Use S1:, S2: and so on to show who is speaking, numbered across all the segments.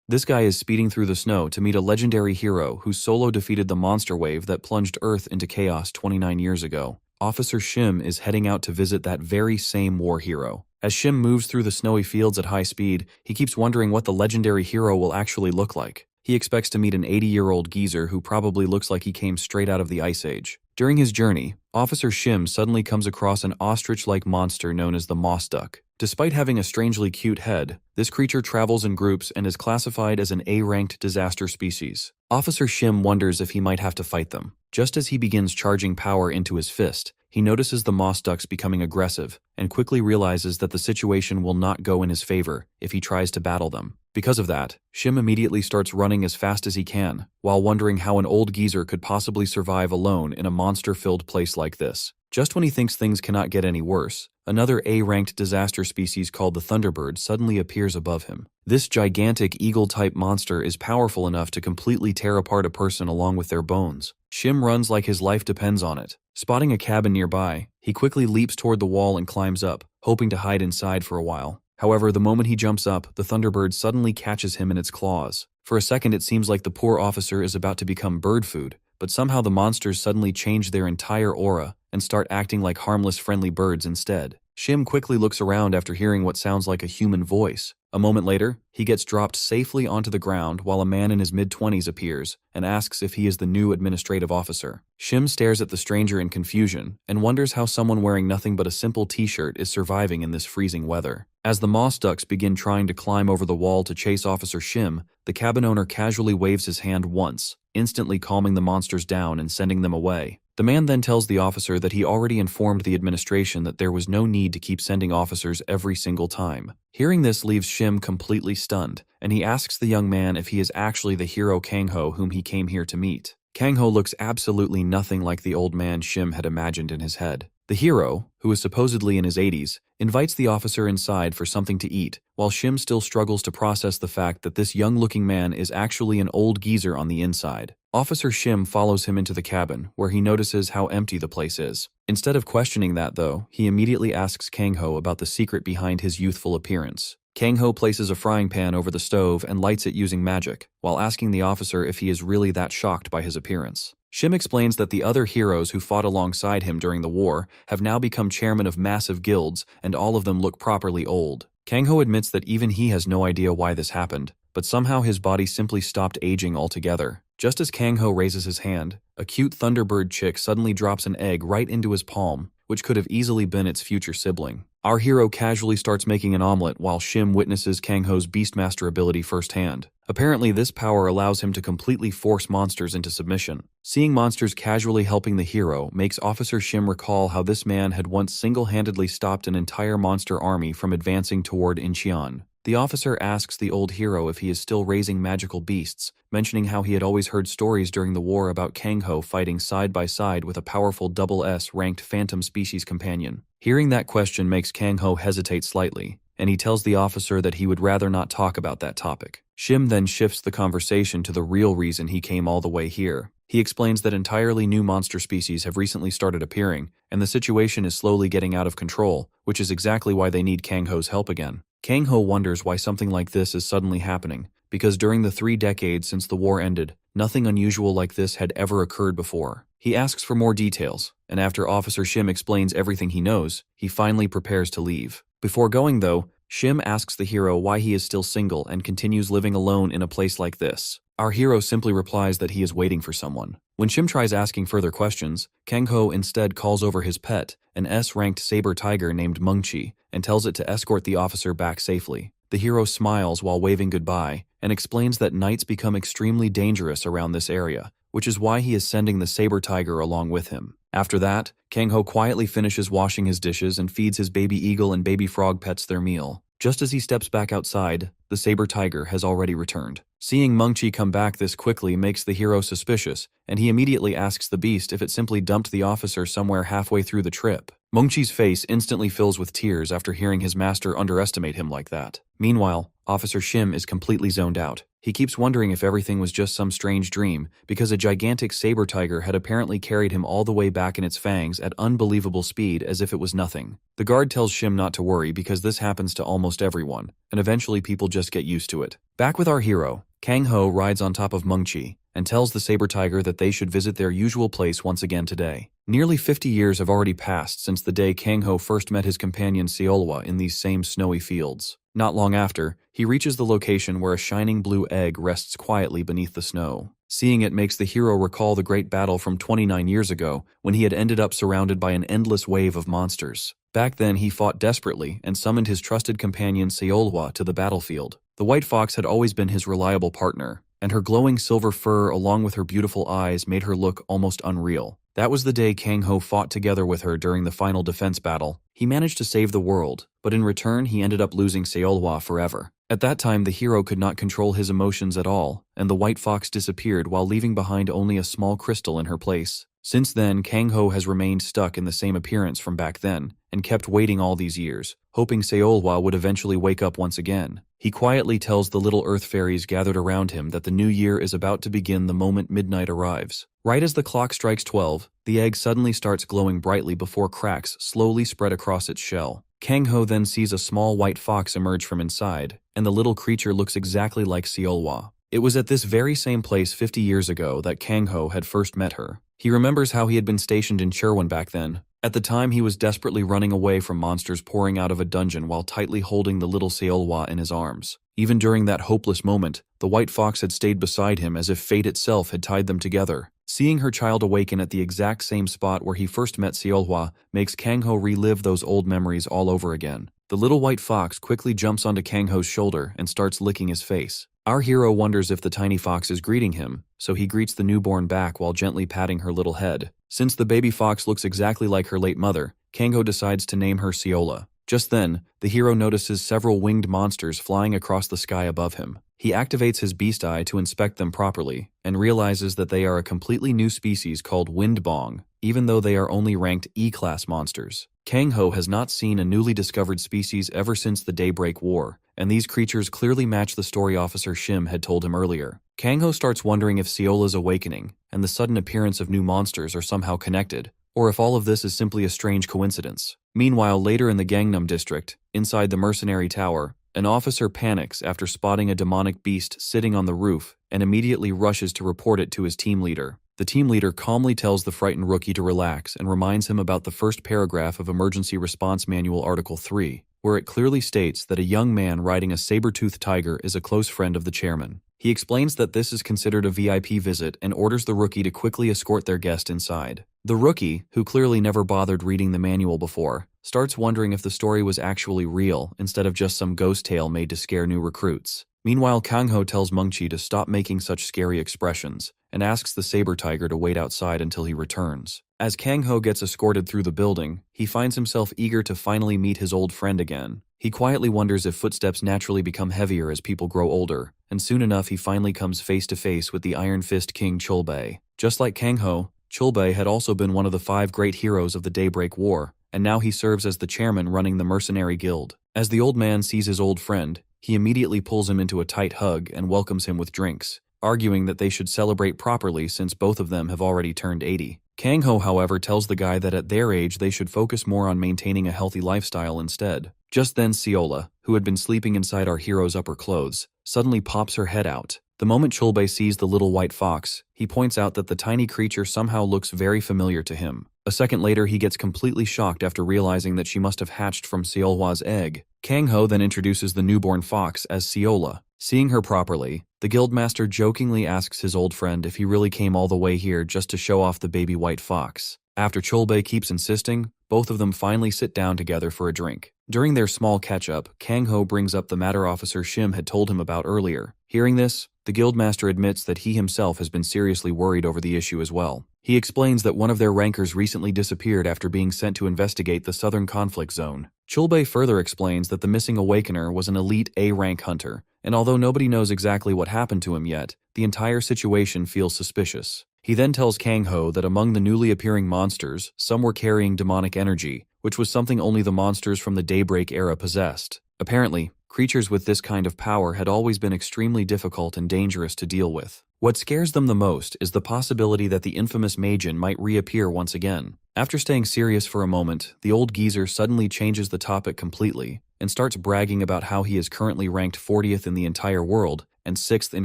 S1: This guy is speeding through the snow to meet a legendary hero who solo defeated the monster wave that plunged Earth into chaos 29 years ago. Officer Shim is heading out to visit that very same war hero. As Shim moves through the snowy fields at high speed, he keeps wondering what the legendary hero will actually look like. He expects to meet an 80-year-old geezer who probably looks like he came straight out of the Ice Age. During his journey, Officer Shim suddenly comes across an ostrich-like monster known as the moss duck. Despite having a strangely cute head, this creature travels in groups and is classified as an A-ranked disaster species. Officer Shim wonders if he might have to fight them. Just as he begins charging power into his fist, he notices the moss ducks becoming aggressive and quickly realizes that the situation will not go in his favor if he tries to battle them. Because of that, Shim immediately starts running as fast as he can, while wondering how an old geezer could possibly survive alone in a monster-filled place like this. Just when he thinks things cannot get any worse, another A-ranked disaster species called the Thunderbird suddenly appears above him. This gigantic eagle-type monster is powerful enough to completely tear apart a person along with their bones. Shim runs like his life depends on it. Spotting a cabin nearby, he quickly leaps toward the wall and climbs up, hoping to hide inside for a while. However, the moment he jumps up, the Thunderbird suddenly catches him in its claws. For a second, it seems like the poor officer is about to become bird food, but somehow the monsters suddenly change their entire aura and start acting like harmless, friendly birds instead. Shim quickly looks around after hearing what sounds like a human voice. A moment later, he gets dropped safely onto the ground while a man in his mid-20s appears and asks if he is the new administrative officer. Shim stares at the stranger in confusion and wonders how someone wearing nothing but a simple t-shirt is surviving in this freezing weather. As the moss ducks begin trying to climb over the wall to chase Officer Shim, the cabin owner casually waves his hand once, instantly calming the monsters down and sending them away. The man then tells the officer that he already informed the administration that there was no need to keep sending officers every single time. Hearing this leaves Shim completely stunned, and he asks the young man if he is actually the hero Kangho whom he came here to meet. Kangho looks absolutely nothing like the old man Shim had imagined in his head. The hero, who is supposedly in his 80s, invites the officer inside for something to eat, while Shim still struggles to process the fact that this young-looking man is actually an old geezer on the inside. Officer Shim follows him into the cabin, where he notices how empty the place is. Instead of questioning that, though, he immediately asks Kangho about the secret behind his youthful appearance. Kangho places a frying pan over the stove and lights it using magic, while asking the officer if he is really that shocked by his appearance. Shim explains that the other heroes who fought alongside him during the war have now become chairmen of massive guilds, and all of them look properly old. Kangho admits that even he has no idea why this happened, but somehow his body simply stopped aging altogether. Just as Kangho raises his hand, a cute Thunderbird chick suddenly drops an egg right into his palm, which could have easily been its future sibling. Our hero casually starts making an omelet while Shim witnesses Kangho's Beastmaster ability firsthand. Apparently, this power allows him to completely force monsters into submission. Seeing monsters casually helping the hero makes Officer Shim recall how this man had once single-handedly stopped an entire monster army from advancing toward Incheon. The officer asks the old hero if he is still raising magical beasts, mentioning how he had always heard stories during the war about Kangho fighting side by side with a powerful SS-ranked phantom species companion. Hearing that question makes Kangho hesitate slightly, and he tells the officer that he would rather not talk about that topic. Shim then shifts the conversation to the real reason he came all the way here. He explains that entirely new monster species have recently started appearing, and the situation is slowly getting out of control, which is exactly why they need Kangho's help again. Kangho wonders why something like this is suddenly happening, because during the 3 decades since the war ended, nothing unusual like this had ever occurred before. He asks for more details, and after Officer Shim explains everything he knows, he finally prepares to leave. Before going, though, Shim asks the hero why he is still single and continues living alone in a place like this. Our hero simply replies that he is waiting for someone. When Shim tries asking further questions, Kangho instead calls over his pet, an S-ranked saber tiger named Mungchi, and tells it to escort the officer back safely. The hero smiles while waving goodbye and explains that nights become extremely dangerous around this area, which is why he is sending the saber tiger along with him. After that, Kangho quietly finishes washing his dishes and feeds his baby eagle and baby frog pets their meal. Just as he steps back outside, the saber tiger has already returned. Seeing Mungchi come back this quickly makes the hero suspicious, and he immediately asks the beast if it simply dumped the officer somewhere halfway through the trip. Mungchi's face instantly fills with tears after hearing his master underestimate him like that. Meanwhile, Officer Shim is completely zoned out. He keeps wondering if everything was just some strange dream, because a gigantic saber tiger had apparently carried him all the way back in its fangs at unbelievable speed as if it was nothing. The guard tells Shim not to worry because this happens to almost everyone, and eventually people just get used to it. Back with our hero, Kang Ho rides on top of Mengqi and tells the saber tiger that they should visit their usual place once again today. Nearly 50 years have already passed since the day Kang Ho first met his companion Seolhwa in these same snowy fields. Not long after, he reaches the location where a shining blue egg rests quietly beneath the snow. Seeing it makes the hero recall the great battle from 29 years ago when he had ended up surrounded by an endless wave of monsters. Back then he fought desperately and summoned his trusted companion Seolhwa to the battlefield. The white fox had always been his reliable partner, and her glowing silver fur along with her beautiful eyes made her look almost unreal. That was the day Kang Ho fought together with her during the final defense battle. He managed to save the world, but in return he ended up losing Seolhwa forever. At that time the hero could not control his emotions at all, and the white fox disappeared while leaving behind only a small crystal in her place. Since then, Kang Ho has remained stuck in the same appearance from back then, and kept waiting all these years, hoping Seolhwa would eventually wake up once again. He quietly tells the little earth fairies gathered around him that the new year is about to begin the moment midnight arrives. Right as the clock strikes 12, the egg suddenly starts glowing brightly before cracks slowly spread across its shell. Kang Ho then sees a small white fox emerge from inside, and the little creature looks exactly like Seolhwa. It was at this very same place 50 years ago that Kang Ho had first met her. He remembers how he had been stationed in Cherwon back then. At the time he was desperately running away from monsters pouring out of a dungeon while tightly holding the little Seolhwa in his arms. Even during that hopeless moment, the white fox had stayed beside him as if fate itself had tied them together. Seeing her child awaken at the exact same spot where he first met Seolhwa makes Kang Ho relive those old memories all over again. The little white fox quickly jumps onto Kang Ho's shoulder and starts licking his face. Our hero wonders if the tiny fox is greeting him, so he greets the newborn back while gently patting her little head. Since the baby fox looks exactly like her late mother, Kang Ho decides to name her Seola. Just then, the hero notices several winged monsters flying across the sky above him. He activates his beast eye to inspect them properly, and realizes that they are a completely new species called Windbong, even though they are only ranked E-class monsters. Kang Ho has not seen a newly discovered species ever since the Daybreak War, and these creatures clearly match the story Officer Shim had told him earlier. Kang Ho starts wondering if Seola's awakening and the sudden appearance of new monsters are somehow connected, or if all of this is simply a strange coincidence. Meanwhile, later in the Gangnam district, inside the mercenary tower, an officer panics after spotting a demonic beast sitting on the roof and immediately rushes to report it to his team leader. The team leader calmly tells the frightened rookie to relax and reminds him about the first paragraph of Emergency Response Manual Article 3, where it clearly states that a young man riding a saber-toothed tiger is a close friend of the chairman. He explains that this is considered a VIP visit and orders the rookie to quickly escort their guest inside. The rookie, who clearly never bothered reading the manual before, starts wondering if the story was actually real instead of just some ghost tale made to scare new recruits. Meanwhile, Kang Ho tells Mengqi to stop making such scary expressions and asks the saber tiger to wait outside until he returns. As Kang Ho gets escorted through the building, he finds himself eager to finally meet his old friend again. He quietly wonders if footsteps naturally become heavier as people grow older, and soon enough he finally comes face to face with the Iron Fist King Chulbei. Just like Kang Ho, Chulbei had also been one of the 5 great heroes of the Daybreak War, and now he serves as the chairman running the mercenary guild. As the old man sees his old friend, he immediately pulls him into a tight hug and welcomes him with drinks, arguing that they should celebrate properly since both of them have already turned 80. Kang Ho, however, tells the guy that at their age they should focus more on maintaining a healthy lifestyle instead. Just then Seola, who had been sleeping inside our hero's upper clothes, suddenly pops her head out. The moment Chulbei sees the little white fox, he points out that the tiny creature somehow looks very familiar to him. A second later he gets completely shocked after realizing that she must have hatched from Seolhwa's egg. Kang Ho then introduces the newborn fox as Seola. Seeing her properly, the guildmaster jokingly asks his old friend if he really came all the way here just to show off the baby white fox. After Chulbei keeps insisting, both of them finally sit down together for a drink. During their small catch-up, Kang Ho brings up the matter Officer Shim had told him about earlier. Hearing this, the guildmaster admits that he himself has been seriously worried over the issue as well. He explains that one of their rankers recently disappeared after being sent to investigate the southern conflict zone. Chulbei further explains that the missing awakener was an elite A-rank hunter, and although nobody knows exactly what happened to him yet, the entire situation feels suspicious. He then tells Kang Ho that among the newly appearing monsters, some were carrying demonic energy, which was something only the monsters from the Daybreak era possessed. Apparently, Creatures with this kind of power had always been extremely difficult and dangerous to deal with. What scares them the most is the possibility that the infamous Majin might reappear once again. After staying serious for a moment, the old geezer suddenly changes the topic completely and starts bragging about how he is currently ranked 40th in the entire world and 6th in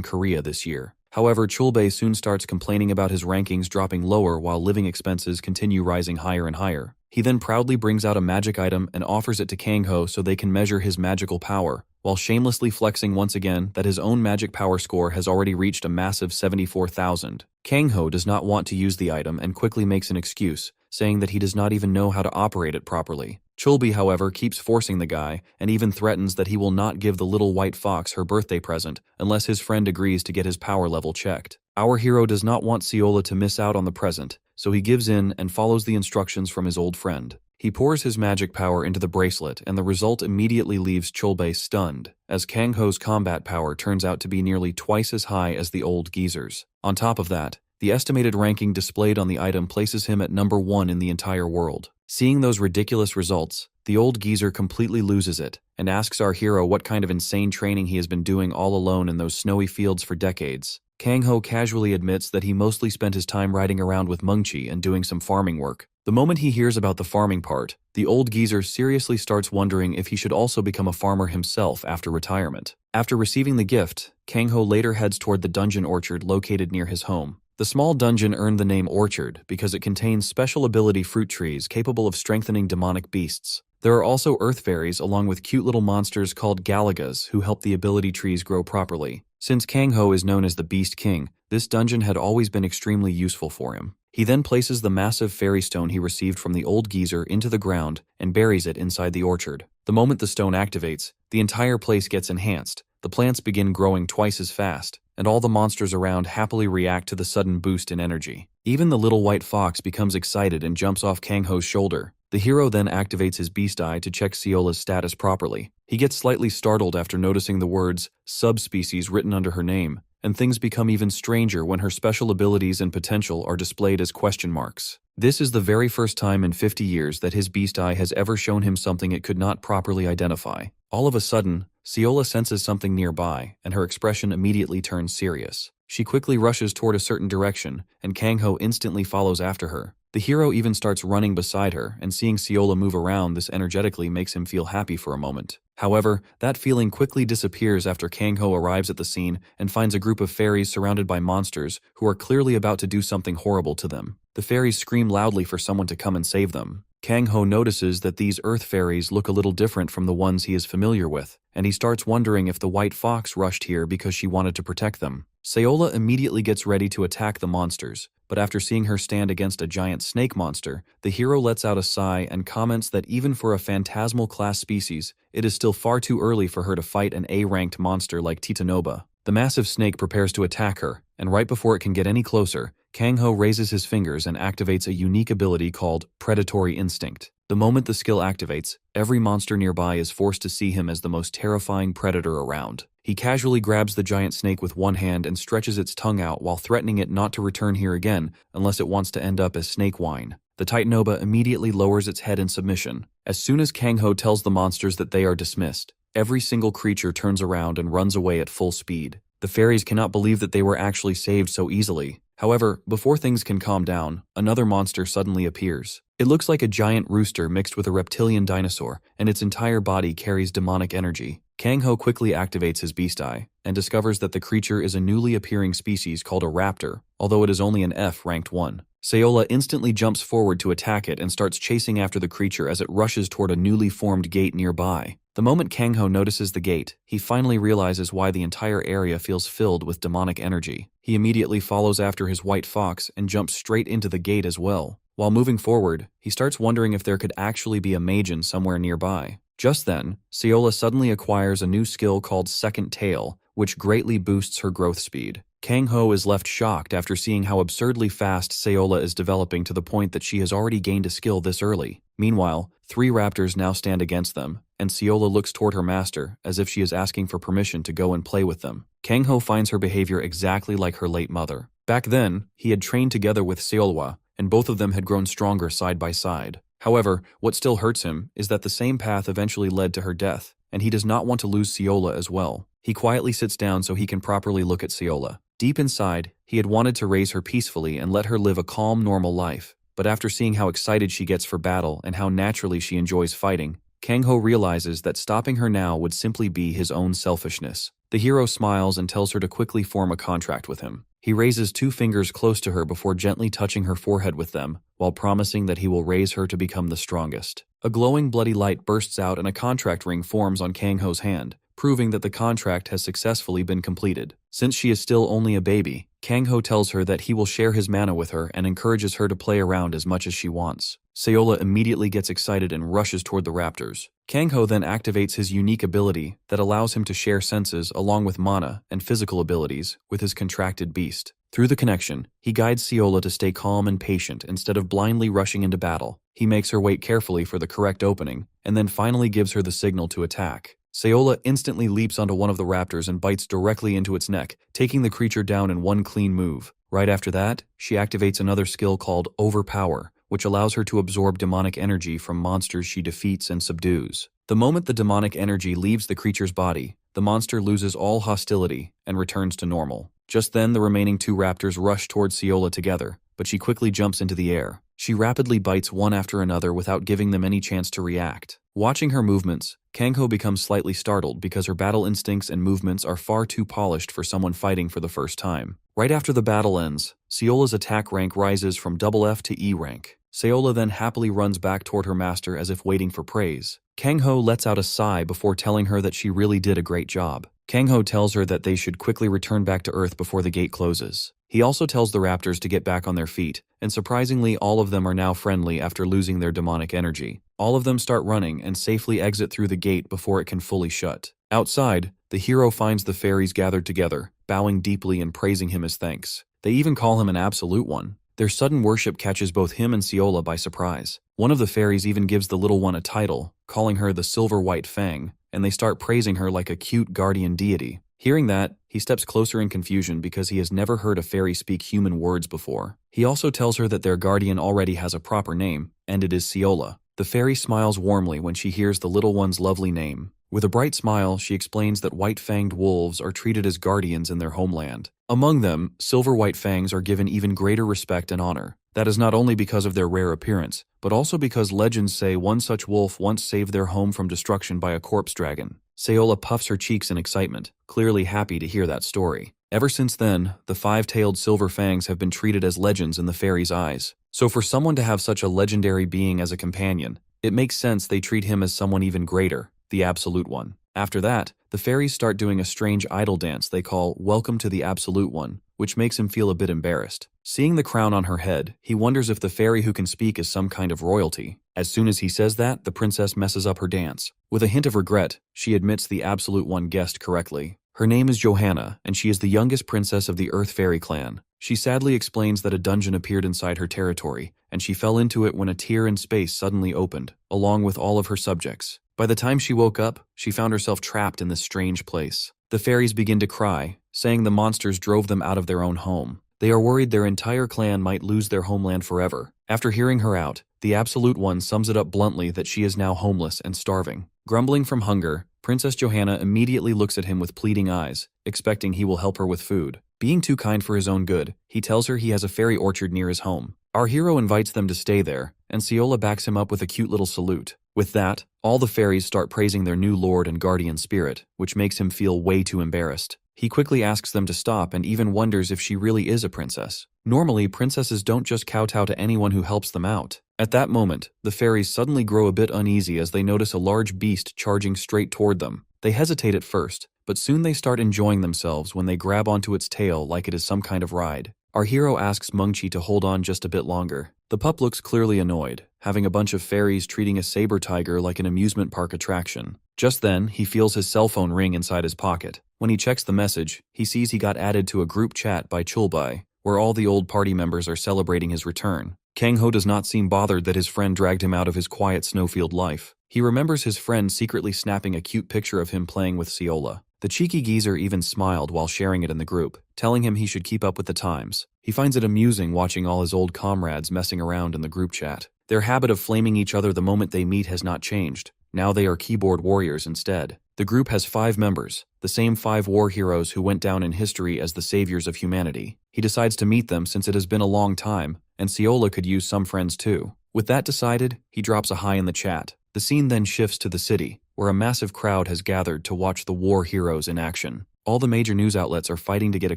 S1: Korea this year. However, Chulbei soon starts complaining about his rankings dropping lower while living expenses continue rising higher and higher. He then proudly brings out a magic item and offers it to Kangho so they can measure his magical power, while shamelessly flexing once again that his own magic power score has already reached a massive 74,000. Kangho does not want to use the item and quickly makes an excuse, saying that he does not even know how to operate it properly. Chulbei, however, keeps forcing the guy and even threatens that he will not give the little white fox her birthday present unless his friend agrees to get his power level checked. Our hero does not want Seola to miss out on the present, so he gives in and follows the instructions from his old friend. He pours his magic power into the bracelet, and the result immediately leaves Chulbei stunned, as Kangho's combat power turns out to be nearly twice as high as the old geezer's. On top of that, the estimated ranking displayed on the item places him at number 1 in the entire world. Seeing those ridiculous results, the old geezer completely loses it and asks our hero what kind of insane training he has been doing all alone in those snowy fields for decades. Kangho casually admits that he mostly spent his time riding around with Mungchi and doing some farming work. The moment he hears about the farming part, the old geezer seriously starts wondering if he should also become a farmer himself after retirement. After receiving the gift, Kangho later heads toward the dungeon orchard located near his home. The small dungeon earned the name Orchard because it contains special ability fruit trees capable of strengthening demonic beasts. There are also earth fairies along with cute little monsters called Galagas who help the ability trees grow properly. Since Kangho is known as the Beast King, this dungeon had always been extremely useful for him. He then places the massive fairy stone he received from the old geezer into the ground and buries it inside the orchard. The moment the stone activates, the entire place gets enhanced. The plants begin growing twice as fast, and all the monsters around happily react to the sudden boost in energy. Even the little white fox becomes excited and jumps off Kangho's shoulder. The hero then activates his beast eye to check Seola's status properly. He gets slightly startled after noticing the words subspecies written under her name, and things become even stranger when her special abilities and potential are displayed as question marks. This is the very first time in 50 years that his beast eye has ever shown him something it could not properly identify. All of a sudden, Seola senses something nearby, and her expression immediately turns serious. She quickly rushes toward a certain direction, and Kangho instantly follows after her. The hero even starts running beside her, and seeing Seola move around this energetically makes him feel happy for a moment. However, that feeling quickly disappears after Kangho arrives at the scene and finds a group of fairies surrounded by monsters who are clearly about to do something horrible to them. The fairies scream loudly for someone to come and save them. Kangho notices that these earth fairies look a little different from the ones he is familiar with, and he starts wondering if the white fox rushed here because she wanted to protect them. Seola immediately gets ready to attack the monsters, but after seeing her stand against a giant snake monster, the hero lets out a sigh and comments that even for a phantasmal class species, it is still far too early for her to fight an A-ranked monster like Titanoba. The massive snake prepares to attack her, and right before it can get any closer, Kangho raises his fingers and activates a unique ability called Predatory Instinct. The moment the skill activates, every monster nearby is forced to see him as the most terrifying predator around. He casually grabs the giant snake with one hand and stretches its tongue out while threatening it not to return here again unless it wants to end up as snake wine. The Titanoba immediately lowers its head in submission. As soon as Kangho tells the monsters that they are dismissed, every single creature turns around and runs away at full speed. The fairies cannot believe that they were actually saved so easily. However, before things can calm down, another monster suddenly appears. It looks like a giant rooster mixed with a reptilian dinosaur, and its entire body carries demonic energy. Kangho quickly activates his beast eye, and discovers that the creature is a newly appearing species called a raptor, although it is only an F ranked 1. Seola instantly jumps forward to attack it and starts chasing after the creature as it rushes toward a newly formed gate nearby. The moment Kangho notices the gate, he finally realizes why the entire area feels filled with demonic energy. He immediately follows after his white fox and jumps straight into the gate as well. While moving forward, he starts wondering if there could actually be a Majin somewhere nearby. Just then, Seola suddenly acquires a new skill called Second Tail, which greatly boosts her growth speed. Kangho is left shocked after seeing how absurdly fast Seola is developing to the point that she has already gained a skill this early. Meanwhile, 3 raptors now stand against them, and Seola looks toward her master as if she is asking for permission to go and play with them. Kangho finds her behavior exactly like her late mother. Back then, he had trained together with Seolwa, and both of them had grown stronger side by side. However, what still hurts him is that the same path eventually led to her death, and he does not want to lose Seola as well. He quietly sits down so he can properly look at Seola. Deep inside, he had wanted to raise her peacefully and let her live a calm, normal life. But after seeing how excited she gets for battle and how naturally she enjoys fighting, Kang-ho realizes that stopping her now would simply be his own selfishness. The hero smiles and tells her to quickly form a contract with him. He raises 2 fingers close to her before gently touching her forehead with them, while promising that he will raise her to become the strongest. A glowing bloody light bursts out and a contract ring forms on Kang-ho's hand, proving that the contract has successfully been completed. Since she is still only a baby, Kang-ho tells her that he will share his mana with her and encourages her to play around as much as she wants. Seola immediately gets excited and rushes toward the raptors. Kang-ho then activates his unique ability that allows him to share senses along with mana and physical abilities with his contracted beast. Through the connection, he guides Seola to stay calm and patient instead of blindly rushing into battle. He makes her wait carefully for the correct opening, and then finally gives her the signal to attack. Seola instantly leaps onto one of the raptors and bites directly into its neck, taking the creature down in one clean move. Right after that, she activates another skill called Overpower, which allows her to absorb demonic energy from monsters she defeats and subdues. The moment the demonic energy leaves the creature's body, the monster loses all hostility and returns to normal. Just then, the remaining 2 raptors rush towards Seola together, but she quickly jumps into the air. She rapidly bites one after another without giving them any chance to react. Watching her movements, Kang-ho becomes slightly startled because her battle instincts and movements are far too polished for someone fighting for the first time. Right after the battle ends, Seola's attack rank rises from F to E rank. Seola then happily runs back toward her master as if waiting for praise. Kang-ho lets out a sigh before telling her that she really did a great job. Kang-ho tells her that they should quickly return back to Earth before the gate closes. He also tells the raptors to get back on their feet, and surprisingly all of them are now friendly after losing their demonic energy. All of them start running and safely exit through the gate before it can fully shut. Outside, the hero finds the fairies gathered together, bowing deeply and praising him as thanks. They even call him an absolute one. Their sudden worship catches both him and Seola by surprise. One of the fairies even gives the little one a title, calling her the Silver White Fang, and they start praising her like a cute guardian deity. Hearing that, he steps closer in confusion because he has never heard a fairy speak human words before. He also tells her that their guardian already has a proper name, and it is Seola. The fairy smiles warmly when she hears the little one's lovely name. With a bright smile, she explains that white-fanged wolves are treated as guardians in their homeland. Among them, silver white fangs are given even greater respect and honor. That is not only because of their rare appearance, but also because legends say one such wolf once saved their home from destruction by a corpse dragon. Seola puffs her cheeks in excitement, clearly happy to hear that story. Ever since then, the 5-tailed silver fangs have been treated as legends in the fairies' eyes. So for someone to have such a legendary being as a companion, it makes sense they treat him as someone even greater, the Absolute One. After that, the fairies start doing a strange idol dance they call Welcome to the Absolute One, which makes him feel a bit embarrassed. Seeing the crown on her head, he wonders if the fairy who can speak is some kind of royalty. As soon as he says that, the princess messes up her dance. With a hint of regret, she admits the Absolute One guessed correctly. Her name is Johanna, and she is the youngest princess of the Earth Fairy clan. She sadly explains that a dungeon appeared inside her territory, and she fell into it when a tear in space suddenly opened, along with all of her subjects. By the time she woke up, she found herself trapped in this strange place. The fairies begin to cry, saying the monsters drove them out of their own home. They are worried their entire clan might lose their homeland forever. After hearing her out, the Absolute One sums it up bluntly that she is now homeless and starving. Grumbling from hunger, Princess Johanna immediately looks at him with pleading eyes, expecting he will help her with food. Being too kind for his own good, he tells her he has a fairy orchard near his home. Our hero invites them to stay there, and Seola backs him up with a cute little salute. With that, all the fairies start praising their new lord and guardian spirit, which makes him feel way too embarrassed. He quickly asks them to stop and even wonders if she really is a princess. Normally, princesses don't just kowtow to anyone who helps them out. At that moment, the fairies suddenly grow a bit uneasy as they notice a large beast charging straight toward them. They hesitate at first, but soon they start enjoying themselves when they grab onto its tail like it is some kind of ride. Our hero asks Mungchi to hold on just a bit longer. The pup looks clearly annoyed, having a bunch of fairies treating a saber tiger like an amusement park attraction. Just then, he feels his cell phone ring inside his pocket. When he checks the message, he sees he got added to a group chat by Chulbai, where all the old party members are celebrating his return. Kang-ho does not seem bothered that his friend dragged him out of his quiet snowfield life. He remembers his friend secretly snapping a cute picture of him playing with Seola. The cheeky geezer even smiled while sharing it in the group, telling him he should keep up with the times. He finds it amusing watching all his old comrades messing around in the group chat. Their habit of flaming each other the moment they meet has not changed. Now they are keyboard warriors instead. The group has 5 members, the same 5 war heroes who went down in history as the saviors of humanity. He decides to meet them since it has been a long time, and Seola could use some friends too. With that decided, he drops a hi in the chat. The scene then shifts to the city, where a massive crowd has gathered to watch the war heroes in action. All the major news outlets are fighting to get a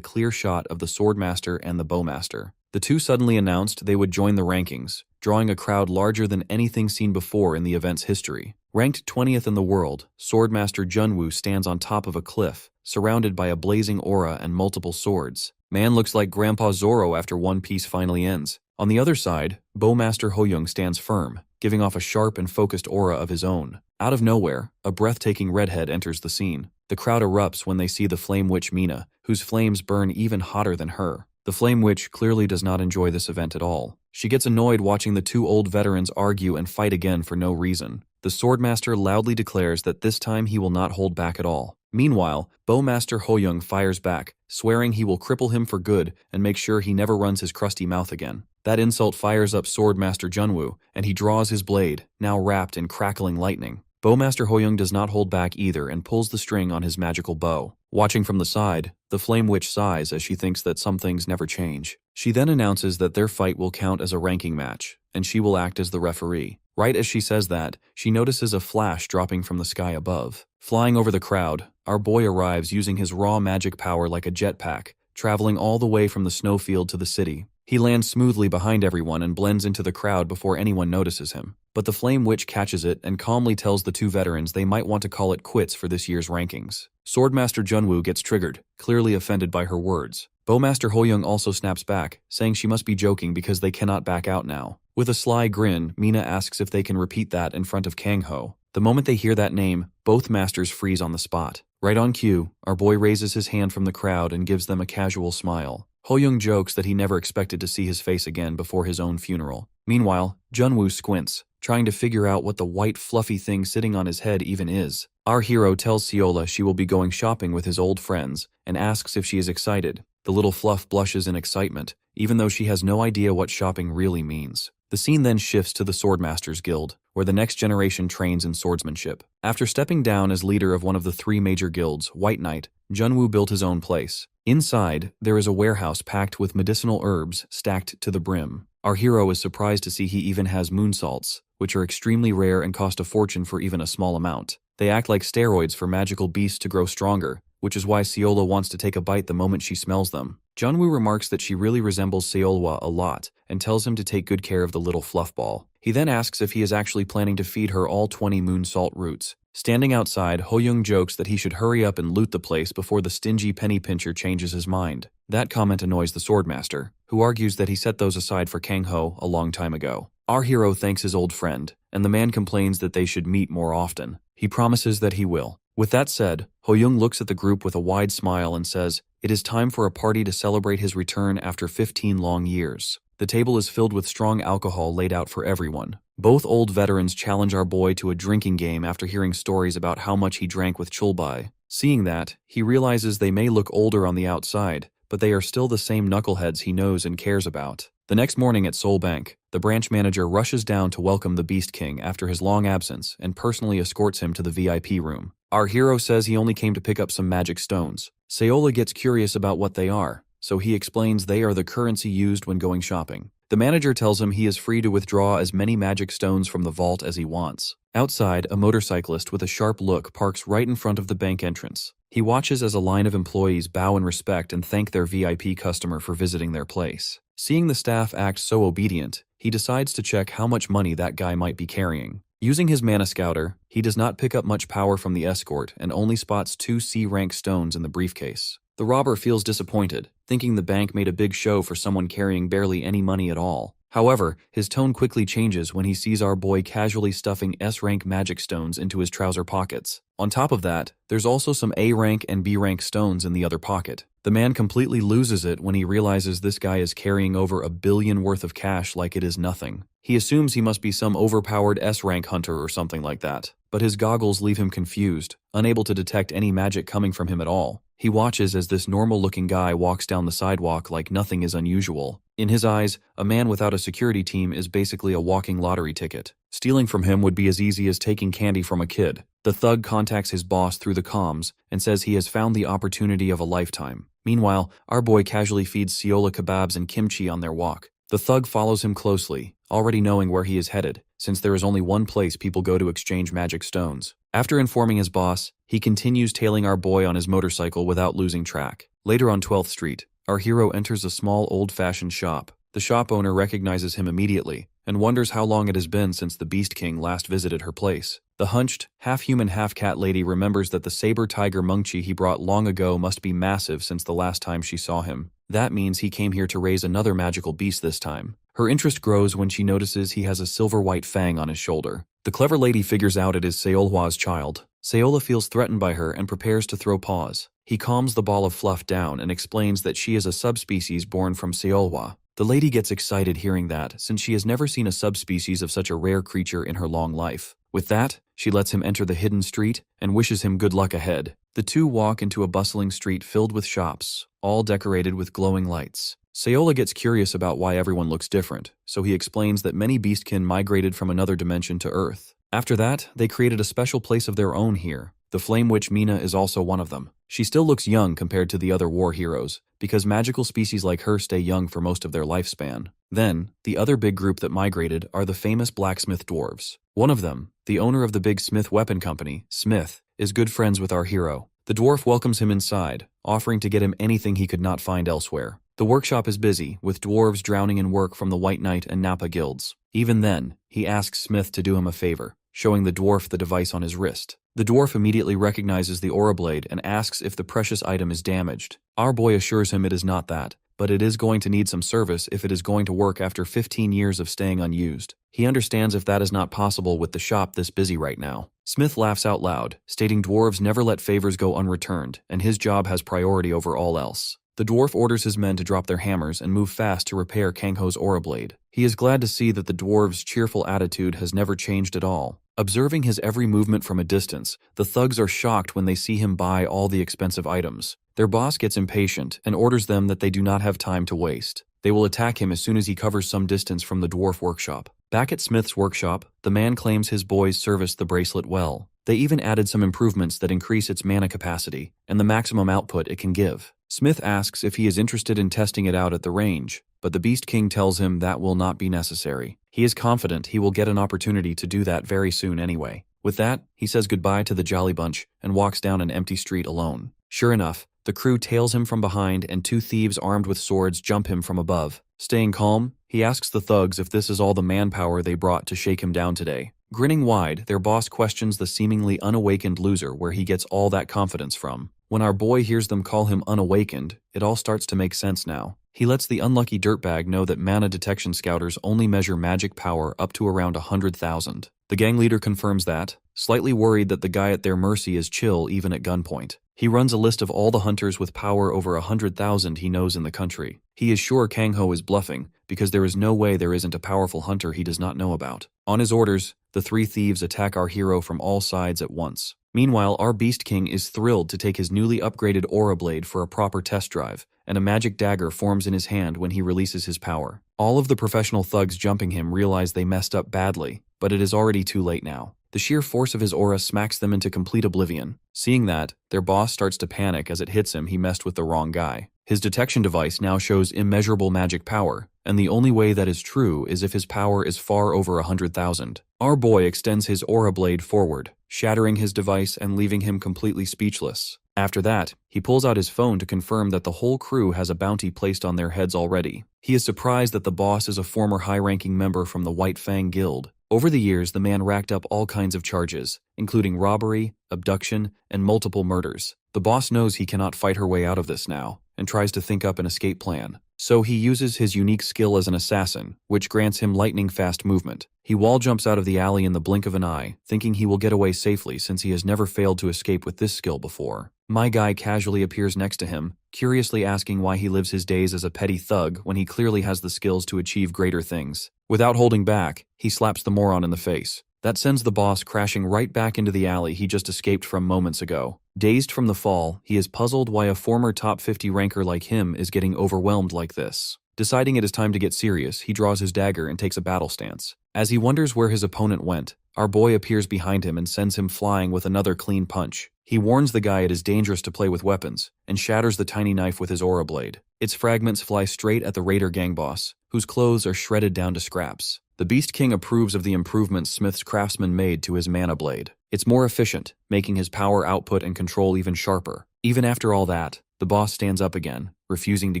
S1: clear shot of the Swordmaster and the Bowmaster. The two suddenly announced they would join the rankings, drawing a crowd larger than anything seen before in the event's history. Ranked 20th in the world, Swordmaster Junwoo stands on top of a cliff, surrounded by a blazing aura and multiple swords. Man looks like Grandpa Zoro after One Piece finally ends. On the other side, Bowmaster Hoyoung stands firm, giving off a sharp and focused aura of his own. Out of nowhere, a breathtaking redhead enters the scene. The crowd erupts when they see the Flame Witch Mina, whose flames burn even hotter than her. The Flame Witch clearly does not enjoy this event at all. She gets annoyed watching the two old veterans argue and fight again for no reason. The Swordmaster loudly declares that this time he will not hold back at all. Meanwhile, Bowmaster Hoyoung fires back, swearing he will cripple him for good and make sure he never runs his crusty mouth again. That insult fires up Swordmaster Junwoo, and he draws his blade, now wrapped in crackling lightning. Bowmaster Hoyoung does not hold back either and pulls the string on his magical bow. Watching from the side, the Flame Witch sighs as she thinks that some things never change. She then announces that their fight will count as a ranking match, and she will act as the referee. Right as she says that, she notices a flash dropping from the sky above. Flying over the crowd, our boy arrives using his raw magic power like a jetpack, traveling all the way from the snowfield to the city. He lands smoothly behind everyone and blends into the crowd before anyone notices him. But the Flame Witch catches it and calmly tells the two veterans they might want to call it quits for this year's rankings. Swordmaster Junwoo gets triggered, clearly offended by her words. Bowmaster Hoyoung also snaps back, saying she must be joking because they cannot back out now. With a sly grin, Mina asks if they can repeat that in front of Kang-ho. The moment they hear that name, both masters freeze on the spot. Right on cue, our boy raises his hand from the crowd and gives them a casual smile. Hoyoung jokes that he never expected to see his face again before his own funeral. Meanwhile, Junwoo squints, trying to figure out what the white fluffy thing sitting on his head even is. Our hero tells Seola she will be going shopping with his old friends and asks if she is excited. The little fluff blushes in excitement, even though she has no idea what shopping really means. The scene then shifts to the Swordmasters Guild, where the next generation trains in swordsmanship. After stepping down as leader of one of the 3 major guilds, White Knight, Junwoo built his own place. Inside, there is a warehouse packed with medicinal herbs stacked to the brim. Our hero is surprised to see he even has moon salts, which are extremely rare and cost a fortune for even a small amount. They act like steroids for magical beasts to grow stronger, which is why Seola wants to take a bite the moment she smells them. Junwoo remarks that she really resembles Seola a lot and tells him to take good care of the little fluffball. He then asks if he is actually planning to feed her all 20 moon salt roots. Standing outside, Hoyoung jokes that he should hurry up and loot the place before the stingy penny pincher changes his mind. That comment annoys the Swordmaster, who argues that he set those aside for Kang-ho a long time ago. Our hero thanks his old friend, and the man complains that they should meet more often. He promises that he will. With that said, Hoyoung looks at the group with a wide smile and says, "It is time for a party to celebrate his return after 15 long years." The table is filled with strong alcohol laid out for everyone. Both old veterans challenge our boy to a drinking game after hearing stories about how much he drank with Chulbai. Seeing that, he realizes they may look older on the outside, but they are still the same knuckleheads he knows and cares about. The next morning at Seoul Bank, the branch manager rushes down to welcome the Beast King after his long absence and personally escorts him to the VIP room. Our hero says he only came to pick up some magic stones. Seola gets curious about what they are, so he explains they are the currency used when going shopping. The manager tells him he is free to withdraw as many magic stones from the vault as he wants. Outside, a motorcyclist with a sharp look parks right in front of the bank entrance. He watches as a line of employees bow in respect and thank their VIP customer for visiting their place. Seeing the staff act so obedient, he decides to check how much money that guy might be carrying. Using his mana scouter, he does not pick up much power from the escort and only spots 2 C-rank stones in the briefcase. The robber feels disappointed, thinking the bank made a big show for someone carrying barely any money at all. However, his tone quickly changes when he sees our boy casually stuffing S-rank magic stones into his trouser pockets. On top of that, there's also some A-rank and B-rank stones in the other pocket. The man completely loses it when he realizes this guy is carrying over $1 billion worth of cash like it is nothing. He assumes he must be some overpowered S-rank hunter or something like that, but his goggles leave him confused, unable to detect any magic coming from him at all. He watches as this normal-looking guy walks down the sidewalk like nothing is unusual. In his eyes, a man without a security team is basically a walking lottery ticket. Stealing from him would be as easy as taking candy from a kid. The thug contacts his boss through the comms and says he has found the opportunity of a lifetime. Meanwhile, our boy casually feeds Siola kebabs and kimchi on their walk. The thug follows him closely, already knowing where he is headed, since there is only one place people go to exchange magic stones. After informing his boss, he continues tailing our boy on his motorcycle without losing track. Later on 12th Street, our hero enters a small old-fashioned shop. The shop owner recognizes him immediately and wonders how long it has been since the Beast King last visited her place. The hunched, half-human, half-cat lady remembers that the saber tiger Mungchi he brought long ago must be massive since the last time she saw him. That means he came here to raise another magical beast this time. Her interest grows when she notices he has a silver-white fang on his shoulder. The clever lady figures out it is Seolhwa's child. Seola feels threatened by her and prepares to throw paws. He calms the ball of fluff down and explains that she is a subspecies born from Seolhwa. The lady gets excited hearing that, since she has never seen a subspecies of such a rare creature in her long life. With that, she lets him enter the hidden street and wishes him good luck ahead. The two walk into a bustling street filled with shops, all decorated with glowing lights. Seola gets curious about why everyone looks different, so he explains that many beastkin migrated from another dimension to Earth. After that, they created a special place of their own here. The Flame Witch Mina is also one of them. She still looks young compared to the other war heroes, because magical species like her stay young for most of their lifespan. Then, the other big group that migrated are the famous blacksmith dwarves. One of them, the owner of the big Smith weapon company, Smith, is good friends with our hero. The dwarf welcomes him inside, offering to get him anything he could not find elsewhere. The workshop is busy, with dwarves drowning in work from the White Knight and Nappa guilds. Even then, he asks Smith to do him a favor, showing the dwarf the device on his wrist. The dwarf immediately recognizes the aura blade and asks if the precious item is damaged. Our boy assures him it is not that, but it is going to need some service if it is going to work after 15 years of staying unused. He understands if that is not possible with the shop this busy right now. Smith laughs out loud, stating dwarves never let favors go unreturned, and his job has priority over all else. The dwarf orders his men to drop their hammers and move fast to repair Kangho's aura blade. He is glad to see that the dwarf's cheerful attitude has never changed at all. Observing his every movement from a distance, the thugs are shocked when they see him buy all the expensive items. Their boss gets impatient and orders them that they do not have time to waste. They will attack him as soon as he covers some distance from the dwarf workshop. Back at Smith's workshop, the man claims his boys serviced the bracelet well. They even added some improvements that increase its mana capacity and the maximum output it can give. Smith asks if he is interested in testing it out at the range, but the Beast King tells him that will not be necessary. He is confident he will get an opportunity to do that very soon anyway. With that, he says goodbye to the Jolly Bunch and walks down an empty street alone. Sure enough, the crew tails him from behind and two thieves armed with swords jump him from above. Staying calm, he asks the thugs if this is all the manpower they brought to shake him down today. Grinning wide, their boss questions the seemingly unawakened loser where he gets all that confidence from. When our boy hears them call him unawakened, it all starts to make sense now. He lets the unlucky dirtbag know that mana detection scouters only measure magic power up to around 100,000. The gang leader confirms that, slightly worried that the guy at their mercy is chill even at gunpoint. He runs a list of all the hunters with power over 100,000 he knows in the country. He is sure Kangho is bluffing, because there is no way there isn't a powerful hunter he does not know about. On his orders, the three thieves attack our hero from all sides at once. Meanwhile, our Beast King is thrilled to take his newly upgraded aura blade for a proper test drive, and a magic dagger forms in his hand when he releases his power. All of the professional thugs jumping him realize they messed up badly, but it is already too late now. The sheer force of his aura smacks them into complete oblivion. Seeing that, their boss starts to panic as it hits him he messed with the wrong guy. His detection device now shows immeasurable magic power, and the only way that is true is if his power is far over 100,000. Our boy extends his aura blade forward, shattering his device and leaving him completely speechless. After that, he pulls out his phone to confirm that the whole crew has a bounty placed on their heads already. He is surprised that the boss is a former high-ranking member from the White Fang Guild. Over the years, the man racked up all kinds of charges, including robbery, abduction, and multiple murders. The boss knows he cannot fight her way out of this now, and tries to think up an escape plan. So he uses his unique skill as an assassin, which grants him lightning-fast movement. He wall jumps out of the alley in the blink of an eye, thinking he will get away safely since he has never failed to escape with this skill before. My guy casually appears next to him, curiously asking why he lives his days as a petty thug when he clearly has the skills to achieve greater things. Without holding back, he slaps the moron in the face. That sends the boss crashing right back into the alley he just escaped from moments ago. Dazed from the fall, he is puzzled why a former top 50 ranker like him is getting overwhelmed like this. Deciding it is time to get serious, he draws his dagger and takes a battle stance. As he wonders where his opponent went, our boy appears behind him and sends him flying with another clean punch. He warns the guy it is dangerous to play with weapons, and shatters the tiny knife with his aura blade. Its fragments fly straight at the raider gang boss, whose clothes are shredded down to scraps. The Beast King approves of the improvements Smith's craftsman made to his mana blade. It's more efficient, making his power output and control even sharper. Even after all that, the boss stands up again, refusing to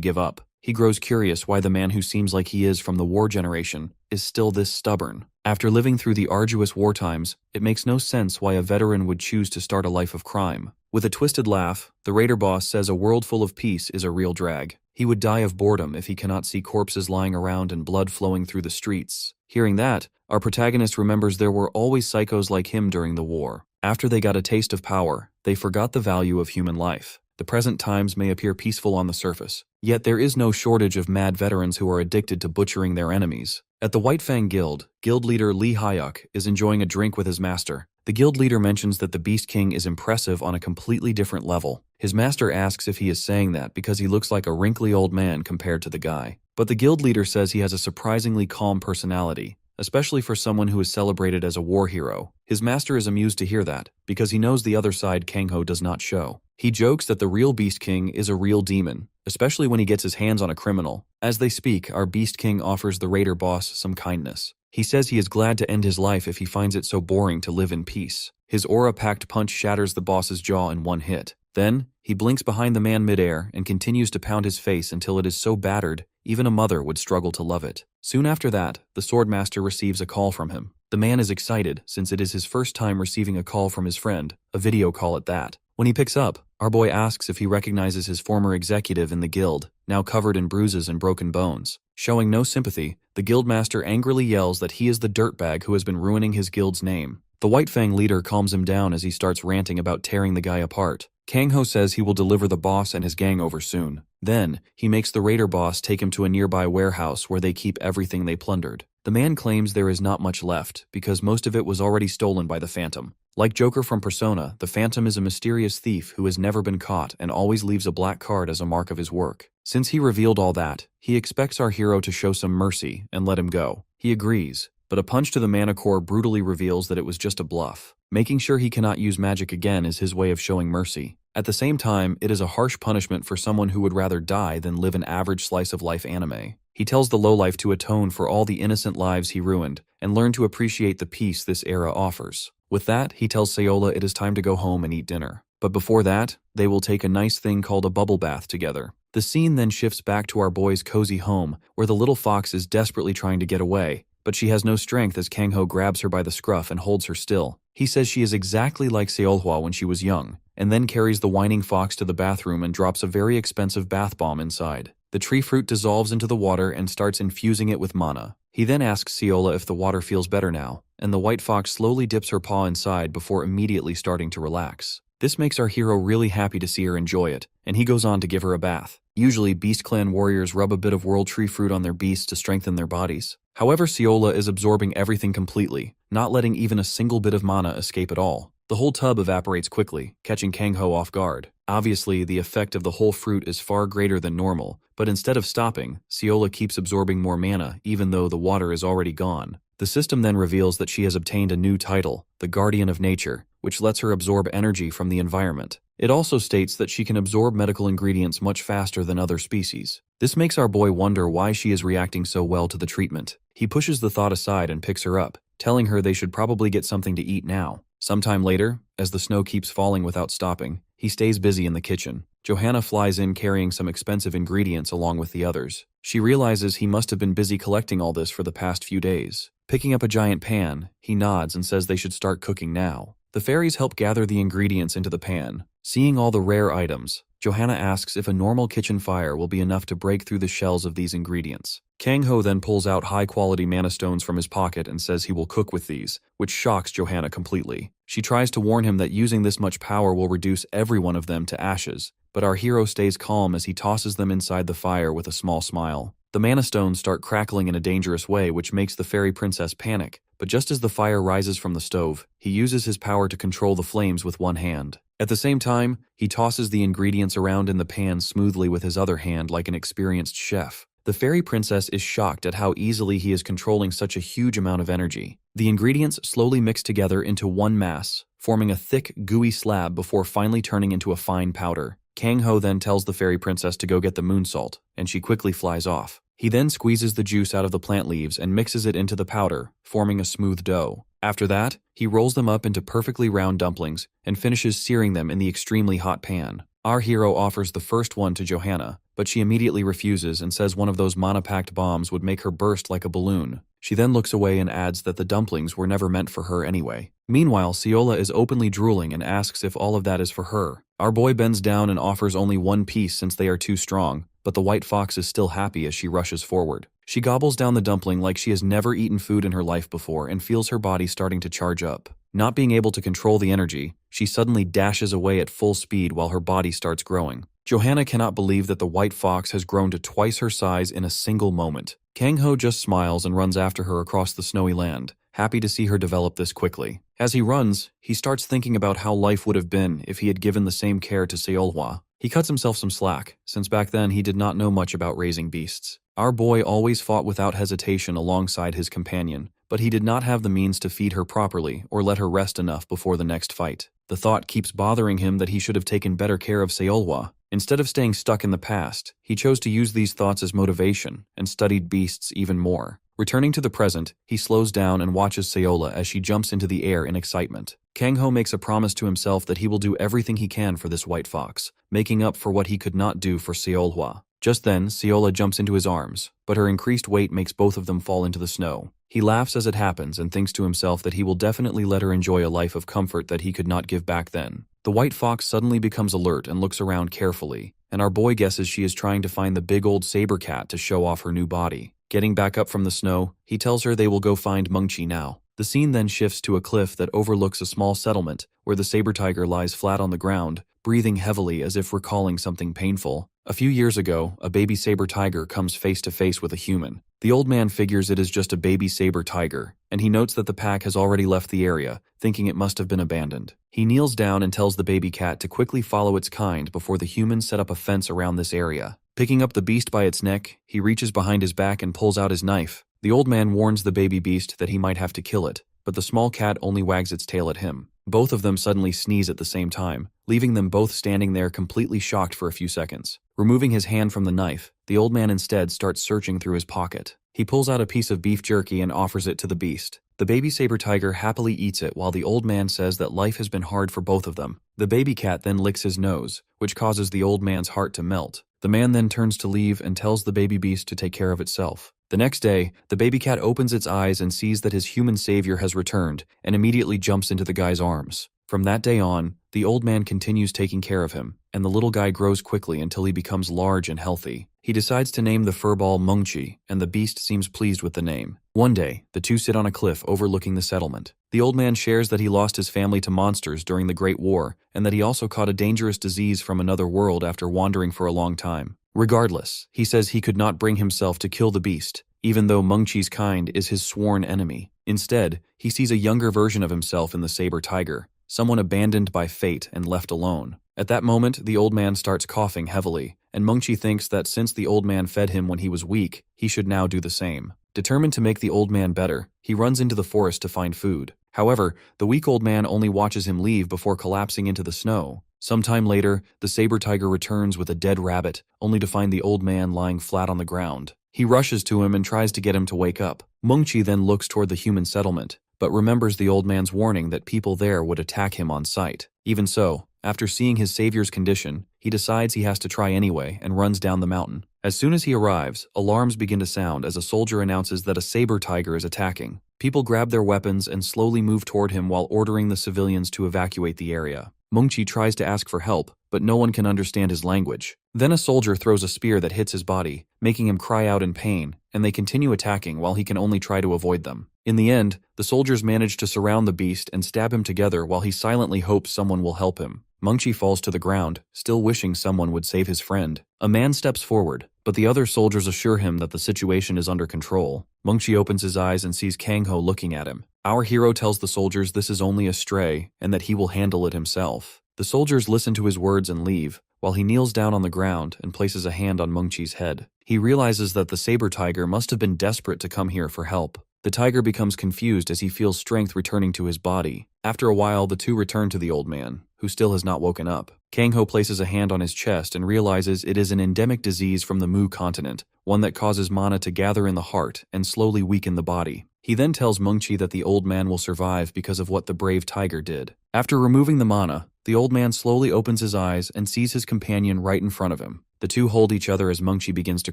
S1: give up. He grows curious why the man who seems like he is from the war generation is still this stubborn. After living through the arduous war times, it makes no sense why a veteran would choose to start a life of crime. With a twisted laugh, the raider boss says a world full of peace is a real drag. He would die of boredom if he cannot see corpses lying around and blood flowing through the streets. Hearing that, our protagonist remembers there were always psychos like him during the war. After they got a taste of power, they forgot the value of human life. The present times may appear peaceful on the surface, yet there is no shortage of mad veterans who are addicted to butchering their enemies. At the White Fang Guild, guild leader Lee Hyuk is enjoying a drink with his master. The guild leader mentions that the Beast King is impressive on a completely different level. His master asks if he is saying that because he looks like a wrinkly old man compared to the guy. But the guild leader says he has a surprisingly calm personality, especially for someone who is celebrated as a war hero. His master is amused to hear that, because he knows the other side Kangho does not show. He jokes that the real Beast King is a real demon, especially when he gets his hands on a criminal. As they speak, our Beast King offers the raider boss some kindness. He says he is glad to end his life if he finds it so boring to live in peace. His aura-packed punch shatters the boss's jaw in one hit. Then, he blinks behind the man midair and continues to pound his face until it is so battered, even a mother would struggle to love it. Soon after that, the Swordmaster receives a call from him. The man is excited since it is his first time receiving a call from his friend, a video call at that. When he picks up, our boy asks if he recognizes his former executive in the guild, now covered in bruises and broken bones. Showing no sympathy, the guildmaster angrily yells that he is the dirtbag who has been ruining his guild's name. The White Fang leader calms him down as he starts ranting about tearing the guy apart. Kangho says he will deliver the boss and his gang over soon. Then, he makes the raider boss take him to a nearby warehouse where they keep everything they plundered. The man claims there is not much left, because most of it was already stolen by the Phantom. Like Joker from Persona, the Phantom is a mysterious thief who has never been caught and always leaves a black card as a mark of his work. Since he revealed all that, he expects our hero to show some mercy and let him go. He agrees, but a punch to the mana core brutally reveals that it was just a bluff. Making sure he cannot use magic again is his way of showing mercy. At the same time, it is a harsh punishment for someone who would rather die than live an average slice-of-life anime. He tells the lowlife to atone for all the innocent lives he ruined and learn to appreciate the peace this era offers. With that, he tells Sayola it is time to go home and eat dinner. But before that, they will take a nice thing called a bubble bath together. The scene then shifts back to our boy's cozy home, where the little fox is desperately trying to get away, but she has no strength as Kangho grabs her by the scruff and holds her still. He says she is exactly like Seolhwa when she was young, and then carries the whining fox to the bathroom and drops a very expensive bath bomb inside. The tree fruit dissolves into the water and starts infusing it with mana. He then asks Seola if the water feels better now, and the white fox slowly dips her paw inside before immediately starting to relax. This makes our hero really happy to see her enjoy it, and he goes on to give her a bath. Usually, Beast Clan warriors rub a bit of world tree fruit on their beasts to strengthen their bodies. However, Seola is absorbing everything completely, not letting even a single bit of mana escape at all. The whole tub evaporates quickly, catching Kangho off guard. Obviously, the effect of the whole fruit is far greater than normal, but instead of stopping, Seola keeps absorbing more mana even though the water is already gone. The system then reveals that she has obtained a new title, the Guardian of Nature, which lets her absorb energy from the environment. It also states that she can absorb medical ingredients much faster than other species. This makes our boy wonder why she is reacting so well to the treatment. He pushes the thought aside and picks her up, telling her they should probably get something to eat now. Sometime later, as the snow keeps falling without stopping, he stays busy in the kitchen. Johanna flies in carrying some expensive ingredients along with the others. She realizes he must have been busy collecting all this for the past few days. Picking up a giant pan, he nods and says they should start cooking now. The fairies help gather the ingredients into the pan. Seeing all the rare items, Johanna asks if a normal kitchen fire will be enough to break through the shells of these ingredients. Kangho then pulls out high-quality mana stones from his pocket and says he will cook with these, which shocks Johanna completely. She tries to warn him that using this much power will reduce every one of them to ashes, but our hero stays calm as he tosses them inside the fire with a small smile. The mana stones start crackling in a dangerous way, which makes the fairy princess panic, but just as the fire rises from the stove, he uses his power to control the flames with one hand. At the same time, he tosses the ingredients around in the pan smoothly with his other hand like an experienced chef. The fairy princess is shocked at how easily he is controlling such a huge amount of energy. The ingredients slowly mix together into one mass, forming a thick, gooey slab before finally turning into a fine powder. Kang-ho then tells the fairy princess to go get the moon salt, and she quickly flies off. He then squeezes the juice out of the plant leaves and mixes it into the powder, forming a smooth dough. After that, he rolls them up into perfectly round dumplings and finishes searing them in the extremely hot pan. Our hero offers the first one to Johanna, but she immediately refuses and says one of those mana-packed bombs would make her burst like a balloon. She then looks away and adds that the dumplings were never meant for her anyway. Meanwhile, Seola is openly drooling and asks if all of that is for her. Our boy bends down and offers only one piece since they are too strong, but the white fox is still happy as she rushes forward. She gobbles down the dumpling like she has never eaten food in her life before and feels her body starting to charge up. Not being able to control the energy, she suddenly dashes away at full speed while her body starts growing. Johanna cannot believe that the white fox has grown to twice her size in a single moment. Kang-ho just smiles and runs after her across the snowy land, happy to see her develop this quickly. As he runs, he starts thinking about how life would have been if he had given the same care to Seolhwa. He cuts himself some slack, since back then he did not know much about raising beasts. Our boy always fought without hesitation alongside his companion, but he did not have the means to feed her properly or let her rest enough before the next fight. The thought keeps bothering him that he should have taken better care of Seolhwa. Instead of staying stuck in the past, he chose to use these thoughts as motivation and studied beasts even more. Returning to the present, he slows down and watches Seola as she jumps into the air in excitement. Kang-ho makes a promise to himself that he will do everything he can for this white fox, making up for what he could not do for Seolhwa. Just then, Seola jumps into his arms, but her increased weight makes both of them fall into the snow. He laughs as it happens and thinks to himself that he will definitely let her enjoy a life of comfort that he could not give back then. The white fox suddenly becomes alert and looks around carefully, and our boy guesses she is trying to find the big old saber cat to show off her new body. Getting back up from the snow, he tells her they will go find Mungchi now. The scene then shifts to a cliff that overlooks a small settlement where the saber tiger lies flat on the ground, breathing heavily as if recalling something painful. A few years ago, a baby saber tiger comes face to face with a human. The old man figures it is just a baby saber tiger, and he notes that the pack has already left the area, thinking it must have been abandoned. He kneels down and tells the baby cat to quickly follow its kind before the humans set up a fence around this area. Picking up the beast by its neck, he reaches behind his back and pulls out his knife. The old man warns the baby beast that he might have to kill it, but the small cat only wags its tail at him. Both of them suddenly sneeze at the same time, leaving them both standing there completely shocked for a few seconds. Removing his hand from the knife, the old man instead starts searching through his pocket. He pulls out a piece of beef jerky and offers it to the beast. The baby saber tiger happily eats it while the old man says that life has been hard for both of them. The baby cat then licks his nose, which causes the old man's heart to melt. The man then turns to leave and tells the baby beast to take care of itself. The next day, the baby cat opens its eyes and sees that his human savior has returned and immediately jumps into the guy's arms. From that day on, the old man continues taking care of him, and the little guy grows quickly until he becomes large and healthy. He decides to name the furball Mungchi, and the beast seems pleased with the name. One day, the two sit on a cliff overlooking the settlement. The old man shares that he lost his family to monsters during the Great War, and that he also caught a dangerous disease from another world after wandering for a long time. Regardless, he says he could not bring himself to kill the beast, even though Mungchi's kind is his sworn enemy. Instead, he sees a younger version of himself in the saber tiger, someone abandoned by fate and left alone. At that moment, the old man starts coughing heavily, and Mungchi thinks that since the old man fed him when he was weak, he should now do the same. Determined to make the old man better, he runs into the forest to find food. However, the weak old man only watches him leave before collapsing into the snow. Sometime later, the saber tiger returns with a dead rabbit, only to find the old man lying flat on the ground. He rushes to him and tries to get him to wake up. Mungchi then looks toward the human settlement, but remembers the old man's warning that people there would attack him on sight. Even so, after seeing his savior's condition, he decides he has to try anyway and runs down the mountain. As soon as he arrives, alarms begin to sound as a soldier announces that a saber tiger is attacking. People grab their weapons and slowly move toward him while ordering the civilians to evacuate the area. Mungchi tries to ask for help, but no one can understand his language. Then a soldier throws a spear that hits his body, making him cry out in pain, and they continue attacking while he can only try to avoid them. In the end, the soldiers manage to surround the beast and stab him together while he silently hopes someone will help him. Mungchi falls to the ground, still wishing someone would save his friend. A man steps forward, but the other soldiers assure him that the situation is under control. Mungchi opens his eyes and sees Kang-ho looking at him. Our hero tells the soldiers this is only a stray and that he will handle it himself. The soldiers listen to his words and leave, while he kneels down on the ground and places a hand on Mengqi's head. He realizes that the saber tiger must have been desperate to come here for help. The tiger becomes confused as he feels strength returning to his body. After a while, the two return to the old man, who still has not woken up. Kangho places a hand on his chest and realizes it is an endemic disease from the Mu continent, one that causes mana to gather in the heart and slowly weaken the body. He then tells Mengqi that the old man will survive because of what the brave tiger did. After removing the mana, the old man slowly opens his eyes and sees his companion right in front of him. The two hold each other as Mengqi begins to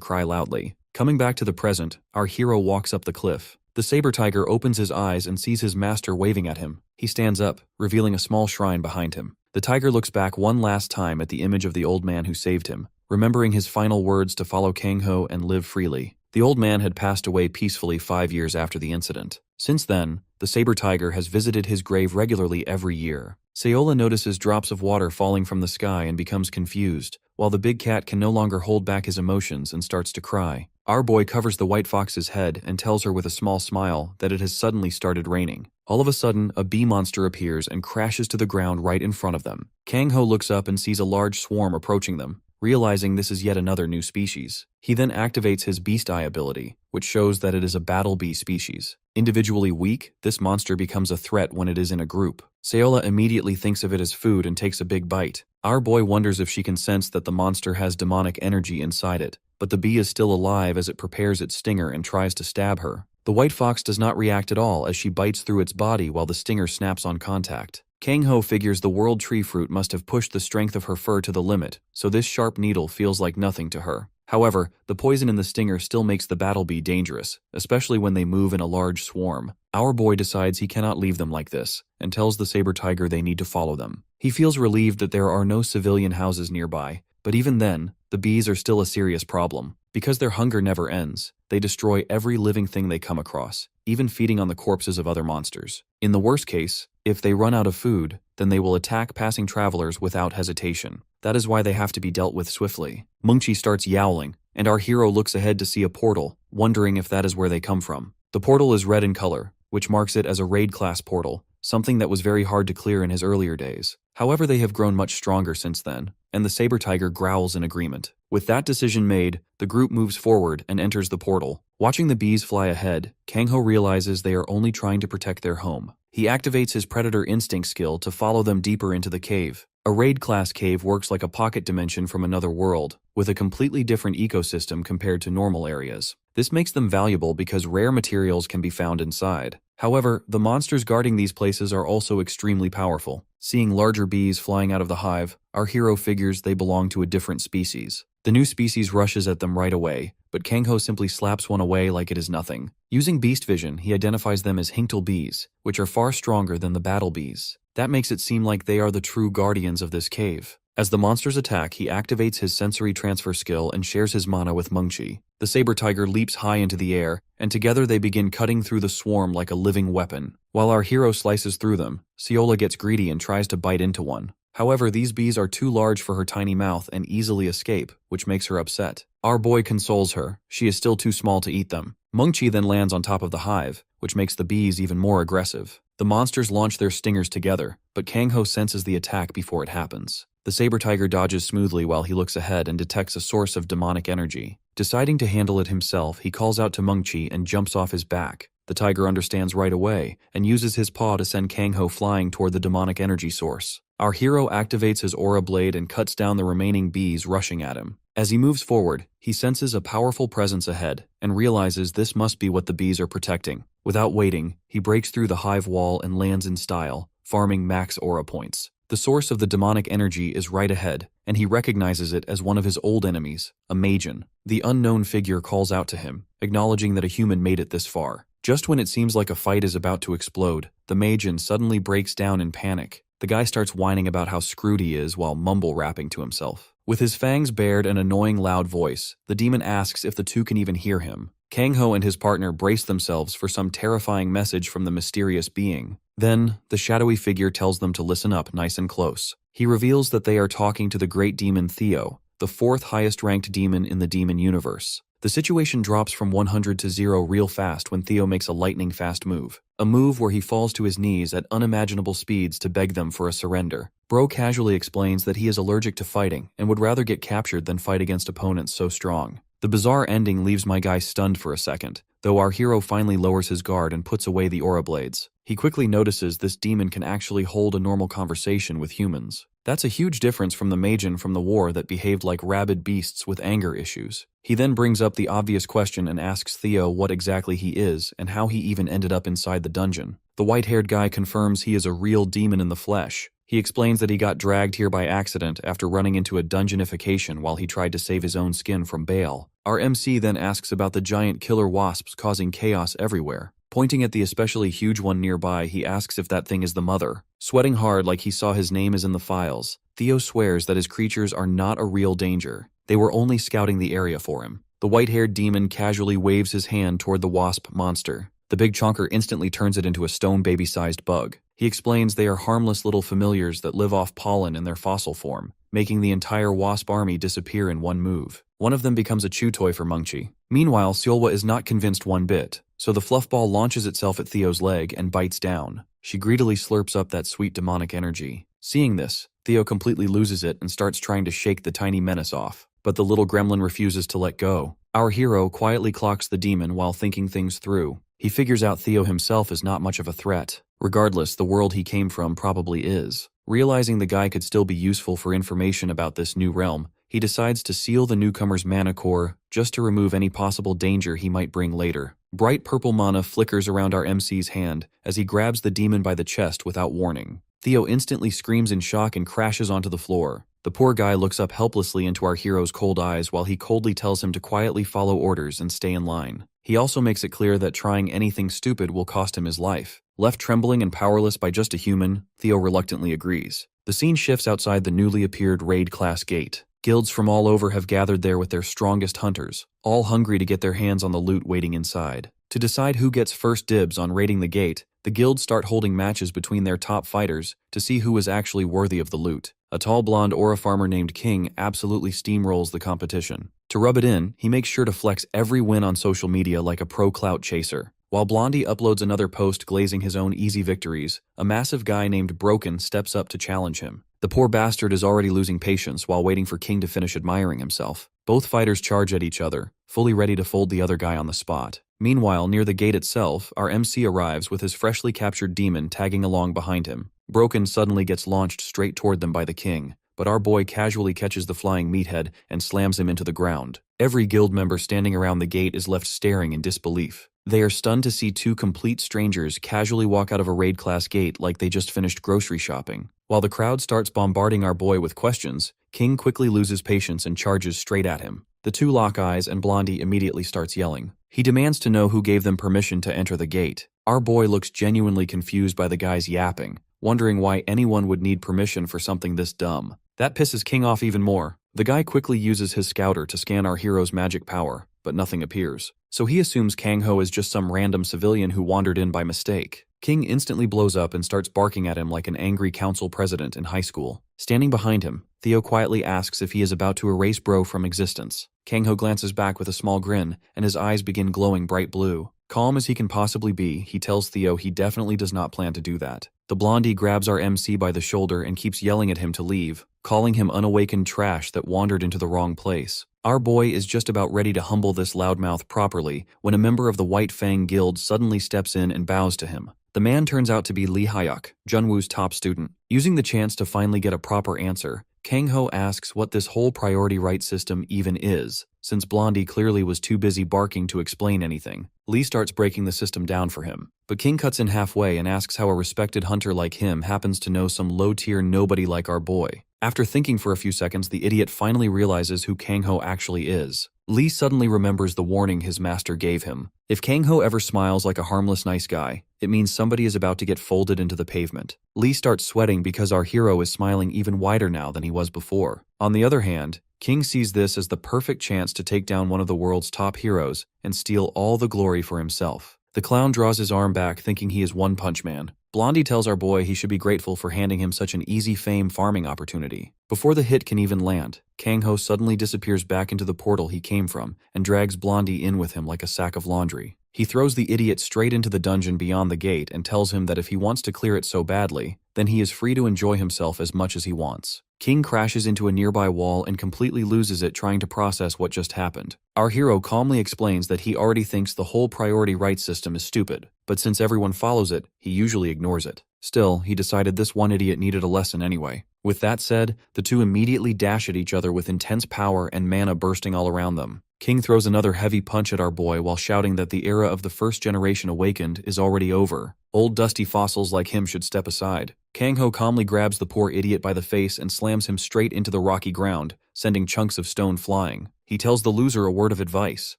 S1: cry loudly. Coming back to the present, our hero walks up the cliff. The saber tiger opens his eyes and sees his master waving at him. He stands up, revealing a small shrine behind him. The tiger looks back one last time at the image of the old man who saved him, remembering his final words to follow Kangho and live freely. The old man had passed away peacefully 5 years after the incident. Since then, the saber tiger has visited his grave regularly every year. Sayola notices drops of water falling from the sky and becomes confused, while the big cat can no longer hold back his emotions and starts to cry. Our boy covers the white fox's head and tells her with a small smile that it has suddenly started raining. All of a sudden, a bee monster appears and crashes to the ground right in front of them. Kangho looks up and sees a large swarm approaching them, realizing this is yet another new species. He then activates his Beast Eye ability, which shows that it is a battle bee species. Individually weak, this monster becomes a threat when it is in a group. Sayola immediately thinks of it as food and takes a big bite. Our boy wonders if she can sense that the monster has demonic energy inside it, but the bee is still alive as it prepares its stinger and tries to stab her. The white fox does not react at all as she bites through its body while the stinger snaps on contact. Kangho figures the world tree fruit must have pushed the strength of her fur to the limit, so this sharp needle feels like nothing to her. However, the poison in the stinger still makes the battle bee dangerous, especially when they move in a large swarm. Our boy decides he cannot leave them like this, and tells the saber tiger they need to follow them. He feels relieved that there are no civilian houses nearby, but even then, the bees are still a serious problem. Because their hunger never ends, they destroy every living thing they come across, even feeding on the corpses of other monsters. In the worst case, if they run out of food, then they will attack passing travelers without hesitation. That is why they have to be dealt with swiftly. Mengqi starts yowling, and our hero looks ahead to see a portal, wondering if that is where they come from. The portal is red in color, which marks it as a raid-class portal, something that was very hard to clear in his earlier days. However, they have grown much stronger since then, and the saber tiger growls in agreement. With that decision made, the group moves forward and enters the portal. Watching the bees fly ahead, Kangho realizes they are only trying to protect their home. He activates his predator instinct skill to follow them deeper into the cave. A raid-class cave works like a pocket dimension from another world, with a completely different ecosystem compared to normal areas. This makes them valuable because rare materials can be found inside. However, the monsters guarding these places are also extremely powerful. Seeing larger bees flying out of the hive, our hero figures they belong to a different species. The new species rushes at them right away, but Kangho simply slaps one away like it is nothing. Using beast vision, he identifies them as Hinkle bees, which are far stronger than the battle bees. That makes it seem like they are the true guardians of this cave. As the monsters attack, he activates his sensory transfer skill and shares his mana with Mengqi. The saber tiger leaps high into the air, and together they begin cutting through the swarm like a living weapon. While our hero slices through them, Sayola gets greedy and tries to bite into one. However, these bees are too large for her tiny mouth and easily escape, which makes her upset. Our boy consoles her. She is still too small to eat them. Mengqi then lands on top of the hive, which makes the bees even more aggressive. The monsters launch their stingers together, but Kangho senses the attack before it happens. The saber tiger dodges smoothly while he looks ahead and detects a source of demonic energy. Deciding to handle it himself, he calls out to Mengqi and jumps off his back. The tiger understands right away and uses his paw to send Kangho flying toward the demonic energy source. Our hero activates his aura blade and cuts down the remaining bees rushing at him. As he moves forward, he senses a powerful presence ahead and realizes this must be what the bees are protecting. Without waiting, he breaks through the hive wall and lands in style, farming max aura points. The source of the demonic energy is right ahead, and he recognizes it as one of his old enemies, a Magen. The unknown figure calls out to him, acknowledging that a human made it this far. Just when it seems like a fight is about to explode, the Magen suddenly breaks down in panic. The guy starts whining about how screwed he is while mumble-rapping to himself. With his fangs bared and annoying loud voice, the demon asks if the two can even hear him. Kangho and his partner brace themselves for some terrifying message from the mysterious being. Then, the shadowy figure tells them to listen up nice and close. He reveals that they are talking to the great demon Theo, the fourth highest-ranked demon in the demon universe. The situation drops from 100 to 0 real fast when Theo makes a lightning-fast move. A move where he falls to his knees at unimaginable speeds to beg them for a surrender. Bro casually explains that he is allergic to fighting and would rather get captured than fight against opponents so strong. The bizarre ending leaves my guy stunned for a second, though our hero finally lowers his guard and puts away the aura blades. He quickly notices this demon can actually hold a normal conversation with humans. That's a huge difference from the Majin from the war that behaved like rabid beasts with anger issues. He then brings up the obvious question and asks Theo what exactly he is and how he even ended up inside the dungeon. The white-haired guy confirms he is a real demon in the flesh. He explains that he got dragged here by accident after running into a dungeonification while he tried to save his own skin from Bale. Our MC then asks about the giant killer wasps causing chaos everywhere. Pointing at the especially huge one nearby, he asks if that thing is the mother. Sweating hard like he saw his name is in the files, Theo swears that his creatures are not a real danger. They were only scouting the area for him. The white-haired demon casually waves his hand toward the wasp monster. The big chonker instantly turns it into a stone baby-sized bug. He explains they are harmless little familiars that live off pollen in their fossil form, making the entire wasp army disappear in one move. One of them becomes a chew toy for Mungchi. Meanwhile, Seolwa is not convinced one bit, so the fluff ball launches itself at Theo's leg and bites down. She greedily slurps up that sweet demonic energy. Seeing this, Theo completely loses it and starts trying to shake the tiny menace off, but the little gremlin refuses to let go. Our hero quietly clocks the demon while thinking things through. He figures out Theo himself is not much of a threat. Regardless, the world he came from probably is. Realizing the guy could still be useful for information about this new realm, he decides to seal the newcomer's mana core just to remove any possible danger he might bring later. Bright purple mana flickers around our MC's hand as he grabs the demon by the chest without warning. Theo instantly screams in shock and crashes onto the floor. The poor guy looks up helplessly into our hero's cold eyes while he coldly tells him to quietly follow orders and stay in line. He also makes it clear that trying anything stupid will cost him his life. Left trembling and powerless by just a human, Theo reluctantly agrees. The scene shifts outside the newly appeared raid class gate. Guilds from all over have gathered there with their strongest hunters, all hungry to get their hands on the loot waiting inside. To decide who gets first dibs on raiding the gate, the guilds start holding matches between their top fighters to see who is actually worthy of the loot. A tall blonde aura farmer named King absolutely steamrolls the competition. To rub it in, he makes sure to flex every win on social media like a pro clout chaser. While Blondie uploads another post glazing his own easy victories, a massive guy named Broken steps up to challenge him. The poor bastard is already losing patience while waiting for King to finish admiring himself. Both fighters charge at each other, fully ready to fold the other guy on the spot. Meanwhile, near the gate itself, our MC arrives with his freshly captured demon tagging along behind him. Broken suddenly gets launched straight toward them by the king, but our boy casually catches the flying meathead and slams him into the ground. Every guild member standing around the gate is left staring in disbelief. They are stunned to see two complete strangers casually walk out of a raid class gate like they just finished grocery shopping. While the crowd starts bombarding our boy with questions, King quickly loses patience and charges straight at him. The two lock eyes and Blondie immediately starts yelling. He demands to know who gave them permission to enter the gate. Our boy looks genuinely confused by the guy's yapping, wondering why anyone would need permission for something this dumb. That pisses King off even more. The guy quickly uses his scouter to scan our hero's magic power, but nothing appears. So he assumes Kang-ho is just some random civilian who wandered in by mistake. King instantly blows up and starts barking at him like an angry council president in high school. Standing behind him, Theo quietly asks if he is about to erase Bro from existence. Kang-ho glances back with a small grin, and his eyes begin glowing bright blue. Calm as he can possibly be, he tells Theo he definitely does not plan to do that. The Blondie grabs our MC by the shoulder and keeps yelling at him to leave, calling him unawakened trash that wandered into the wrong place. Our boy is just about ready to humble this loudmouth properly when a member of the White Fang Guild suddenly steps in and bows to him. The man turns out to be Lee Hyuk, Junwoo's top student. Using the chance to finally get a proper answer, Kang-ho asks what this whole priority right system even is, since Blondie clearly was too busy barking to explain anything. Lee starts breaking the system down for him, but King cuts in halfway and asks how a respected hunter like him happens to know some low-tier nobody like our boy. After thinking for a few seconds, the idiot finally realizes who Kang-ho actually is. Lee suddenly remembers the warning his master gave him. If Kang-ho ever smiles like a harmless nice guy, it means somebody is about to get folded into the pavement. Lee starts sweating because our hero is smiling even wider now than he was before. On the other hand, King sees this as the perfect chance to take down one of the world's top heroes and steal all the glory for himself. The clown draws his arm back thinking he is One Punch Man. Blondie tells our boy he should be grateful for handing him such an easy fame farming opportunity. Before the hit can even land, Kang-ho suddenly disappears back into the portal he came from and drags Blondie in with him like a sack of laundry. He throws the idiot straight into the dungeon beyond the gate and tells him that if he wants to clear it so badly, then he is free to enjoy himself as much as he wants. King crashes into a nearby wall and completely loses it trying to process what just happened. Our hero calmly explains that he already thinks the whole priority right system is stupid, but since everyone follows it, he usually ignores it. Still, he decided this one idiot needed a lesson anyway. With that said, the two immediately dash at each other with intense power and mana bursting all around them. King throws another heavy punch at our boy while shouting that the era of the first generation awakened is already over. Old dusty fossils like him should step aside. Kang-ho calmly grabs the poor idiot by the face and slams him straight into the rocky ground, sending chunks of stone flying. He tells the loser a word of advice.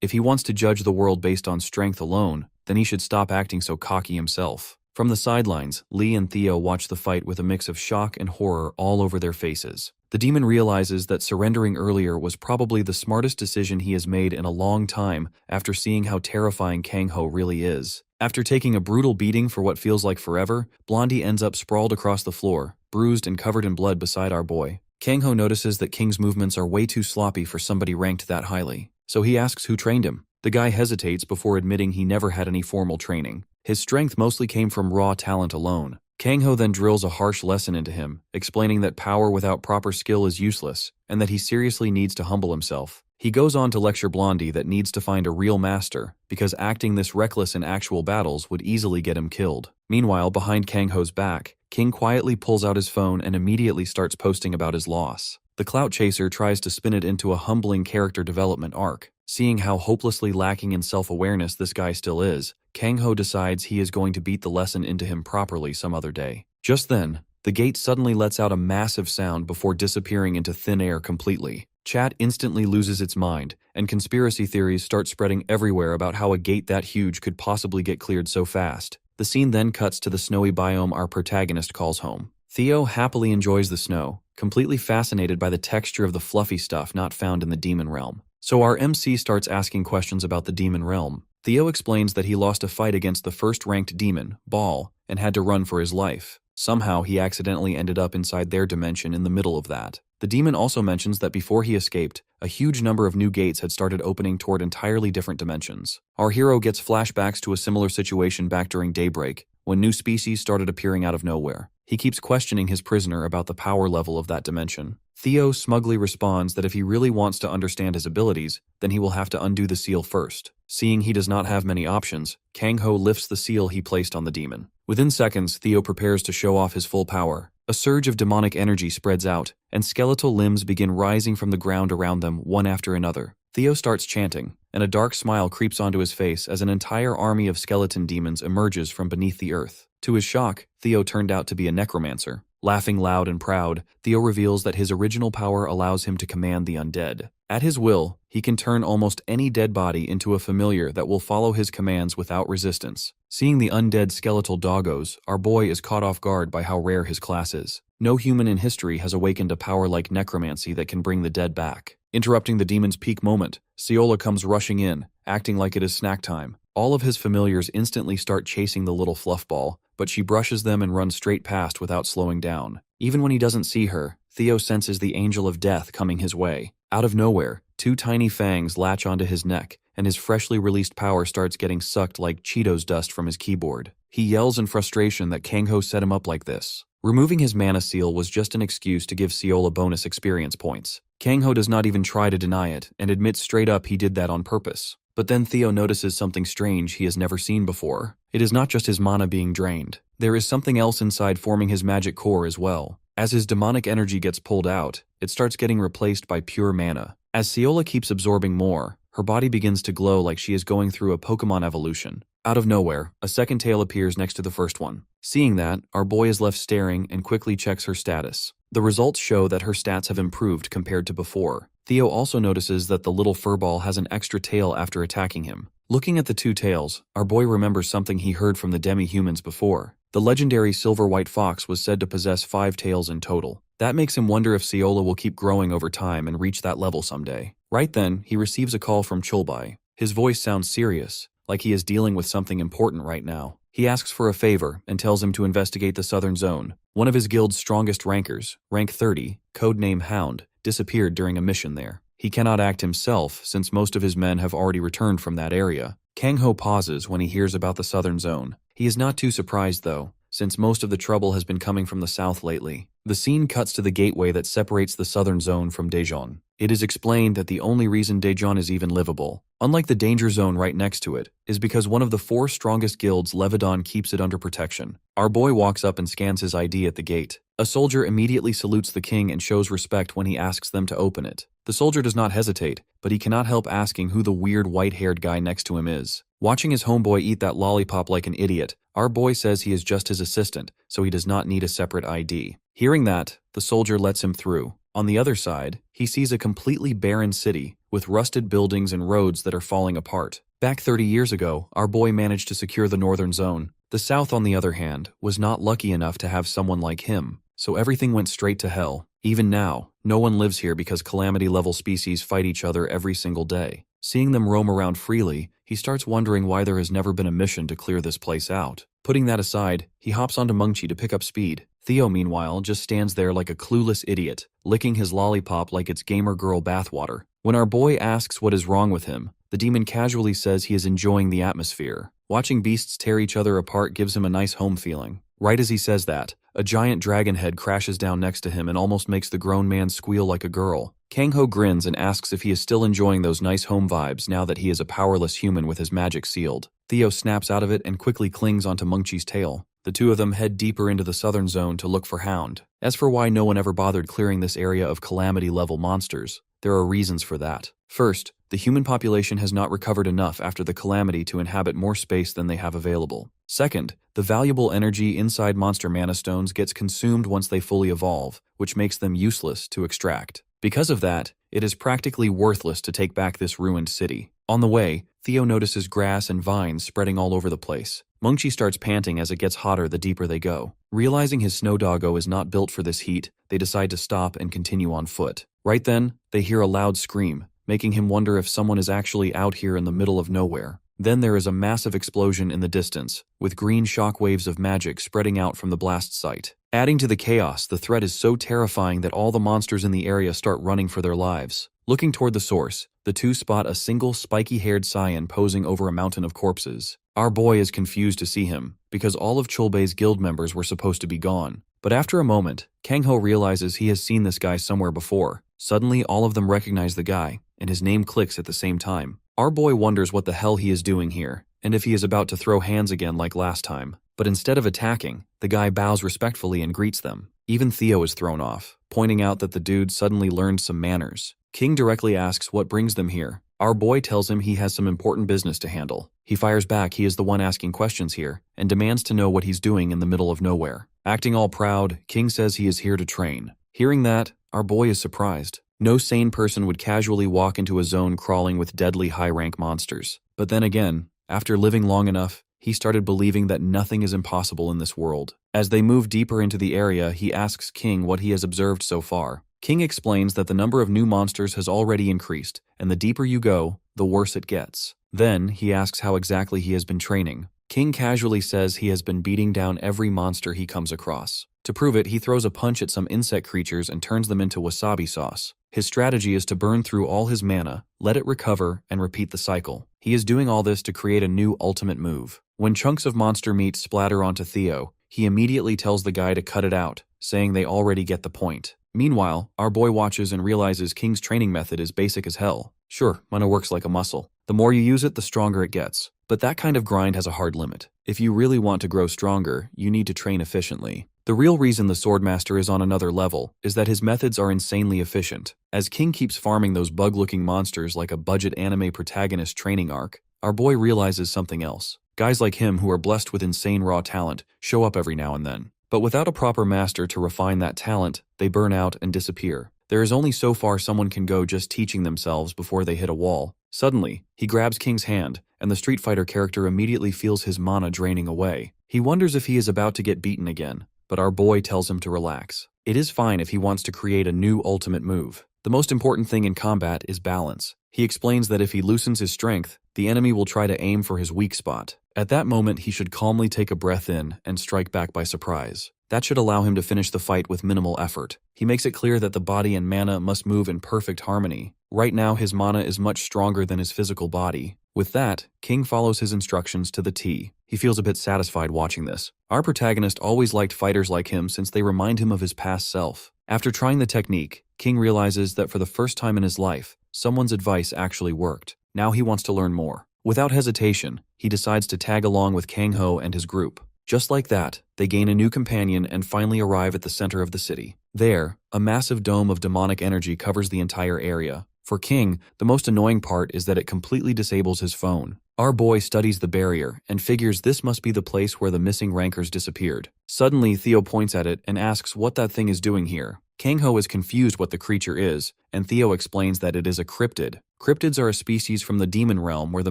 S1: If he wants to judge the world based on strength alone, then he should stop acting so cocky himself. From the sidelines, Lee and Theo watch the fight with a mix of shock and horror all over their faces. The demon realizes that surrendering earlier was probably the smartest decision he has made in a long time after seeing how terrifying Kang-ho really is. After taking a brutal beating for what feels like forever, Blondie ends up sprawled across the floor, bruised and covered in blood beside our boy. Kang-ho notices that King's movements are way too sloppy for somebody ranked that highly, so he asks who trained him. The guy hesitates before admitting he never had any formal training. His strength mostly came from raw talent alone. Kang-ho then drills a harsh lesson into him, explaining that power without proper skill is useless, and that he seriously needs to humble himself. He goes on to lecture Blondie that needs to find a real master, because acting this reckless in actual battles would easily get him killed. Meanwhile, behind Kang-ho's back, King quietly pulls out his phone and immediately starts posting about his loss. The clout chaser tries to spin it into a humbling character development arc. Seeing how hopelessly lacking in self-awareness this guy still is, Kang-ho decides he is going to beat the lesson into him properly some other day. Just then, the gate suddenly lets out a massive sound before disappearing into thin air completely. Chat instantly loses its mind, and conspiracy theories start spreading everywhere about how a gate that huge could possibly get cleared so fast. The scene then cuts to the snowy biome our protagonist calls home. Theo happily enjoys the snow, completely fascinated by the texture of the fluffy stuff not found in the demon realm. So our MC starts asking questions about the demon realm. Theo explains that he lost a fight against the first-ranked demon, Ball, and had to run for his life. Somehow he accidentally ended up inside their dimension in the middle of that. The demon also mentions that before he escaped, a huge number of new gates had started opening toward entirely different dimensions. Our hero gets flashbacks to a similar situation back during Daybreak, when new species started appearing out of nowhere. He keeps questioning his prisoner about the power level of that dimension. Theo smugly responds that if he really wants to understand his abilities, then he will have to undo the seal first. Seeing he does not have many options, Kang-ho lifts the seal he placed on the demon. Within seconds, Theo prepares to show off his full power. A surge of demonic energy spreads out, and skeletal limbs begin rising from the ground around them one after another. Theo starts chanting, and a dark smile creeps onto his face as an entire army of skeleton demons emerges from beneath the earth. To his shock, Theo turned out to be a necromancer. Laughing loud and proud, Theo reveals that his original power allows him to command the undead. At his will, he can turn almost any dead body into a familiar that will follow his commands without resistance. Seeing the undead skeletal doggos, our boy is caught off guard by how rare his class is. No human in history has awakened a power like necromancy that can bring the dead back. Interrupting the demon's peak moment, Seola comes rushing in, acting like it is snack time. All of his familiars instantly start chasing the little fluff ball, but she brushes them and runs straight past without slowing down. Even when he doesn't see her, Theo senses the angel of death coming his way. Out of nowhere, two tiny fangs latch onto his neck, and his freshly released power starts getting sucked like Cheetos dust from his keyboard. He yells in frustration that Kang-ho set him up like this. Removing his mana seal was just an excuse to give Seola bonus experience points. Kang-ho does not even try to deny it, and admits straight up he did that on purpose. But then Theo notices something strange he has never seen before. It is not just his mana being drained. There is something else inside forming his magic core as well. As his demonic energy gets pulled out, it starts getting replaced by pure mana. As Seola keeps absorbing more, her body begins to glow like she is going through a Pokemon evolution. Out of nowhere, a second tail appears next to the first one. Seeing that, our boy is left staring and quickly checks her status. The results show that her stats have improved compared to before. Theo also notices that the little furball has an extra tail after attacking him. Looking at the two tails, our boy remembers something he heard from the demi-humans before. The legendary silver-white fox was said to possess 5 tails in total. That makes him wonder if Seola will keep growing over time and reach that level someday. Right then, he receives a call from Chulbai. His voice sounds serious, like he is dealing with something important right now. He asks for a favor and tells him to investigate the Southern Zone. One of his guild's strongest rankers, rank 30, codename Hound, disappeared during a mission there. He cannot act himself since most of his men have already returned from that area. Kang-ho pauses when he hears about the Southern Zone. He is not too surprised though. since most of the trouble has been coming from the south lately. The scene cuts to the gateway that separates the southern zone from Daejeon. It is explained that the only reason Daejeon is even livable, unlike the danger zone right next to it, is because one of the 4 strongest guilds, Levedon, keeps it under protection. Our boy walks up and scans his ID at the gate. A soldier immediately salutes the king and shows respect when he asks them to open it. The soldier does not hesitate, but he cannot help asking who the weird white-haired guy next to him is. Watching his homeboy eat that lollipop like an idiot, our boy says he is just his assistant, so he does not need a separate ID. Hearing that, the soldier lets him through. On the other side, he sees a completely barren city, with rusted buildings and roads that are falling apart. Back 30 years ago, our boy managed to secure the northern zone. The south, on the other hand, was not lucky enough to have someone like him, so everything went straight to hell. Even now, no one lives here because calamity-level species fight each other every single day. Seeing them roam around freely, he starts wondering why there has never been a mission to clear this place out. Putting that aside, he hops onto Mungchi to pick up speed. Theo, meanwhile, just stands there like a clueless idiot, licking his lollipop like it's gamer girl bathwater. When our boy asks what is wrong with him, the demon casually says he is enjoying the atmosphere. Watching beasts tear each other apart gives him a nice home feeling. Right as he says that, a giant dragon head crashes down next to him and almost makes the grown man squeal like a girl. Kang-ho grins and asks if he is still enjoying those nice home vibes now that he is a powerless human with his magic sealed. Theo snaps out of it and quickly clings onto Mungchi's tail. The two of them head deeper into the southern zone to look for Hound. As for why no one ever bothered clearing this area of calamity-level monsters, there are reasons for that. First, the human population has not recovered enough after the calamity to inhabit more space than they have available. Second, the valuable energy inside monster mana stones gets consumed once they fully evolve, which makes them useless to extract. Because of that, it is practically worthless to take back this ruined city. On the way, Theo notices grass and vines spreading all over the place. Mungchi starts panting as it gets hotter the deeper they go. Realizing his snow doggo is not built for this heat, they decide to stop and continue on foot. Right then, they hear a loud scream, making him wonder if someone is actually out here in the middle of nowhere. Then there is a massive explosion in the distance, with green shockwaves of magic spreading out from the blast site. Adding to the chaos, the threat is so terrifying that all the monsters in the area start running for their lives. Looking toward the source, the two spot a single spiky-haired scion posing over a mountain of corpses. Our boy is confused to see him, because all of Cholbei's guild members were supposed to be gone. But after a moment, Kang-ho realizes he has seen this guy somewhere before. Suddenly, all of them recognize the guy, and his name clicks at the same time. Our boy wonders what the hell he is doing here, and if he is about to throw hands again like last time. But instead of attacking, the guy bows respectfully and greets them. Even Theo is thrown off, pointing out that the dude suddenly learned some manners. King directly asks what brings them here. Our boy tells him he has some important business to handle. He fires back he is the one asking questions here, and demands to know what he's doing in the middle of nowhere. Acting all proud, King says he is here to train. Hearing that, our boy is surprised. No sane person would casually walk into a zone crawling with deadly high-rank monsters. But then again, after living long enough, he started believing that nothing is impossible in this world. As they move deeper into the area, he asks King what he has observed so far. King explains that the number of new monsters has already increased, and the deeper you go, the worse it gets. Then, he asks how exactly he has been training. King casually says he has been beating down every monster he comes across. To prove it, he throws a punch at some insect creatures and turns them into wasabi sauce. His strategy is to burn through all his mana, let it recover, and repeat the cycle. He is doing all this to create a new ultimate move. When chunks of monster meat splatter onto Theo, he immediately tells the guy to cut it out, saying they already get the point. Meanwhile, our boy watches and realizes King's training method is basic as hell. Sure, mana works like a muscle. The more you use it, the stronger it gets. But that kind of grind has a hard limit. If you really want to grow stronger, you need to train efficiently. The real reason the Swordmaster is on another level is that his methods are insanely efficient. As King keeps farming those bug-looking monsters like a budget anime protagonist training arc, our boy realizes something else. Guys like him who are blessed with insane raw talent show up every now and then. But without a proper master to refine that talent, they burn out and disappear. There is only so far someone can go just teaching themselves before they hit a wall. Suddenly, he grabs King's hand, and the Street Fighter character immediately feels his mana draining away. He wonders if he is about to get beaten again, but our boy tells him to relax. It is fine if he wants to create a new ultimate move. The most important thing in combat is balance. He explains that if he loosens his strength, the enemy will try to aim for his weak spot. At that moment, he should calmly take a breath in and strike back by surprise. That should allow him to finish the fight with minimal effort. He makes it clear that the body and mana must move in perfect harmony. Right now, his mana is much stronger than his physical body, With that, King follows his instructions to the T. He feels a bit satisfied watching this. Our protagonist always liked fighters like him since they remind him of his past self. After trying the technique, King realizes that for the first time in his life, someone's advice actually worked. Now he wants to learn more. Without hesitation, he decides to tag along with Kang Ho and his group. Just like that, they gain a new companion and finally arrive at the center of the city. There, a massive dome of demonic energy covers the entire area. For King, the most annoying part is that it completely disables his phone. Our boy studies the barrier and figures this must be the place where the missing rankers disappeared. Suddenly, Theo points at it and asks what that thing is doing here. Kang Ho is confused what the creature is, and Theo explains that it is a cryptid. Cryptids are a species from the demon realm where the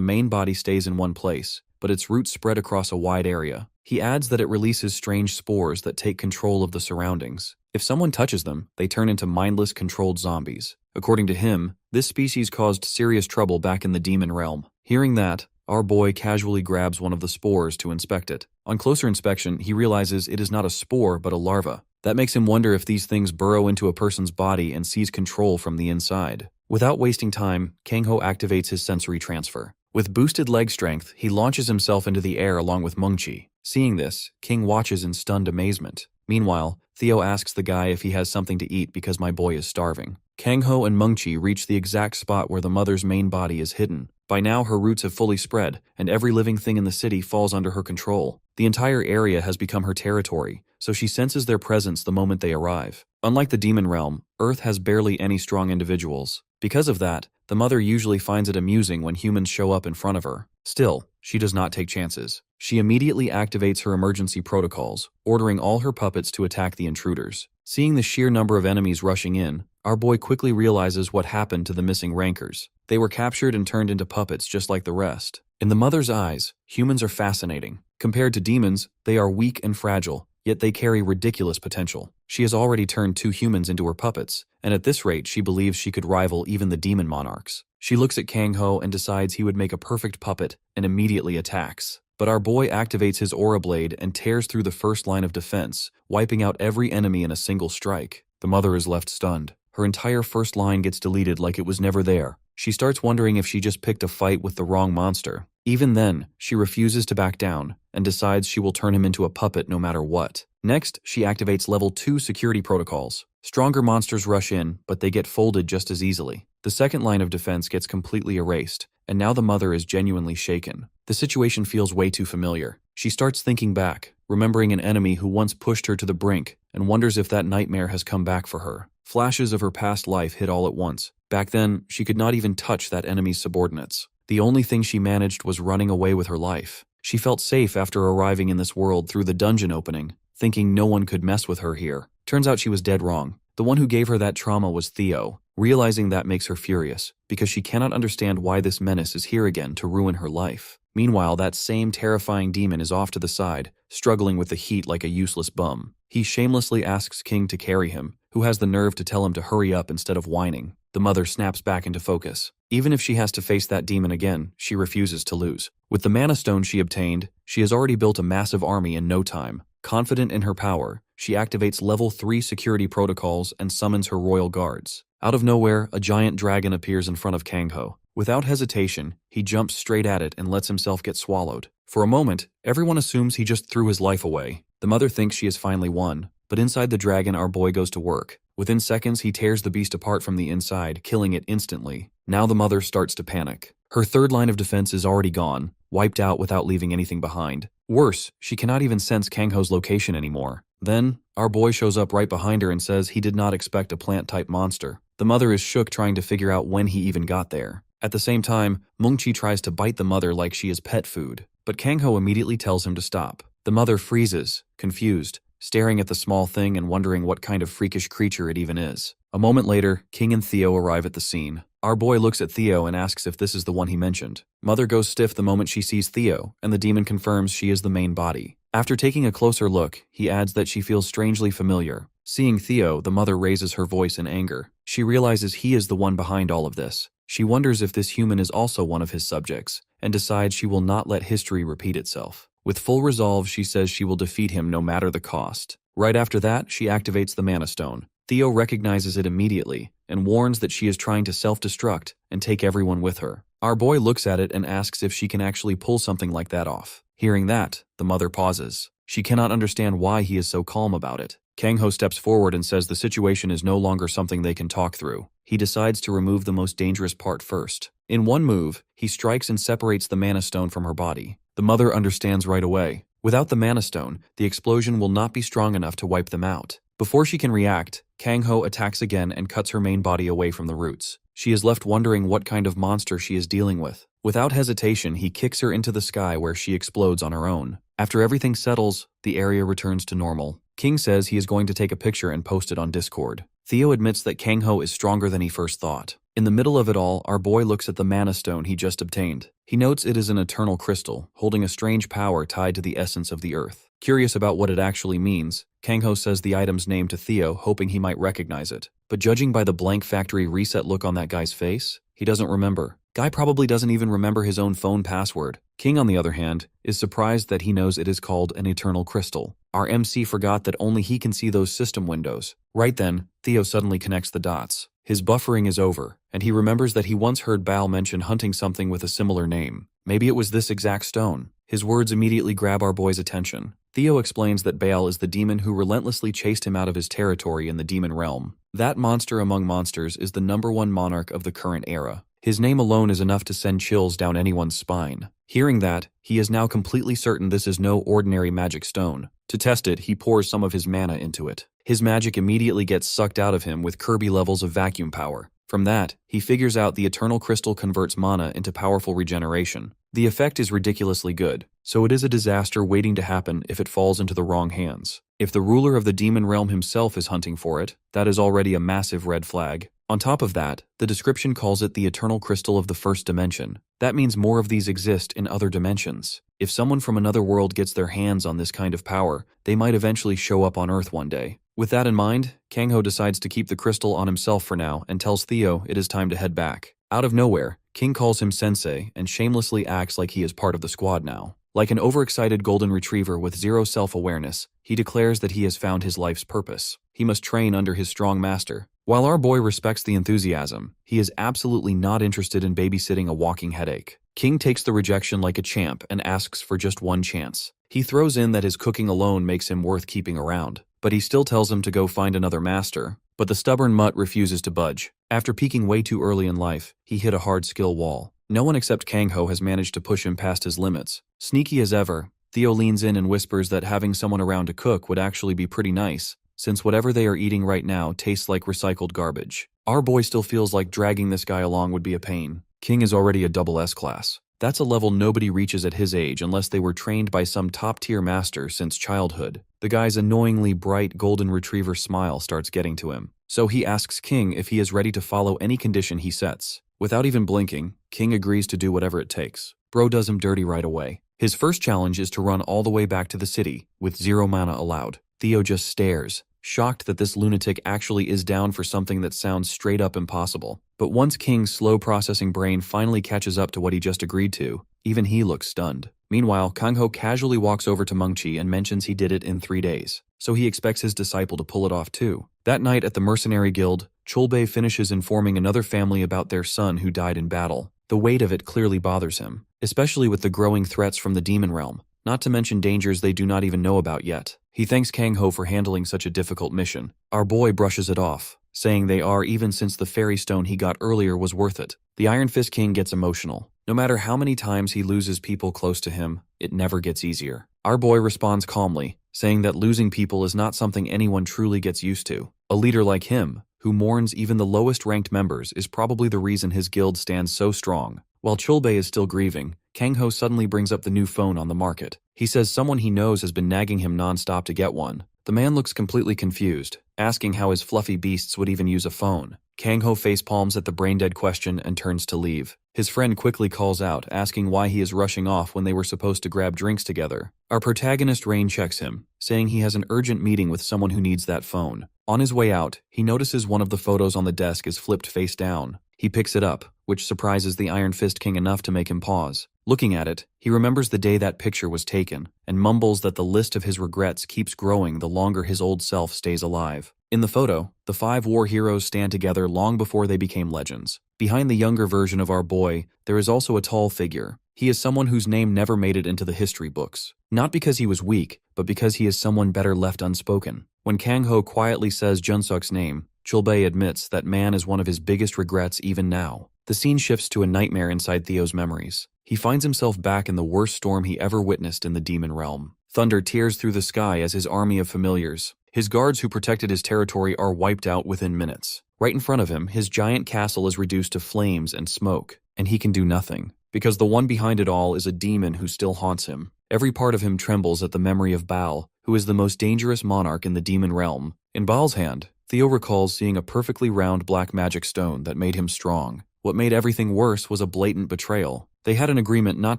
S1: main body stays in one place, but its roots spread across a wide area. He adds that it releases strange spores that take control of the surroundings. If someone touches them, they turn into mindless, controlled zombies. According to him, this species caused serious trouble back in the demon realm. Hearing that, our boy casually grabs one of the spores to inspect it. On closer inspection, he realizes it is not a spore but a larva. That makes him wonder if these things burrow into a person's body and seize control from the inside. Without wasting time, Kang Ho activates his sensory transfer. With boosted leg strength, he launches himself into the air along with Mungchi. Seeing this, King watches in stunned amazement. Meanwhile, Theo asks the guy if he has something to eat because my boy is starving. Kang Ho and Mungchi reach the exact spot where the mother's main body is hidden. By now, her roots have fully spread, and every living thing in the city falls under her control. The entire area has become her territory, so she senses their presence the moment they arrive. Unlike the demon realm, Earth has barely any strong individuals. Because of that, the mother usually finds it amusing when humans show up in front of her. Still, she does not take chances. She immediately activates her emergency protocols, ordering all her puppets to attack the intruders. Seeing the sheer number of enemies rushing in, our boy quickly realizes what happened to the missing rankers. They were captured and turned into puppets just like the rest. In the mother's eyes, humans are fascinating. Compared to demons, they are weak and fragile, yet they carry ridiculous potential. She has already turned 2 humans into her puppets, and at this rate she believes she could rival even the demon monarchs. She looks at Kang Ho and decides he would make a perfect puppet and immediately attacks. But our boy activates his aura blade and tears through the first line of defense, wiping out every enemy in a single strike. The mother is left stunned. Her entire first line gets deleted like it was never there. She starts wondering if she just picked a fight with the wrong monster. Even then, she refuses to back down and decides she will turn him into a puppet no matter what. Next, she activates level 2 security protocols. Stronger monsters rush in, but they get folded just as easily. The second line of defense gets completely erased, and now the mother is genuinely shaken. The situation feels way too familiar. She starts thinking back, remembering an enemy who once pushed her to the brink, and wonders if that nightmare has come back for her. Flashes of her past life hit all at once. Back then, she could not even touch that enemy's subordinates. The only thing she managed was running away with her life. She felt safe after arriving in this world through the dungeon opening, thinking no one could mess with her here. Turns out she was dead wrong. The one who gave her that trauma was Theo. Realizing that makes her furious, because she cannot understand why this menace is here again to ruin her life. Meanwhile, that same terrifying demon is off to the side, struggling with the heat like a useless bum. He shamelessly asks King to carry him, who has the nerve to tell him to hurry up instead of whining. The mother snaps back into focus. Even if she has to face that demon again, she refuses to lose. With the mana stone she obtained, she has already built a massive army in no time. Confident in her power, she activates level 3 security protocols and summons her royal guards. Out of nowhere, a giant dragon appears in front of Kang Ho. Without hesitation, he jumps straight at it and lets himself get swallowed. For a moment, everyone assumes he just threw his life away. The mother thinks she has finally won, but inside the dragon our boy goes to work. Within seconds, he tears the beast apart from the inside, killing it instantly. Now the mother starts to panic. Her third line of defense is already gone, wiped out without leaving anything behind. Worse, she cannot even sense Kang Ho's location anymore. Then, our boy shows up right behind her and says he did not expect a plant-type monster. The mother is shook trying to figure out when he even got there. At the same time, Mungchi tries to bite the mother like she is pet food, but Kang Ho immediately tells him to stop. The mother freezes, confused, staring at the small thing and wondering what kind of freakish creature it even is. A moment later, King and Theo arrive at the scene. Our boy looks at Theo and asks if this is the one he mentioned. Mother goes stiff the moment she sees Theo, and the demon confirms she is the main body. After taking a closer look, he adds that she feels strangely familiar. Seeing Theo, the mother raises her voice in anger. She realizes he is the one behind all of this. She wonders if this human is also one of his subjects, and decides she will not let history repeat itself. With full resolve, she says she will defeat him no matter the cost. Right after that, she activates the Mana Stone. Theo recognizes it immediately, and warns that she is trying to self-destruct and take everyone with her. Our boy looks at it and asks if she can actually pull something like that off. Hearing that, the mother pauses. She cannot understand why he is so calm about it. Kang-ho steps forward and says the situation is no longer something they can talk through. He decides to remove the most dangerous part first. In one move, he strikes and separates the mana stone from her body. The mother understands right away. Without the mana stone, the explosion will not be strong enough to wipe them out. Before she can react, Kang-ho attacks again and cuts her main body away from the roots. She is left wondering what kind of monster she is dealing with. Without hesitation, he kicks her into the sky where she explodes on her own. After everything settles, the area returns to normal. King says he is going to take a picture and post it on Discord. Theo admits that Kang-ho is stronger than he first thought. In the middle of it all, our boy looks at the mana stone he just obtained. He notes it is an eternal crystal, holding a strange power tied to the essence of the earth. Curious about what it actually means, Kang-ho says the item's name to Theo, hoping he might recognize it. But judging by the blank factory reset look on that guy's face, he doesn't remember. Guy probably doesn't even remember his own phone password. King, on the other hand, is surprised that he knows it is called an eternal crystal. Our MC forgot that only he can see those system windows. Right then, Theo suddenly connects the dots. His buffering is over, and he remembers that he once heard Baal mention hunting something with a similar name. Maybe it was this exact stone. His words immediately grab our boy's attention. Theo explains that Baal is the demon who relentlessly chased him out of his territory in the demon realm. That monster among monsters is the #1 monarch of the current era. His name alone is enough to send chills down anyone's spine. Hearing that, he is now completely certain this is no ordinary magic stone. To test it, he pours some of his mana into it. His magic immediately gets sucked out of him with Kirby levels of vacuum power. From that, he figures out the eternal crystal converts mana into powerful regeneration. The effect is ridiculously good, so it is a disaster waiting to happen if it falls into the wrong hands. If the ruler of the demon realm himself is hunting for it, that is already a massive red flag. On top of that, the description calls it the eternal crystal of the first dimension. That means more of these exist in other dimensions. If someone from another world gets their hands on this kind of power, they might eventually show up on Earth one day. With that in mind, Kang-ho decides to keep the crystal on himself for now and tells Theo it is time to head back. Out of nowhere, King calls him sensei and shamelessly acts like he is part of the squad now. Like an overexcited golden retriever with zero self-awareness, he declares that he has found his life's purpose. He must train under his strong master. While our boy respects the enthusiasm, he is absolutely not interested in babysitting a walking headache. King takes the rejection like a champ and asks for just one chance. He throws in that his cooking alone makes him worth keeping around, but he still tells him to go find another master. But the stubborn mutt refuses to budge. After peaking way too early in life, he hit a hard skill wall. No one except Kang-ho has managed to push him past his limits. Sneaky as ever, Theo leans in and whispers that having someone around to cook would actually be pretty nice, since whatever they are eating right now tastes like recycled garbage. Our boy still feels like dragging this guy along would be a pain. King is already a double S class. That's a level nobody reaches at his age unless they were trained by some top-tier master since childhood. The guy's annoyingly bright golden retriever smile starts getting to him. So he asks King if he is ready to follow any condition he sets. Without even blinking, King agrees to do whatever it takes. Bro does him dirty right away. His first challenge is to run all the way back to the city, with 0 mana allowed. Theo just stares, shocked that this lunatic actually is down for something that sounds straight up impossible. But once King's slow processing brain finally catches up to what he just agreed to, even he looks stunned. Meanwhile, Kang-ho casually walks over to Mungchi and mentions he did it in 3 days, so he expects his disciple to pull it off too. That night at the mercenary guild, Cholbei finishes informing another family about their son who died in battle. The weight of it clearly bothers him, especially with the growing threats from the demon realm, not to mention dangers they do not even know about yet. He thanks Kang-ho for handling such a difficult mission. Our boy brushes it off, saying they are even since the fairy stone he got earlier was worth it. The Iron Fist King gets emotional. No matter how many times he loses people close to him, it never gets easier. Our boy responds calmly, saying that losing people is not something anyone truly gets used to. A leader like him, who mourns even the lowest ranked members, is probably the reason his guild stands so strong. While Cholbei is still grieving, Kang-ho suddenly brings up the new phone on the market. He says someone he knows has been nagging him non-stop to get one. The man looks completely confused, asking how his fluffy beasts would even use a phone. Kang-ho facepalms at the brain-dead question and turns to leave. His friend quickly calls out, asking why he is rushing off when they were supposed to grab drinks together. Our protagonist Rain checks him, saying he has an urgent meeting with someone who needs that phone. On his way out, he notices one of the photos on the desk is flipped face down. He picks it up, which surprises the Iron Fist King enough to make him pause. Looking at it, he remembers the day that picture was taken, and mumbles that the list of his regrets keeps growing the longer his old self stays alive. In the photo, the 5 war heroes stand together long before they became legends. Behind the younger version of our boy, there is also a tall figure. He is someone whose name never made it into the history books. Not because he was weak, but because he is someone better left unspoken. When Kang-ho quietly says Junsuk's name, Chulbae admits that man is one of his biggest regrets even now. The scene shifts to a nightmare inside Theo's memories. He finds himself back in the worst storm he ever witnessed in the demon realm. Thunder tears through the sky as his army of familiars, his guards who protected his territory, are wiped out within minutes. Right in front of him, his giant castle is reduced to flames and smoke, and he can do nothing, because the one behind it all is a demon who still haunts him. Every part of him trembles at the memory of Baal, who is the most dangerous monarch in the demon realm. In Baal's hand, Theo recalls seeing a perfectly round black magic stone that made him strong. What made everything worse was a blatant betrayal. They had an agreement not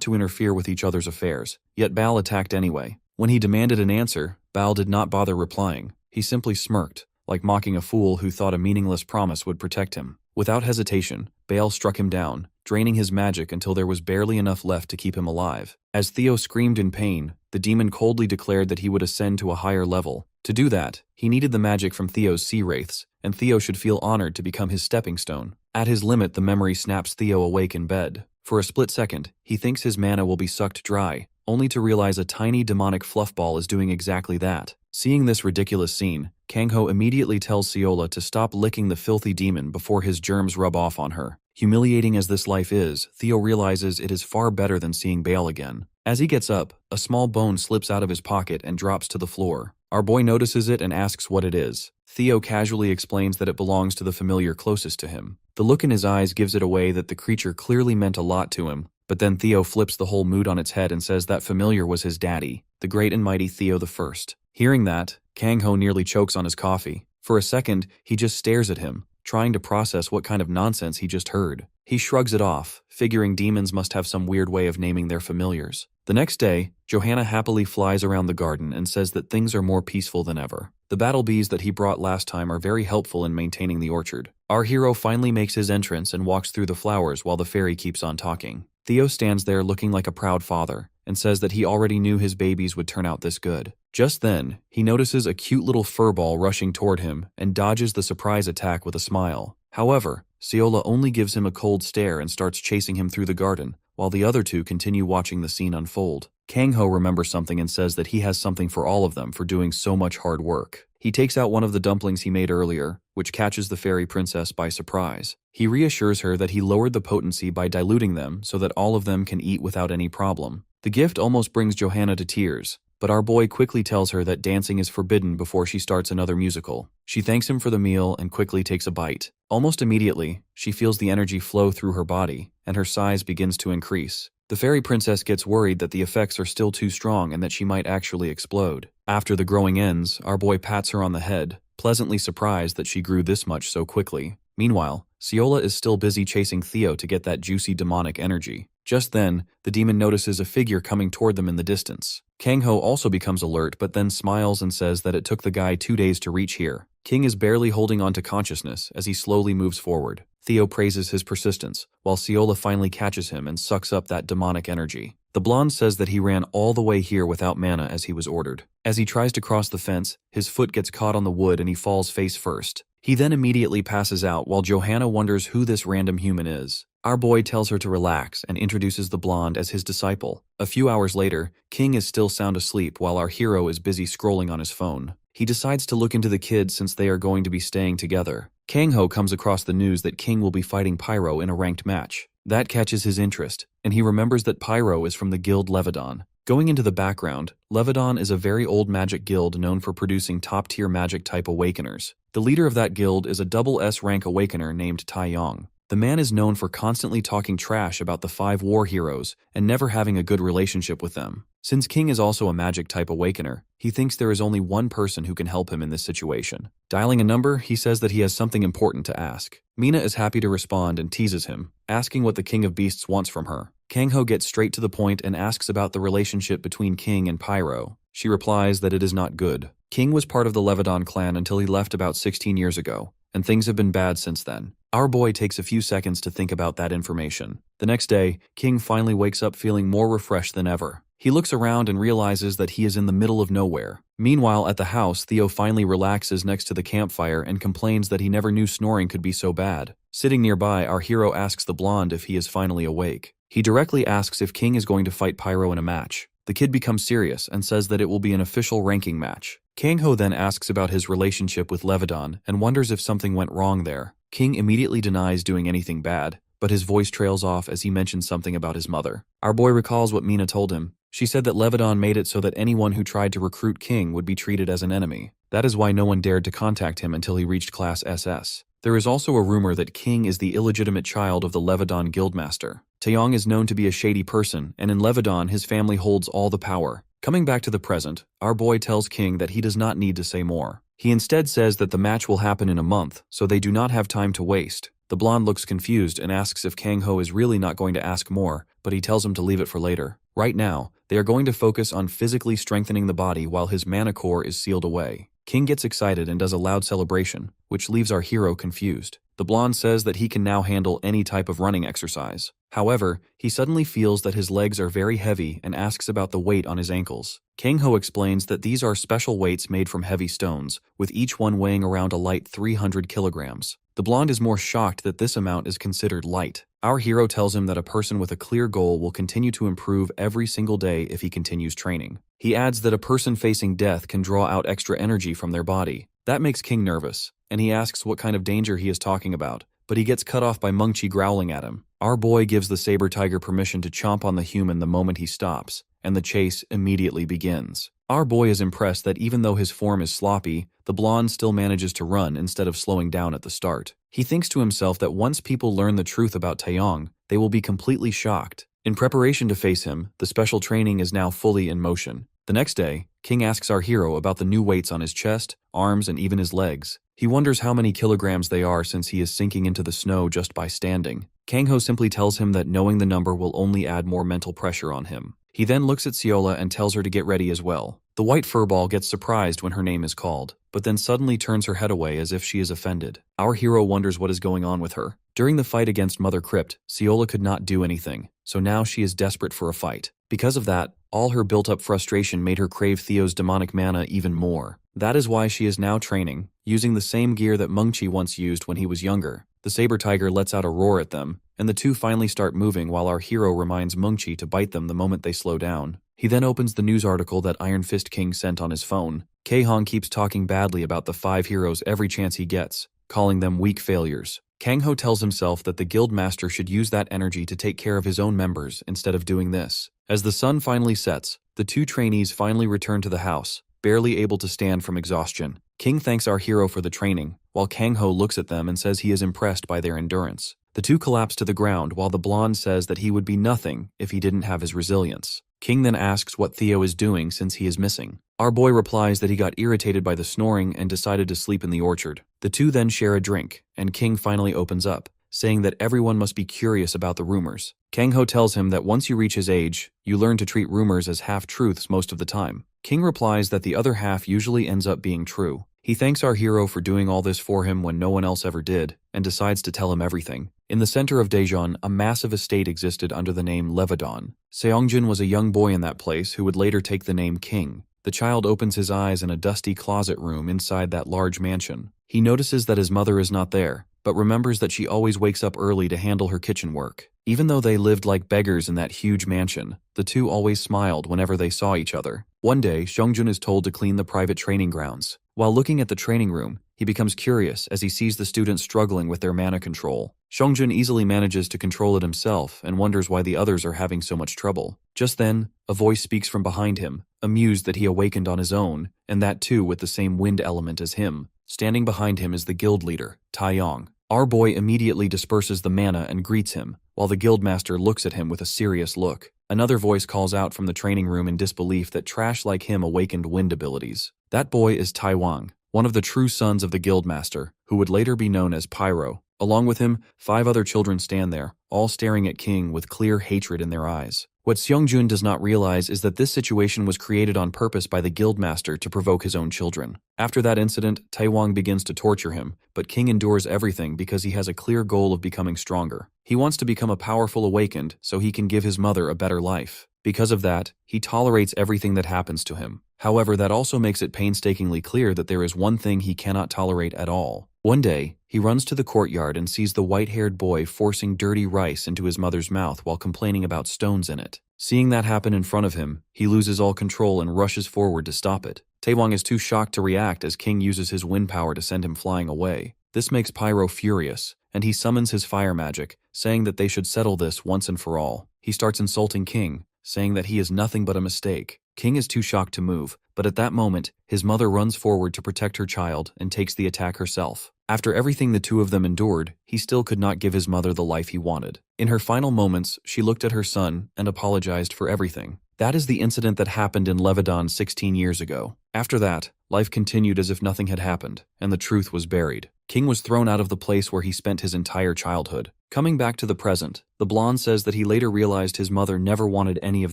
S1: to interfere with each other's affairs, yet Baal attacked anyway. When he demanded an answer, Baal did not bother replying. He simply smirked, like mocking a fool who thought a meaningless promise would protect him. Without hesitation, Baal struck him down, draining his magic until there was barely enough left to keep him alive. As Theo screamed in pain, the demon coldly declared that he would ascend to a higher level. To do that, he needed the magic from Theo's sea wraiths, and Theo should feel honored to become his stepping stone. At his limit, the memory snaps Theo awake in bed. For a split second, he thinks his mana will be sucked dry, only to realize a tiny demonic fluffball is doing exactly that. Seeing this ridiculous scene, Kang-ho immediately tells Seola to stop licking the filthy demon before his germs rub off on her. Humiliating as this life is, Theo realizes it is far better than seeing Baal again. As he gets up, a small bone slips out of his pocket and drops to the floor. Our boy notices it and asks what it is. Theo casually explains that it belongs to the familiar closest to him. The look in his eyes gives it away that the creature clearly meant a lot to him, but then Theo flips the whole mood on its head and says that familiar was his daddy, the great and mighty Theo the First. Hearing that, Kang-ho nearly chokes on his coffee. For a second, he just stares at him, trying to process what kind of nonsense he just heard. He shrugs it off, figuring demons must have some weird way of naming their familiars. The next day, Johanna happily flies around the garden and says that things are more peaceful than ever. The battle bees that he brought last time are very helpful in maintaining the orchard. Our hero finally makes his entrance and walks through the flowers while the fairy keeps on talking. Theo stands there looking like a proud father, and says that he already knew his babies would turn out this good. Just then, he notices a cute little furball rushing toward him and dodges the surprise attack with a smile. However, Seola only gives him a cold stare and starts chasing him through the garden, while the other two continue watching the scene unfold. Kang-ho remembers something and says that he has something for all of them for doing so much hard work. He takes out one of the dumplings he made earlier, which catches the fairy princess by surprise. He reassures her that he lowered the potency by diluting them so that all of them can eat without any problem. The gift almost brings Johanna to tears, but our boy quickly tells her that dancing is forbidden before she starts another musical. She thanks him for the meal and quickly takes a bite. Almost immediately, she feels the energy flow through her body, and her size begins to increase. The fairy princess gets worried that the effects are still too strong and that she might actually explode. After the growing ends, our boy pats her on the head, pleasantly surprised that she grew this much so quickly. Meanwhile, Seola is still busy chasing Theo to get that juicy demonic energy. Just then, the demon notices a figure coming toward them in the distance. Kang-ho also becomes alert but then smiles and says that it took the guy 2 days to reach here. King is barely holding on to consciousness as he slowly moves forward. Theo praises his persistence, while Seola finally catches him and sucks up that demonic energy. The blonde says that he ran all the way here without mana as he was ordered. As he tries to cross the fence, his foot gets caught on the wood and he falls face first. He then immediately passes out while Johanna wonders who this random human is. Our boy tells her to relax and introduces the blonde as his disciple. A few hours later, King is still sound asleep while our hero is busy scrolling on his phone. He decides to look into the kids since they are going to be staying together. Kang-ho comes across the news that King will be fighting Pyro in a ranked match. That catches his interest, and he remembers that Pyro is from the guild Levedon. Going into the background, Levedon is a very old magic guild known for producing top-tier magic-type awakeners. The leader of that guild is a double S rank awakener named Taeyong. The man is known for constantly talking trash about the 5 war heroes and never having a good relationship with them. Since King is also a magic-type awakener, he thinks there is only one person who can help him in this situation. Dialing a number, he says that he has something important to ask. Mina is happy to respond and teases him, asking what the King of Beasts wants from her. Kang-ho gets straight to the point and asks about the relationship between King and Pyro. She replies that it is not good. King was part of the Levedon clan until he left about 16 years ago, and things have been bad since then. Our boy takes a few seconds to think about that information. The next day, King finally wakes up feeling more refreshed than ever. He looks around and realizes that he is in the middle of nowhere. Meanwhile, at the house, Theo finally relaxes next to the campfire and complains that he never knew snoring could be so bad. Sitting nearby, our hero asks the blonde if he is finally awake. He directly asks if King is going to fight Pyro in a match. The kid becomes serious and says that it will be an official ranking match. Kang-ho then asks about his relationship with Levidan and wonders if something went wrong there. King immediately denies doing anything bad, but his voice trails off as he mentions something about his mother. Our boy recalls what Mina told him. She said that Levidan made it so that anyone who tried to recruit King would be treated as an enemy. That is why no one dared to contact him until he reached Class SS. There is also a rumor that King is the illegitimate child of the Levidan guildmaster. Taeyong is known to be a shady person, and in Levidan his family holds all the power. Coming back to the present, our boy tells King that he does not need to say more. He instead says that the match will happen in a month, so they do not have time to waste. The blonde looks confused and asks if Kang-ho is really not going to ask more, but he tells him to leave it for later. Right now, they are going to focus on physically strengthening the body while his mana core is sealed away. King gets excited and does a loud celebration, which leaves our hero confused. The blonde says that he can now handle any type of running exercise. However, he suddenly feels that his legs are very heavy and asks about the weight on his ankles. Kang-ho explains that these are special weights made from heavy stones, with each one weighing around a light 300 kilograms. The blonde is more shocked that this amount is considered light. Our hero tells him that a person with a clear goal will continue to improve every single day if he continues training. He adds that a person facing death can draw out extra energy from their body. That makes King nervous, and he asks what kind of danger he is talking about, but he gets cut off by Mungchi growling at him. Our boy gives the saber tiger permission to chomp on the human the moment he stops, and the chase immediately begins. Our boy is impressed that even though his form is sloppy, the blonde still manages to run instead of slowing down at the start. He thinks to himself that once people learn the truth about Taeyong, they will be completely shocked. In preparation to face him, the special training is now fully in motion. The next day, King asks our hero about the new weights on his chest, arms, and even his legs. He wonders how many kilograms they are since he is sinking into the snow just by standing. Kang-ho simply tells him that knowing the number will only add more mental pressure on him. He then looks at Seola and tells her to get ready as well. The white furball gets surprised when her name is called, but then suddenly turns her head away as if she is offended. Our hero wonders what is going on with her. During the fight against Mother Crypt, Seola could not do anything, so now she is desperate for a fight. Because of that, all her built-up frustration made her crave Theo's demonic mana even more. That is why she is now training, using the same gear that Mungchi once used when he was younger. The saber tiger lets out a roar at them, and the two finally start moving while our hero reminds Mungchi to bite them the moment they slow down. He then opens the news article that Iron Fist King sent on his phone. Kei-hong keeps talking badly about the 5 heroes every chance he gets, calling them weak failures. Kang-ho tells himself that the guildmaster should use that energy to take care of his own members instead of doing this. As the sun finally sets, the 2 trainees finally return to the house, barely able to stand from exhaustion. King thanks our hero for the training, while Kang-ho looks at them and says he is impressed by their endurance. The 2 collapse to the ground while the blonde says that he would be nothing if he didn't have his resilience. King then asks what Theo is doing since he is missing. Our boy replies that he got irritated by the snoring and decided to sleep in the orchard. The 2 then share a drink, and King finally opens up, saying that everyone must be curious about the rumors. Kang-ho tells him that once you reach his age, you learn to treat rumors as half-truths most of the time. King replies that the other half usually ends up being true. He thanks our hero for doing all this for him when no one else ever did, and decides to tell him everything. In the center of Daejeon, a massive estate existed under the name Levidan. Seongjun was a young boy in that place who would later take the name King. The child opens his eyes in a dusty closet room inside that large mansion. He notices that his mother is not there, but remembers that she always wakes up early to handle her kitchen work. Even though they lived like beggars in that huge mansion, the 2 always smiled whenever they saw each other. One day, Seongjun is told to clean the private training grounds. While looking at the training room, he becomes curious as he sees the students struggling with their mana control. Seongjun easily manages to control it himself and wonders why the others are having so much trouble. Just then, a voice speaks from behind him, amused that he awakened on his own, and that too with the same wind element as him. Standing behind him is the guild leader, Taeyong. Our boy immediately disperses the mana and greets him, while the guildmaster looks at him with a serious look. Another voice calls out from the training room in disbelief that trash like him awakened wind abilities. That boy is Taewang, one of the true sons of the guildmaster, who would later be known as Pyro. Along with him, 5 other children stand there, all staring at King with clear hatred in their eyes. What Seongjun does not realize is that this situation was created on purpose by the guildmaster to provoke his own children. After that incident, Taewang begins to torture him, but King endures everything because he has a clear goal of becoming stronger. He wants to become a powerful awakened so he can give his mother a better life. Because of that, he tolerates everything that happens to him. However, that also makes it painstakingly clear that there is one thing he cannot tolerate at all. One day, he runs to the courtyard and sees the white-haired boy forcing dirty rice into his mother's mouth while complaining about stones in it. Seeing that happen in front of him, he loses all control and rushes forward to stop it. Taewong is too shocked to react as King uses his wind power to send him flying away. This makes Pyro furious, and he summons his fire magic, saying that they should settle this once and for all. He starts insulting King, saying that he is nothing but a mistake. King is too shocked to move, but at that moment, his mother runs forward to protect her child and takes the attack herself. After everything the two of them endured, he still could not give his mother the life he wanted. In her final moments, she looked at her son and apologized for everything. That is the incident that happened in Lebanon 16 years ago. After that, life continued as if nothing had happened, and the truth was buried. King was thrown out of the place where he spent his entire childhood. Coming back to the present, the blonde says that he later realized his mother never wanted any of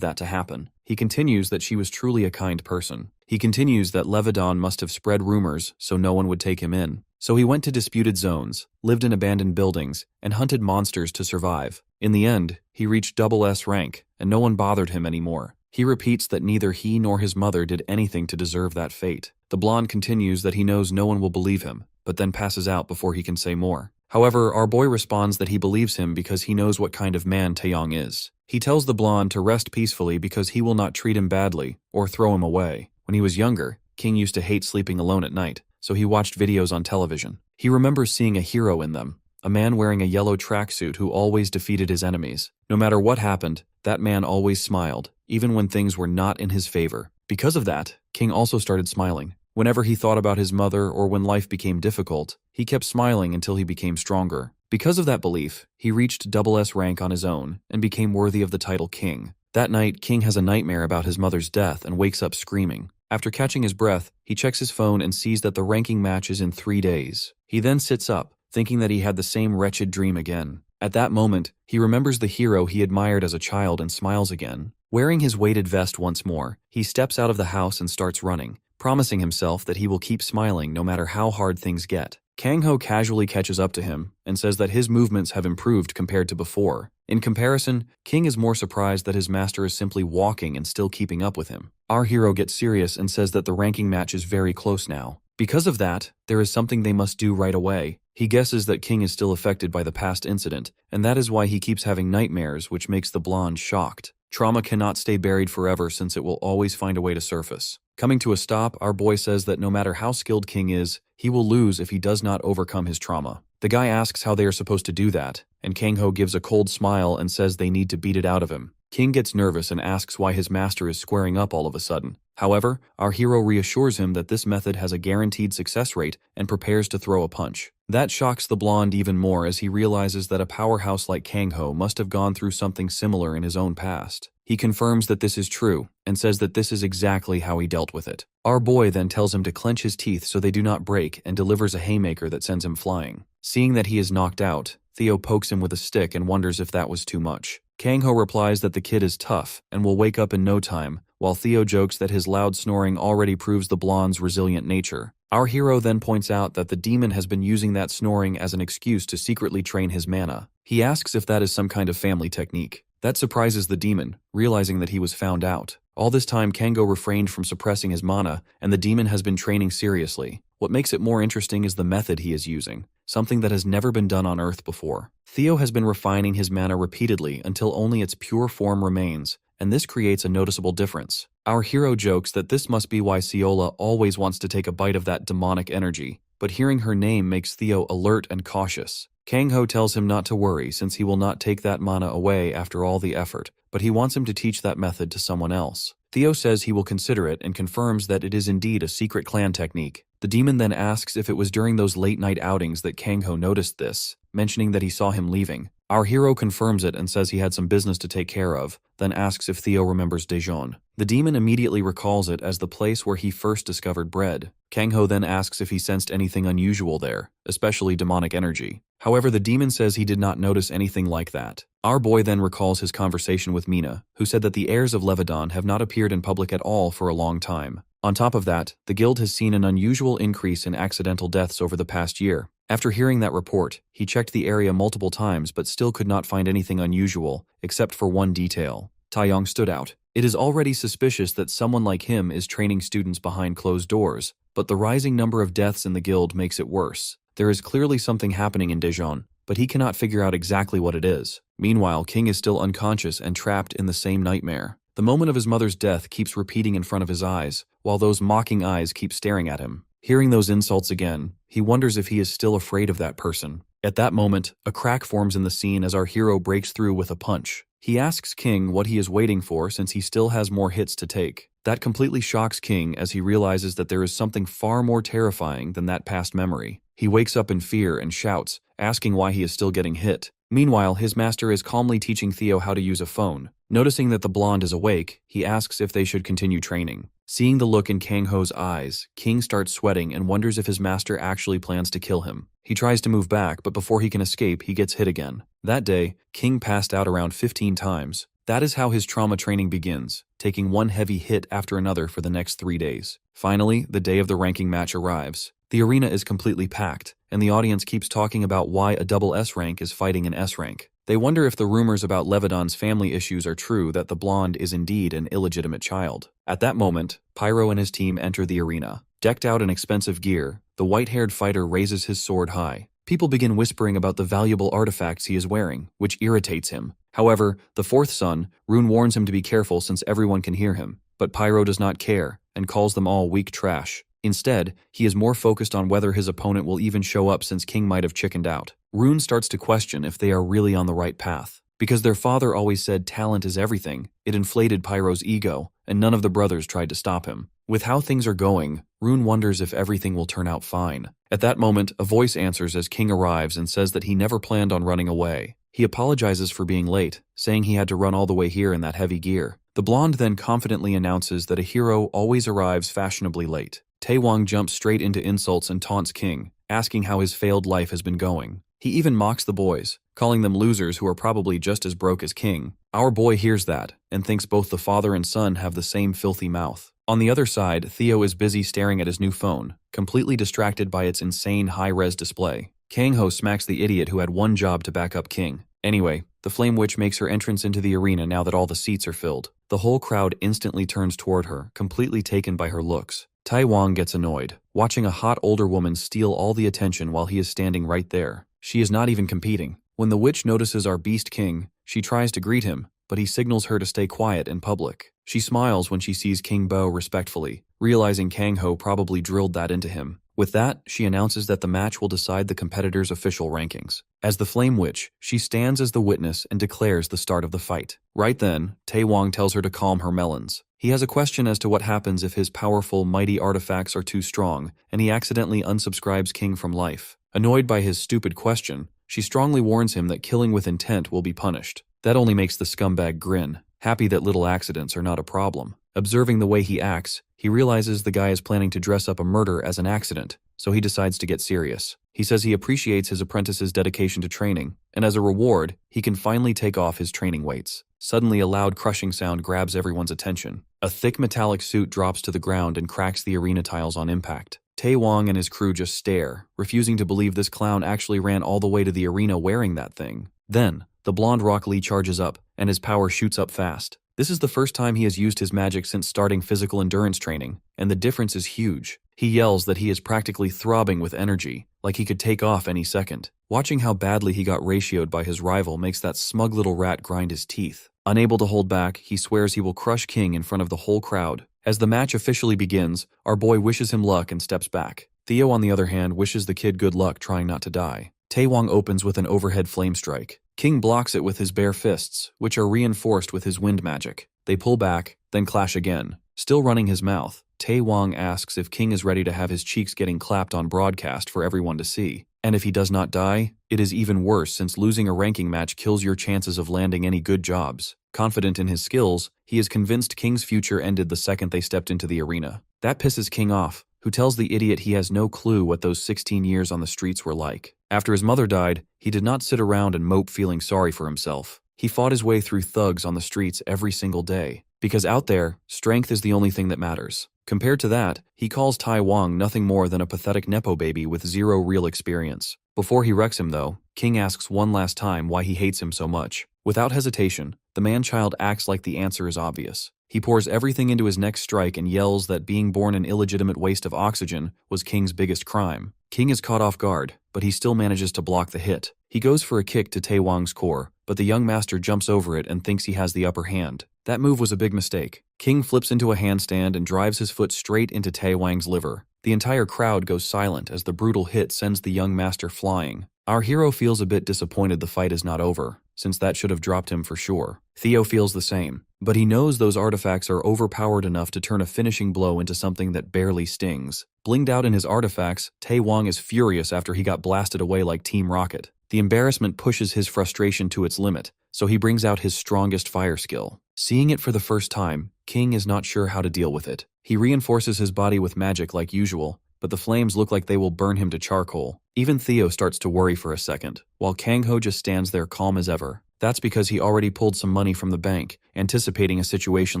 S1: that to happen. He continues that she was truly a kind person. He continues that Lebanon must have spread rumors so no one would take him in. So he went to disputed zones, lived in abandoned buildings, and hunted monsters to survive. In the end, he reached SS rank, and no one bothered him anymore. He repeats that neither he nor his mother did anything to deserve that fate. The blonde continues that he knows no one will believe him, but then passes out before he can say more. However, our boy responds that he believes him because he knows what kind of man Taeyong is. He tells the blonde to rest peacefully because he will not treat him badly or throw him away. When he was younger, King used to hate sleeping alone at night, so he watched videos on television. He remembers seeing a hero in them, a man wearing a yellow tracksuit who always defeated his enemies. No matter what happened, that man always smiled, even when things were not in his favor. Because of that, King also started smiling. Whenever he thought about his mother or when life became difficult, he kept smiling until he became stronger. Because of that belief, he reached SS rank on his own and became worthy of the title King. That night, King has a nightmare about his mother's death and wakes up screaming. After catching his breath, he checks his phone and sees that the ranking match is in 3 days. He then sits up, thinking that he had the same wretched dream again. At that moment, he remembers the hero he admired as a child and smiles again. Wearing his weighted vest once more, he steps out of the house and starts running, promising himself that he will keep smiling no matter how hard things get. Kang-ho casually catches up to him and says that his movements have improved compared to before. In comparison, King is more surprised that his master is simply walking and still keeping up with him. Our hero gets serious and says that the ranking match is very close now. Because of that, there is something they must do right away. He guesses that King is still affected by the past incident, and that is why he keeps having nightmares, which makes the blonde shocked. Trauma cannot stay buried forever since it will always find a way to surface. Coming to a stop, our boy says that no matter how skilled King is, he will lose if he does not overcome his trauma. The guy asks how they are supposed to do that, and Kang-ho gives a cold smile and says they need to beat it out of him. King gets nervous and asks why his master is squaring up all of a sudden. However, our hero reassures him that this method has a guaranteed success rate and prepares to throw a punch. That shocks the blonde even more as he realizes that a powerhouse like Kang-ho must have gone through something similar in his own past. He confirms that this is true and says that this is exactly how he dealt with it. Our boy then tells him to clench his teeth so they do not break and delivers a haymaker that sends him flying. Seeing that he is knocked out, Theo pokes him with a stick and wonders if that was too much. Kang-ho replies that the kid is tough and will wake up in no time, while Theo jokes that his loud snoring already proves the blonde's resilient nature. Our hero then points out that the demon has been using that snoring as an excuse to secretly train his mana. He asks if that is some kind of family technique. That surprises the demon, realizing that he was found out. All this time, Kang-ho refrained from suppressing his mana, and the demon has been training seriously. What makes it more interesting is the method he is using, something that has never been done on Earth before. Theo has been refining his mana repeatedly until only its pure form remains, and this creates a noticeable difference. Our hero jokes that this must be why Seola always wants to take a bite of that demonic energy, but hearing her name makes Theo alert and cautious. Kang-ho tells him not to worry since he will not take that mana away after all the effort, but he wants him to teach that method to someone else. Theo says he will consider it and confirms that it is indeed a secret clan technique. The demon then asks if it was during those late-night outings that Kang-ho noticed this, mentioning that he saw him leaving. Our hero confirms it and says he had some business to take care of, then asks if Theo remembers Daejeon. The demon immediately recalls it as the place where he first discovered bread. Kang-ho then asks if he sensed anything unusual there, especially demonic energy. However, the demon says he did not notice anything like that. Our boy then recalls his conversation with Mina, who said that the heirs of Lebanon have not appeared in public at all for a long time. On top of that, the guild has seen an unusual increase in accidental deaths over the past year. After hearing that report, he checked the area multiple times but still could not find anything unusual, except for one detail. Taeyong stood out. It is already suspicious that someone like him is training students behind closed doors, but the rising number of deaths in the guild makes it worse. There is clearly something happening in Daejeon, but he cannot figure out exactly what it is. Meanwhile, King is still unconscious and trapped in the same nightmare. The moment of his mother's death keeps repeating in front of his eyes, while those mocking eyes keep staring at him. Hearing those insults again, he wonders if he is still afraid of that person. At that moment, a crack forms in the scene as our hero breaks through with a punch. He asks King what he is waiting for since he still has more hits to take. That completely shocks King as he realizes that there is something far more terrifying than that past memory. He wakes up in fear and shouts, asking why he is still getting hit. Meanwhile, his master is calmly teaching Theo how to use a phone. Noticing that the blonde is awake, he asks if they should continue training. Seeing the look in Kang Ho's eyes, King starts sweating and wonders if his master actually plans to kill him. He tries to move back, but before he can escape, he gets hit again. That day, King passed out around 15 times. That is how his trauma training begins, taking one heavy hit after another for the next 3 days. Finally, the day of the ranking match arrives. The arena is completely packed, and the audience keeps talking about why a double S rank is fighting an S rank. They wonder if the rumors about Levedon's family issues are true, that the blonde is indeed an illegitimate child. At that moment, Pyro and his team enter the arena. Decked out in expensive gear, the white-haired fighter raises his sword high. People begin whispering about the valuable artifacts he is wearing, which irritates him. However, the fourth son, Rune, warns him to be careful since everyone can hear him. But Pyro does not care, and calls them all weak trash. Instead, he is more focused on whether his opponent will even show up since King might have chickened out. Rune starts to question if they are really on the right path. Because their father always said talent is everything, it inflated Pyro's ego, and none of the brothers tried to stop him. With how things are going, Rune wonders if everything will turn out fine. At that moment, a voice answers as King arrives and says that he never planned on running away. He apologizes for being late, saying he had to run all the way here in that heavy gear. The blonde then confidently announces that a hero always arrives fashionably late. Taewong jumps straight into insults and taunts King, asking how his failed life has been going. He even mocks the boys, calling them losers who are probably just as broke as King. Our boy hears that, and thinks both the father and son have the same filthy mouth. On the other side, Theo is busy staring at his new phone, completely distracted by its insane high-res display. Kang Ho smacks the idiot who had one job to back up King. Anyway, the Flame Witch makes her entrance into the arena now that all the seats are filled. The whole crowd instantly turns toward her, completely taken by her looks. Taewong gets annoyed, watching a hot older woman steal all the attention while he is standing right there. She is not even competing. When the witch notices our Beast King, she tries to greet him, but he signals her to stay quiet in public. She smiles when she sees King Bo respectfully, realizing Kang Ho probably drilled that into him. With that, she announces that the match will decide the competitors' official rankings. As the Flame Witch, she stands as the witness and declares the start of the fight. Right then, Taewong tells her to calm her melons. He has a question as to what happens if his powerful, mighty artifacts are too strong, and he accidentally unsubscribes King from life. Annoyed by his stupid question, she strongly warns him that killing with intent will be punished. That only makes the scumbag grin, happy that little accidents are not a problem. Observing the way he acts, he realizes the guy is planning to dress up a murder as an accident, so he decides to get serious. He says he appreciates his apprentice's dedication to training, and as a reward, he can finally take off his training weights. Suddenly, a loud crushing sound grabs everyone's attention. A thick metallic suit drops to the ground and cracks the arena tiles on impact. Taewong and his crew just stare, refusing to believe this clown actually ran all the way to the arena wearing that thing. Then, the blonde Rock Lee charges up, and his power shoots up fast. This is the first time he has used his magic since starting physical endurance training, and the difference is huge. He yells that he is practically throbbing with energy, like he could take off any second. Watching how badly he got ratioed by his rival makes that smug little rat grind his teeth. Unable to hold back, he swears he will crush King in front of the whole crowd. As the match officially begins, our boy wishes him luck and steps back. Theo, on the other hand, wishes the kid good luck trying not to die. Taewong opens with an overhead flame strike. King blocks it with his bare fists, which are reinforced with his wind magic. They pull back, then clash again. Still running his mouth, Taewong asks if King is ready to have his cheeks getting clapped on broadcast for everyone to see. And if he does not die, it is even worse since losing a ranking match kills your chances of landing any good jobs. Confident in his skills, he is convinced King's future ended the second they stepped into the arena. That pisses King off, who tells the idiot he has no clue what those 16 years on the streets were like. After his mother died, he did not sit around and mope feeling sorry for himself. He fought his way through thugs on the streets every single day. Because out there, strength is the only thing that matters. Compared to that, he calls Taewong nothing more than a pathetic nepo baby with zero real experience. Before he wrecks him though, King asks one last time why he hates him so much. Without hesitation, The man-child acts like the answer is obvious. He pours everything into his next strike and yells that being born an illegitimate waste of oxygen was King's biggest crime. King is caught off guard, but he still manages to block the hit. He goes for a kick to Taewang's core, but the young master jumps over it and thinks he has the upper hand. That move was a big mistake. King flips into a handstand and drives his foot straight into Taewang's liver. The entire crowd goes silent as the brutal hit sends the young master flying. Our hero feels a bit disappointed the fight is not over, since that should have dropped him for sure. Theo feels the same, but he knows those artifacts are overpowered enough to turn a finishing blow into something that barely stings. Blinged out in his artifacts, Taewang is furious after he got blasted away like Team Rocket. The embarrassment pushes his frustration to its limit, so he brings out his strongest fire skill. Seeing it for the first time, King is not sure how to deal with it. He reinforces his body with magic like usual, but the flames look like they will burn him to charcoal. Even Theo starts to worry for a second, while Kang-ho just stands there calm as ever. That's because he already pulled some money from the bank, anticipating a situation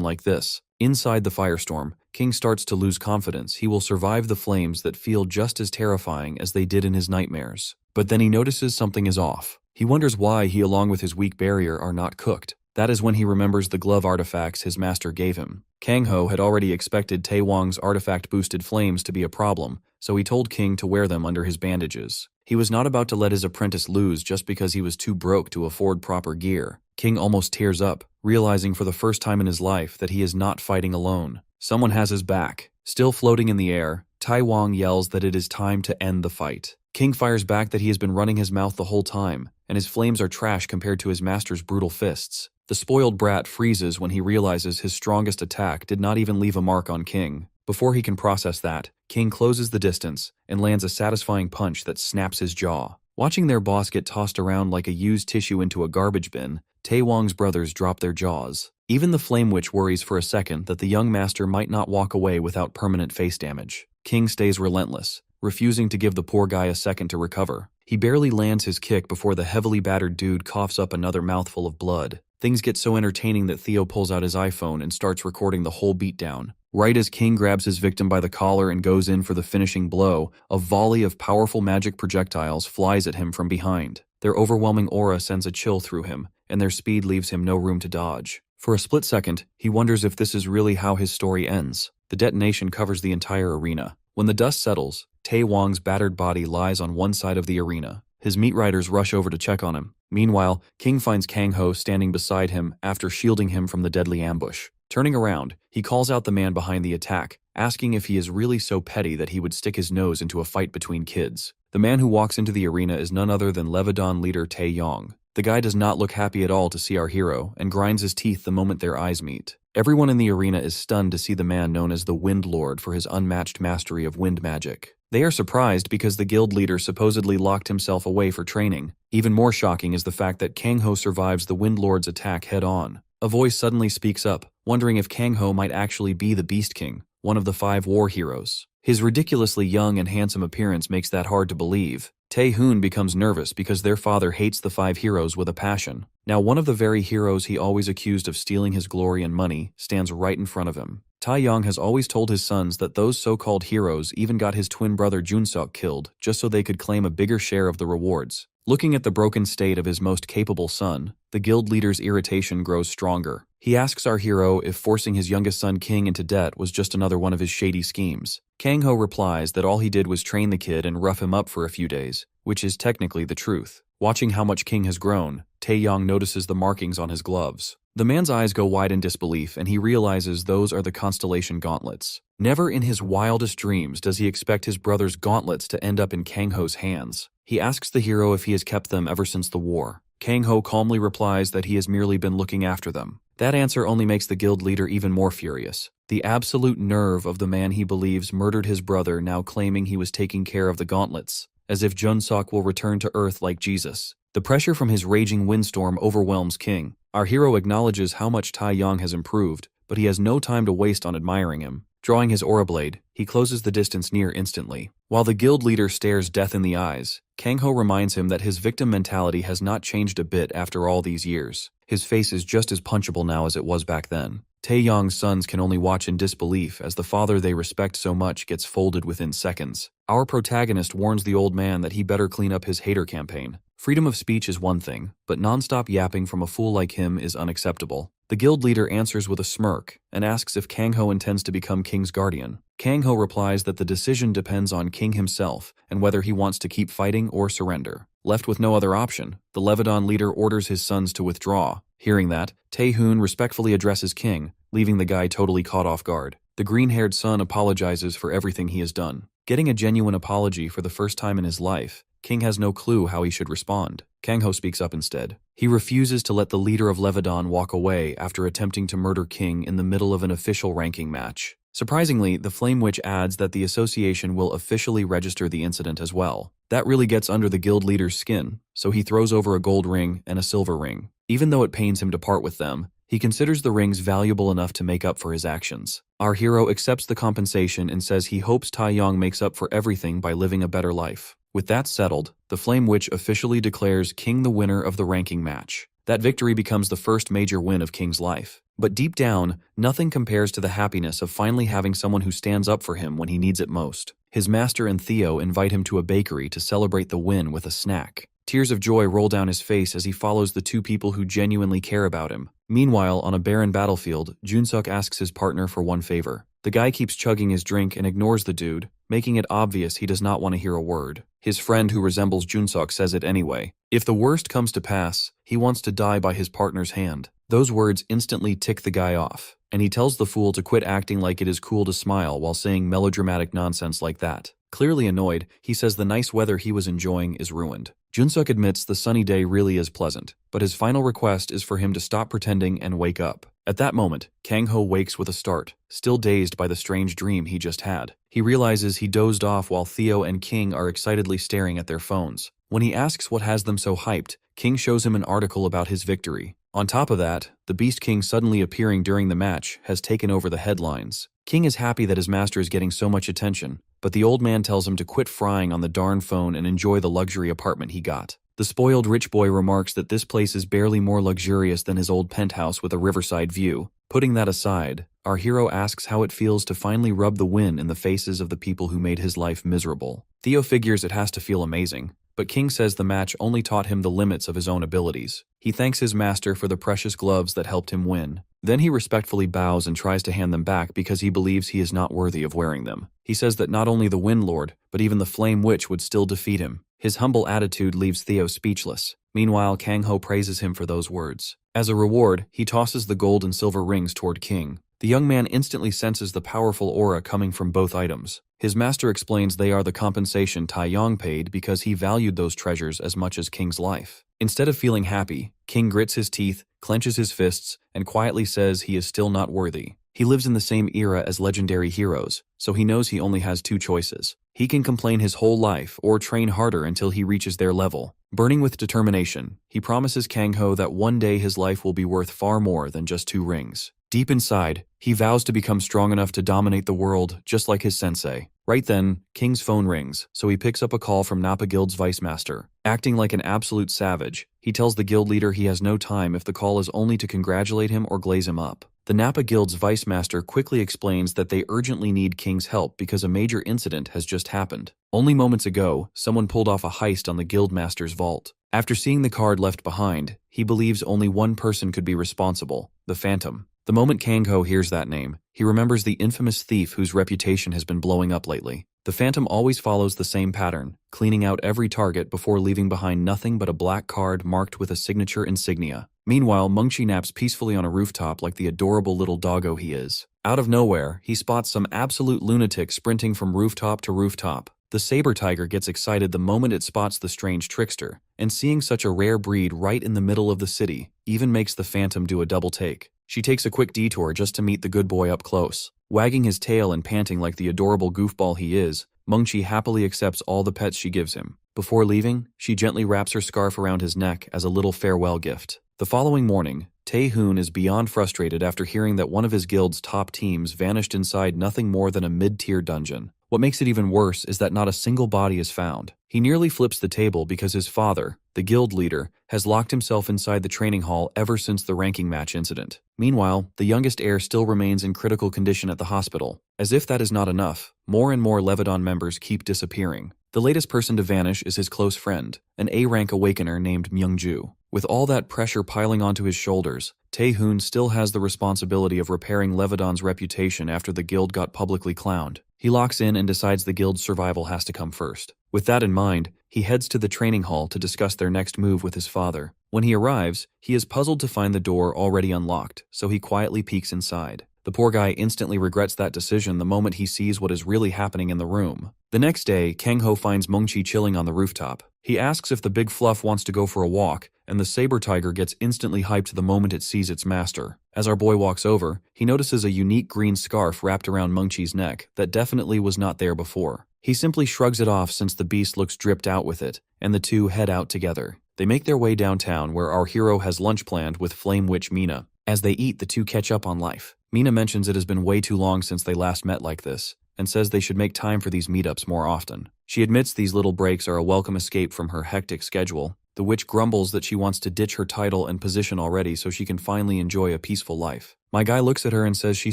S1: like this. Inside the firestorm, King starts to lose confidence he will survive the flames that feel just as terrifying as they did in his nightmares. But then he notices something is off. He wonders why he, along with his weak barrier, are not cooked. That is when he remembers the glove artifacts his master gave him. Kang-ho had already expected Taewang's artifact-boosted flames to be a problem, so he told King to wear them under his bandages. He was not about to let his apprentice lose just because he was too broke to afford proper gear. King almost tears up, realizing for the first time in his life that he is not fighting alone. Someone has his back. Still floating in the air, Taewang yells that it is time to end the fight. King fires back that he has been running his mouth the whole time, and his flames are trash compared to his master's brutal fists. The spoiled brat freezes when he realizes his strongest attack did not even leave a mark on King. Before he can process that, King closes the distance and lands a satisfying punch that snaps his jaw. Watching their boss get tossed around like a used tissue into a garbage bin, Taewang's brothers drop their jaws. Even the Flame Witch worries for a second that the young master might not walk away without permanent face damage. King stays relentless, refusing to give the poor guy a second to recover. He barely lands his kick before the heavily battered dude coughs up another mouthful of blood. Things get so entertaining that Theo pulls out his iPhone and starts recording the whole beatdown. Right as King grabs his victim by the collar and goes in for the finishing blow, a volley of powerful magic projectiles flies at him from behind. Their overwhelming aura sends a chill through him, and their speed leaves him no room to dodge. For a split second, he wonders if this is really how his story ends. The detonation covers the entire arena. When the dust settles, Taewang's battered body lies on one side of the arena. His meat riders rush over to check on him. Meanwhile, King finds Kang-ho standing beside him after shielding him from the deadly ambush. Turning around, he calls out the man behind the attack, asking if he is really so petty that he would stick his nose into a fight between kids. The man who walks into the arena is none other than Levidan leader Taeyong. The guy does not look happy at all to see our hero and grinds his teeth the moment their eyes meet. Everyone in the arena is stunned to see the man known as the Wind Lord for his unmatched mastery of wind magic. They are surprised because the guild leader supposedly locked himself away for training. Even more shocking is the fact that Kang-ho survives the Wind Lord's attack head-on. A voice suddenly speaks up, wondering if Kang-ho might actually be the Beast King, one of the 5 war heroes. His ridiculously young and handsome appearance makes that hard to believe. Tae-hoon becomes nervous because their father hates the 5 heroes with a passion. Now one of the very heroes he always accused of stealing his glory and money stands right in front of him. Taeyong has always told his sons that those so-called heroes even got his twin brother Junseok killed just so they could claim a bigger share of the rewards. Looking at the broken state of his most capable son, the guild leader's irritation grows stronger. He asks our hero if forcing his youngest son King into debt was just another one of his shady schemes. Kang-ho replies that all he did was train the kid and rough him up for a few days, which is technically the truth. Watching how much King has grown, Taeyong notices the markings on his gloves. The man's eyes go wide in disbelief and he realizes those are the constellation gauntlets. Never in his wildest dreams does he expect his brother's gauntlets to end up in Kang-ho's hands. He asks the hero if he has kept them ever since the war. Kang-ho calmly replies that he has merely been looking after them. That answer only makes the guild leader even more furious. The absolute nerve of the man he believes murdered his brother now claiming he was taking care of the gauntlets, as if Junseok will return to Earth like Jesus. The pressure from his raging windstorm overwhelms King. Our hero acknowledges how much Taeyong has improved, but he has no time to waste on admiring him. Drawing his aura blade, he closes the distance near instantly. While the guild leader stares death in the eyes, Kang-ho reminds him that his victim mentality has not changed a bit after all these years. His face is just as punchable now as it was back then. Taeyong's sons can only watch in disbelief as the father they respect so much gets folded within seconds. Our protagonist warns the old man that he better clean up his hater campaign. Freedom of speech is one thing, but non-stop yapping from a fool like him is unacceptable. The guild leader answers with a smirk and asks if Kang-ho intends to become King's guardian. Kang-ho replies that the decision depends on King himself and whether he wants to keep fighting or surrender. Left with no other option, the Leviton leader orders his sons to withdraw. Hearing that, Tae-hoon respectfully addresses King, leaving the guy totally caught off guard. The green-haired son apologizes for everything he has done. Getting a genuine apology for the first time in his life, King has no clue how he should respond. Kang-ho speaks up instead. He refuses to let the leader of Leviton walk away after attempting to murder King in the middle of an official ranking match. Surprisingly, the Flame Witch adds that the association will officially register the incident as well. That really gets under the guild leader's skin, so he throws over a gold ring and a silver ring. Even though it pains him to part with them, he considers the rings valuable enough to make up for his actions. Our hero accepts the compensation and says he hopes Taeyong makes up for everything by living a better life. With that settled, the Flame Witch officially declares King the winner of the ranking match. That victory becomes the first major win of King's life. But deep down, nothing compares to the happiness of finally having someone who stands up for him when he needs it most. His master and Theo invite him to a bakery to celebrate the win with a snack. Tears of joy roll down his face as he follows the two people who genuinely care about him. Meanwhile, on a barren battlefield, Junsuk asks his partner for one favor. The guy keeps chugging his drink and ignores the dude, making it obvious he does not want to hear a word. His friend who resembles Junsuk says it anyway. If the worst comes to pass, he wants to die by his partner's hand. Those words instantly tick the guy off, and he tells the fool to quit acting like it is cool to smile while saying melodramatic nonsense like that. Clearly annoyed, he says the nice weather he was enjoying is ruined. Junsuk admits the sunny day really is pleasant, but his final request is for him to stop pretending and wake up. At that moment, Kang-ho wakes with a start, still dazed by the strange dream he just had. He realizes he dozed off while Theo and King are excitedly staring at their phones. When he asks what has them so hyped, King shows him an article about his victory. On top of that, the Beast King suddenly appearing during the match has taken over the headlines. King is happy that his master is getting so much attention, but the old man tells him to quit frying on the darn phone and enjoy the luxury apartment he got. The spoiled rich boy remarks that this place is barely more luxurious than his old penthouse with a riverside view. Putting that aside, our hero asks how it feels to finally rub the win in the faces of the people who made his life miserable. Theo figures it has to feel amazing, but King says the match only taught him the limits of his own abilities. He thanks his master for the precious gloves that helped him win. Then he respectfully bows and tries to hand them back because he believes he is not worthy of wearing them. He says that not only the Wind Lord, but even the Flame Witch would still defeat him. His humble attitude leaves Theo speechless. Meanwhile, Kang-ho praises him for those words. As a reward, he tosses the gold and silver rings toward King. The young man instantly senses the powerful aura coming from both items. His master explains they are the compensation Taeyong paid because he valued those treasures as much as King's life. Instead of feeling happy, King grits his teeth, clenches his fists, and quietly says he is still not worthy. He lives in the same era as legendary heroes, so he knows he only has two choices. He can complain his whole life or train harder until he reaches their level. Burning with determination, he promises Kang-ho that one day his life will be worth far more than just 2 rings. Deep inside, he vows to become strong enough to dominate the world just like his sensei. Right then, King's phone rings, so he picks up a call from Napa Guild's vice master. Acting like an absolute savage, he tells the guild leader he has no time if the call is only to congratulate him or glaze him up. The Napa Guild's vice master quickly explains that they urgently need King's help because a major incident has just happened. Only moments ago, someone pulled off a heist on the guild master's vault. After seeing the card left behind, he believes only one person could be responsible, the Phantom. The moment Kang-ho hears that name, he remembers the infamous thief whose reputation has been blowing up lately. The Phantom always follows the same pattern, cleaning out every target before leaving behind nothing but a black card marked with a signature insignia. Meanwhile, Mungchi naps peacefully on a rooftop like the adorable little doggo he is. Out of nowhere, he spots some absolute lunatic sprinting from rooftop to rooftop. The saber tiger gets excited the moment it spots the strange trickster, and seeing such a rare breed right in the middle of the city even makes the Phantom do a double take. She takes a quick detour just to meet the good boy up close. Wagging his tail and panting like the adorable goofball he is, Mungchi happily accepts all the pets she gives him. Before leaving, she gently wraps her scarf around his neck as a little farewell gift. The following morning, Tae-hoon is beyond frustrated after hearing that one of his guild's top teams vanished inside nothing more than a mid-tier dungeon. What makes it even worse is that not a single body is found. He nearly flips the table because his father, the guild leader, has locked himself inside the training hall ever since the ranking match incident. Meanwhile, the youngest heir still remains in critical condition at the hospital. As if that is not enough, more and more Leviton members keep disappearing. The latest person to vanish is his close friend, an A-rank awakener named Myungju. With all that pressure piling onto his shoulders, Tae-hoon still has the responsibility of repairing Levedon's reputation after the guild got publicly clowned. He locks in and decides the guild's survival has to come first. With that in mind, he heads to the training hall to discuss their next move with his father. When he arrives, he is puzzled to find the door already unlocked, so he quietly peeks inside. The poor guy instantly regrets that decision the moment he sees what is really happening in the room. The next day, Kang-ho finds Mongchi chilling on the rooftop. He asks if the big fluff wants to go for a walk, and the saber tiger gets instantly hyped the moment it sees its master. As our boy walks over, he notices a unique green scarf wrapped around Mongchi's neck that definitely was not there before. He simply shrugs it off since the beast looks dripped out with it, and the two head out together. They make their way downtown where our hero has lunch planned with Flame Witch Mina. As they eat, the two catch up on life. Mina mentions it has been way too long since they last met like this, and says they should make time for these meetups more often. She admits these little breaks are a welcome escape from her hectic schedule. The witch grumbles that she wants to ditch her title and position already so she can finally enjoy a peaceful life. My guy looks at her and says she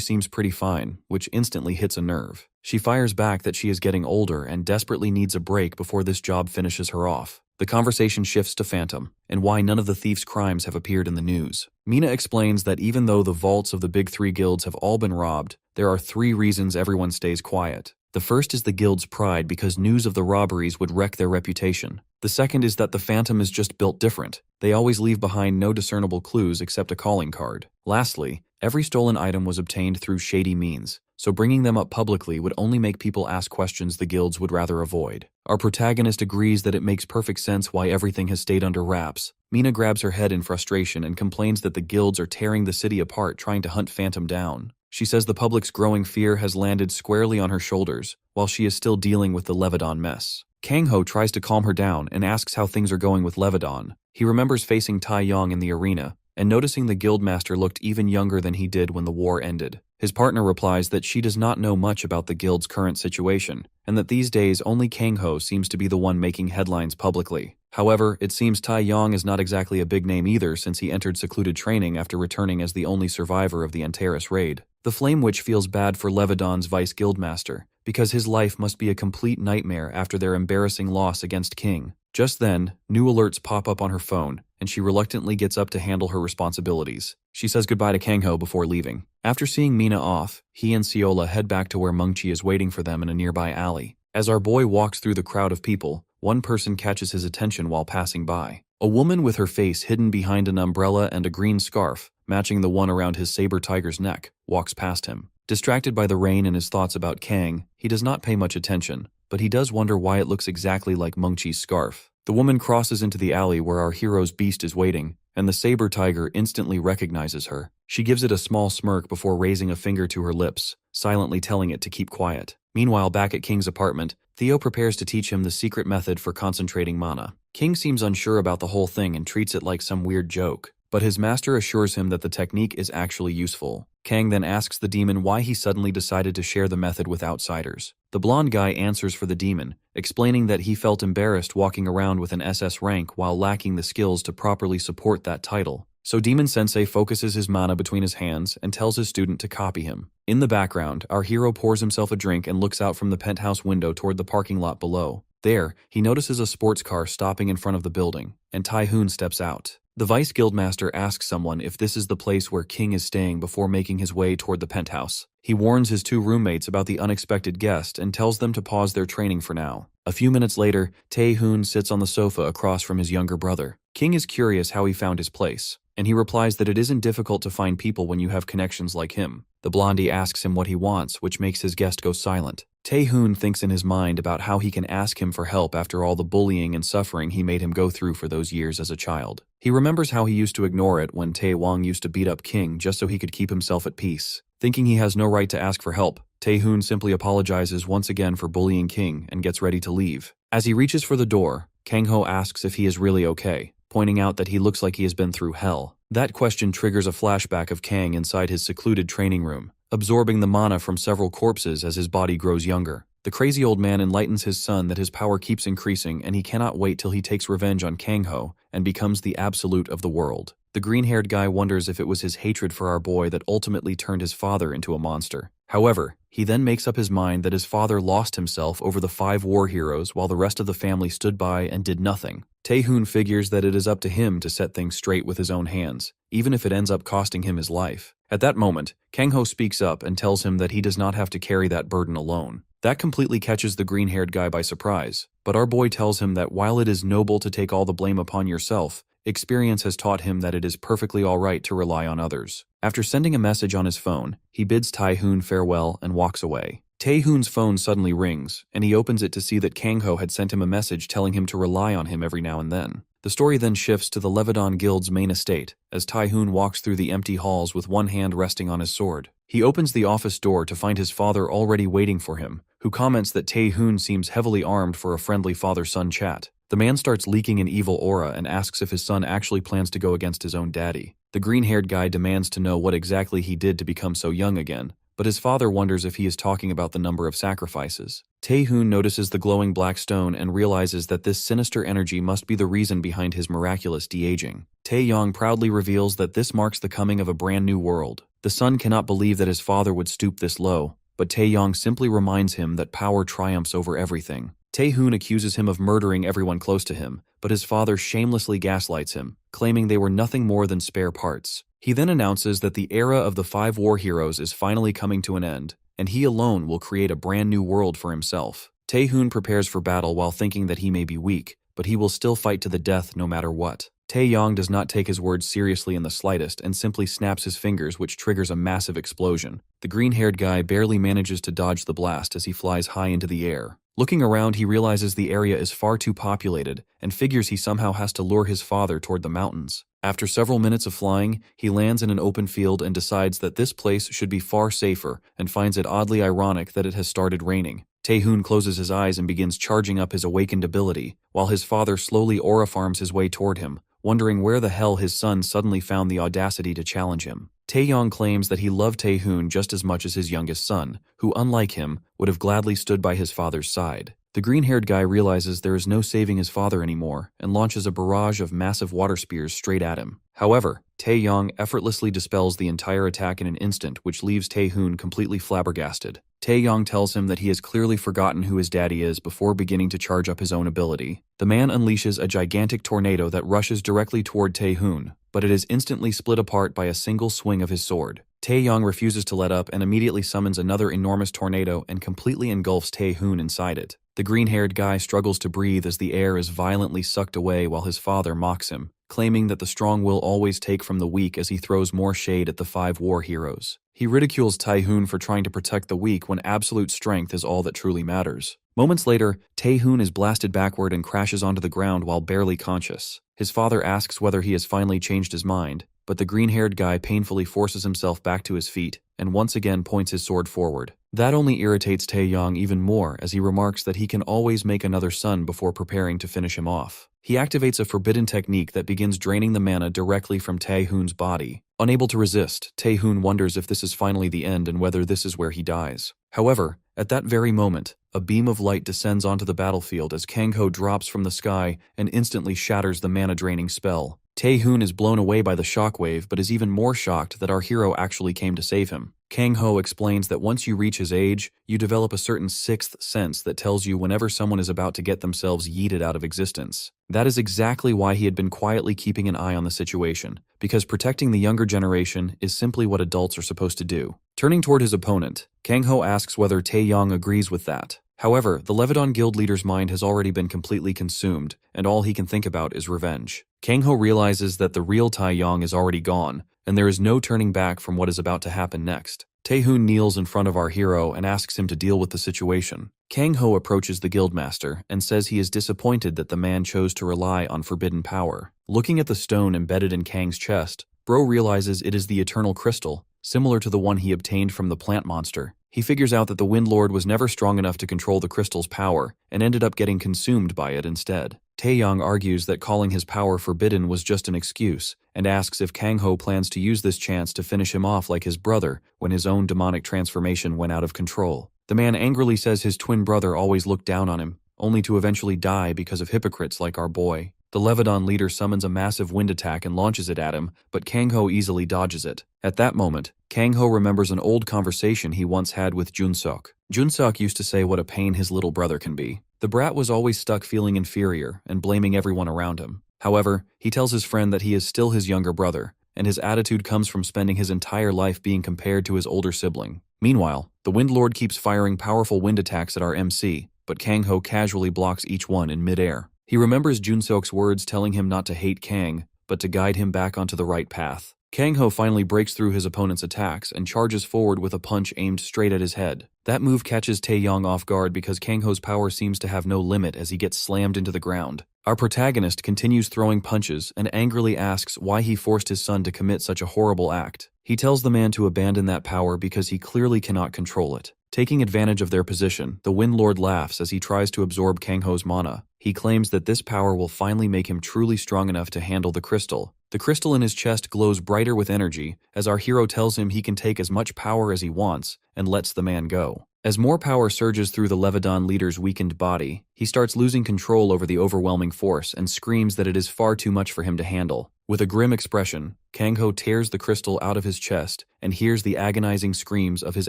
S1: seems pretty fine, which instantly hits a nerve. She fires back that she is getting older and desperately needs a break before this job finishes her off. The conversation shifts to Phantom, and why none of the thief's crimes have appeared in the news. Mina explains that even though the vaults of the big three guilds have all been robbed, there are 3 reasons everyone stays quiet. The first is the guild's pride because news of the robberies would wreck their reputation. The second is that the Phantom is just built different. They always leave behind no discernible clues except a calling card. Lastly, every stolen item was obtained through shady means, so bringing them up publicly would only make people ask questions the guilds would rather avoid. Our protagonist agrees that it makes perfect sense why everything has stayed under wraps. Mina grabs her head in frustration and complains that the guilds are tearing the city apart trying to hunt Phantom down. She says the public's growing fear has landed squarely on her shoulders, while she is still dealing with the Levedon mess. Kang-ho tries to calm her down and asks how things are going with Levedon. He remembers facing Tai-yong in the arena, and noticing the guildmaster looked even younger than he did when the war ended. His partner replies that she does not know much about the guild's current situation, and that these days only Kang-ho seems to be the one making headlines publicly. However, it seems Tai-yong is not exactly a big name either since he entered secluded training after returning as the only survivor of the Antares raid. The Flame Witch feels bad for Levedon's vice guildmaster, because his life must be a complete nightmare after their embarrassing loss against King. Just then, new alerts pop up on her phone, and she reluctantly gets up to handle her responsibilities. She says goodbye to Kang-ho before leaving. After seeing Mina off, he and Seola head back to where Mongchi is waiting for them in a nearby alley. As our boy walks through the crowd of people, one person catches his attention while passing by. A woman with her face hidden behind an umbrella and a green scarf, matching the one around his saber tiger's neck, walks past him. Distracted by the rain and his thoughts about Kang, he does not pay much attention, but he does wonder why it looks exactly like Mongchi's scarf. The woman crosses into the alley where our hero's beast is waiting, and the saber tiger instantly recognizes her. She gives it a small smirk before raising a finger to her lips, silently telling it to keep quiet. Meanwhile, back at King's apartment, Theo prepares to teach him the secret method for concentrating mana. King seems unsure about the whole thing and treats it like some weird joke, but his master assures him that the technique is actually useful. Kang then asks the demon why he suddenly decided to share the method with outsiders. The blonde guy answers for the demon, explaining that he felt embarrassed walking around with an SS rank while lacking the skills to properly support that title. So Demon Sensei focuses his mana between his hands and tells his student to copy him. In the background, our hero pours himself a drink and looks out from the penthouse window toward the parking lot below. There, he notices a sports car stopping in front of the building, and Tai-hoon steps out. The Vice Guildmaster asks someone if this is the place where King is staying before making his way toward the penthouse. He warns his 2 roommates about the unexpected guest and tells them to pause their training for now. A few minutes later, Tae-hoon sits on the sofa across from his younger brother. King is curious how he found his place, and he replies that it isn't difficult to find people when you have connections like him. The blondie asks him what he wants, which makes his guest go silent. Tae-hoon thinks in his mind about how he can ask him for help after all the bullying and suffering he made him go through for those years as a child. He remembers how he used to ignore it when Tae-wong used to beat up King just so he could keep himself at peace. Thinking he has no right to ask for help, Tae-hoon simply apologizes once again for bullying King and gets ready to leave. As he reaches for the door, Kang-ho asks if he is really okay, pointing out that he looks like he has been through hell. That question triggers a flashback of Kang inside his secluded training room, absorbing the mana from several corpses as his body grows younger. The crazy old man enlightens his son that his power keeps increasing and he cannot wait till he takes revenge on Kang-ho and becomes the absolute of the world. The green-haired guy wonders if it was his hatred for our boy that ultimately turned his father into a monster. However, he then makes up his mind that his father lost himself over the 5 war heroes while the rest of the family stood by and did nothing. Tae-hoon figures that it is up to him to set things straight with his own hands, even if it ends up costing him his life. At that moment, Kang-ho speaks up and tells him that he does not have to carry that burden alone. That completely catches the green-haired guy by surprise, but our boy tells him that while it is noble to take all the blame upon yourself, experience has taught him that it is perfectly alright to rely on others. After sending a message on his phone, he bids Tae-hoon farewell and walks away. Tae-hoon's phone suddenly rings, and he opens it to see that Kang-ho had sent him a message telling him to rely on him every now and then. The story then shifts to the Levedon Guild's main estate, as Tae-hoon walks through the empty halls with one hand resting on his sword. He opens the office door to find his father already waiting for him, who comments that Tae-hoon seems heavily armed for a friendly father-son chat. The man starts leaking an evil aura and asks if his son actually plans to go against his own daddy. The green-haired guy demands to know what exactly he did to become so young again, but his father wonders if he is talking about the number of sacrifices. Tae-hoon notices the glowing black stone and realizes that this sinister energy must be the reason behind his miraculous de-aging. Tae-yong proudly reveals that this marks the coming of a brand new world. The son cannot believe that his father would stoop this low, but Tae-yong simply reminds him that power triumphs over everything. Tae-hoon accuses him of murdering everyone close to him, but his father shamelessly gaslights him, claiming they were nothing more than spare parts. He then announces that the era of the 5 war heroes is finally coming to an end, and he alone will create a brand new world for himself. Tae-hoon prepares for battle while thinking that he may be weak, but he will still fight to the death no matter what. Tae-yong does not take his words seriously in the slightest and simply snaps his fingers, which triggers a massive explosion. The green-haired guy barely manages to dodge the blast as he flies high into the air. Looking around, he realizes the area is far too populated and figures he somehow has to lure his father toward the mountains. After several minutes of flying, he lands in an open field and decides that this place should be far safer and finds it oddly ironic that it has started raining. Tae-hoon closes his eyes and begins charging up his awakened ability, while his father slowly aura farms his way toward him, wondering where the hell his son suddenly found the audacity to challenge him. Tae-yong claims that he loved Tae-hoon just as much as his youngest son, who, unlike him, would have gladly stood by his father's side. The green-haired guy realizes there is no saving his father anymore and launches a barrage of massive water spears straight at him. However, Tae-yong effortlessly dispels the entire attack in an instant, which leaves Tae-hoon completely flabbergasted. Tae-yong tells him that he has clearly forgotten who his daddy is before beginning to charge up his own ability. The man unleashes a gigantic tornado that rushes directly toward Tae-hoon, but it is instantly split apart by a single swing of his sword. Tae-yong refuses to let up and immediately summons another enormous tornado and completely engulfs Tae-hoon inside it. The green-haired guy struggles to breathe as the air is violently sucked away while his father mocks him, claiming that the strong will always take from the weak as he throws more shade at the 5 war heroes. He ridicules Tae-hoon for trying to protect the weak when absolute strength is all that truly matters. Moments later, Tae-hoon is blasted backward and crashes onto the ground while barely conscious. His father asks whether he has finally changed his mind, but the green-haired guy painfully forces himself back to his feet and once again points his sword forward. That only irritates Tae-yong even more as he remarks that he can always make another son before preparing to finish him off. He activates a forbidden technique that begins draining the mana directly from Tae-hoon's body. Unable to resist, Tae-hoon wonders if this is finally the end and whether this is where he dies. However, at that very moment, a beam of light descends onto the battlefield as Kang-ho drops from the sky and instantly shatters the mana-draining spell. Tae-hoon is blown away by the shockwave but is even more shocked that our hero actually came to save him. Kang-ho explains that once you reach his age, you develop a certain sixth sense that tells you whenever someone is about to get themselves yeeted out of existence. That is exactly why he had been quietly keeping an eye on the situation, because protecting the younger generation is simply what adults are supposed to do. Turning toward his opponent, Kang-ho asks whether Tae-yong agrees with that. However, the Levedon Guild leader's mind has already been completely consumed, and all he can think about is revenge. Kang-ho realizes that the real Tae-yong is already gone, and there is no turning back from what is about to happen next. Tae-hoon kneels in front of our hero and asks him to deal with the situation. Kang-ho approaches the guildmaster and says he is disappointed that the man chose to rely on forbidden power. Looking at the stone embedded in Kang's chest, Bro realizes it is the eternal crystal, similar to the one he obtained from the plant monster. He figures out that the Wind Lord was never strong enough to control the crystal's power and ended up getting consumed by it instead. Tae-yong argues that calling his power forbidden was just an excuse and asks if Kang-ho plans to use this chance to finish him off like his brother when his own demonic transformation went out of control. The man angrily says his twin brother always looked down on him, only to eventually die because of hypocrites like our boy. The Levidan leader summons a massive wind attack and launches it at him, but Kang-ho easily dodges it. At that moment, Kang-ho remembers an old conversation he once had with Jun-seok. Jun-seok used to say what a pain his little brother can be. The brat was always stuck feeling inferior and blaming everyone around him. However, he tells his friend that he is still his younger brother, and his attitude comes from spending his entire life being compared to his older sibling. Meanwhile, the Wind Lord keeps firing powerful wind attacks at our MC, but Kang-ho casually blocks each one in midair. He remembers Jun-seok's words telling him not to hate Kang, but to guide him back onto the right path. Kang-ho finally breaks through his opponent's attacks and charges forward with a punch aimed straight at his head. That move catches Taeyong off guard because Kang-ho's power seems to have no limit as he gets slammed into the ground. Our protagonist continues throwing punches and angrily asks why he forced his son to commit such a horrible act. He tells the man to abandon that power because he clearly cannot control it. Taking advantage of their position, the Wind Lord laughs as he tries to absorb Kang-ho's mana. He claims that this power will finally make him truly strong enough to handle the crystal. The crystal in his chest glows brighter with energy as our hero tells him he can take as much power as he wants and lets the man go. As more power surges through the Levidan leader's weakened body, he starts losing control over the overwhelming force and screams that it is far too much for him to handle. With a grim expression, Kang-ho tears the crystal out of his chest and hears the agonizing screams of his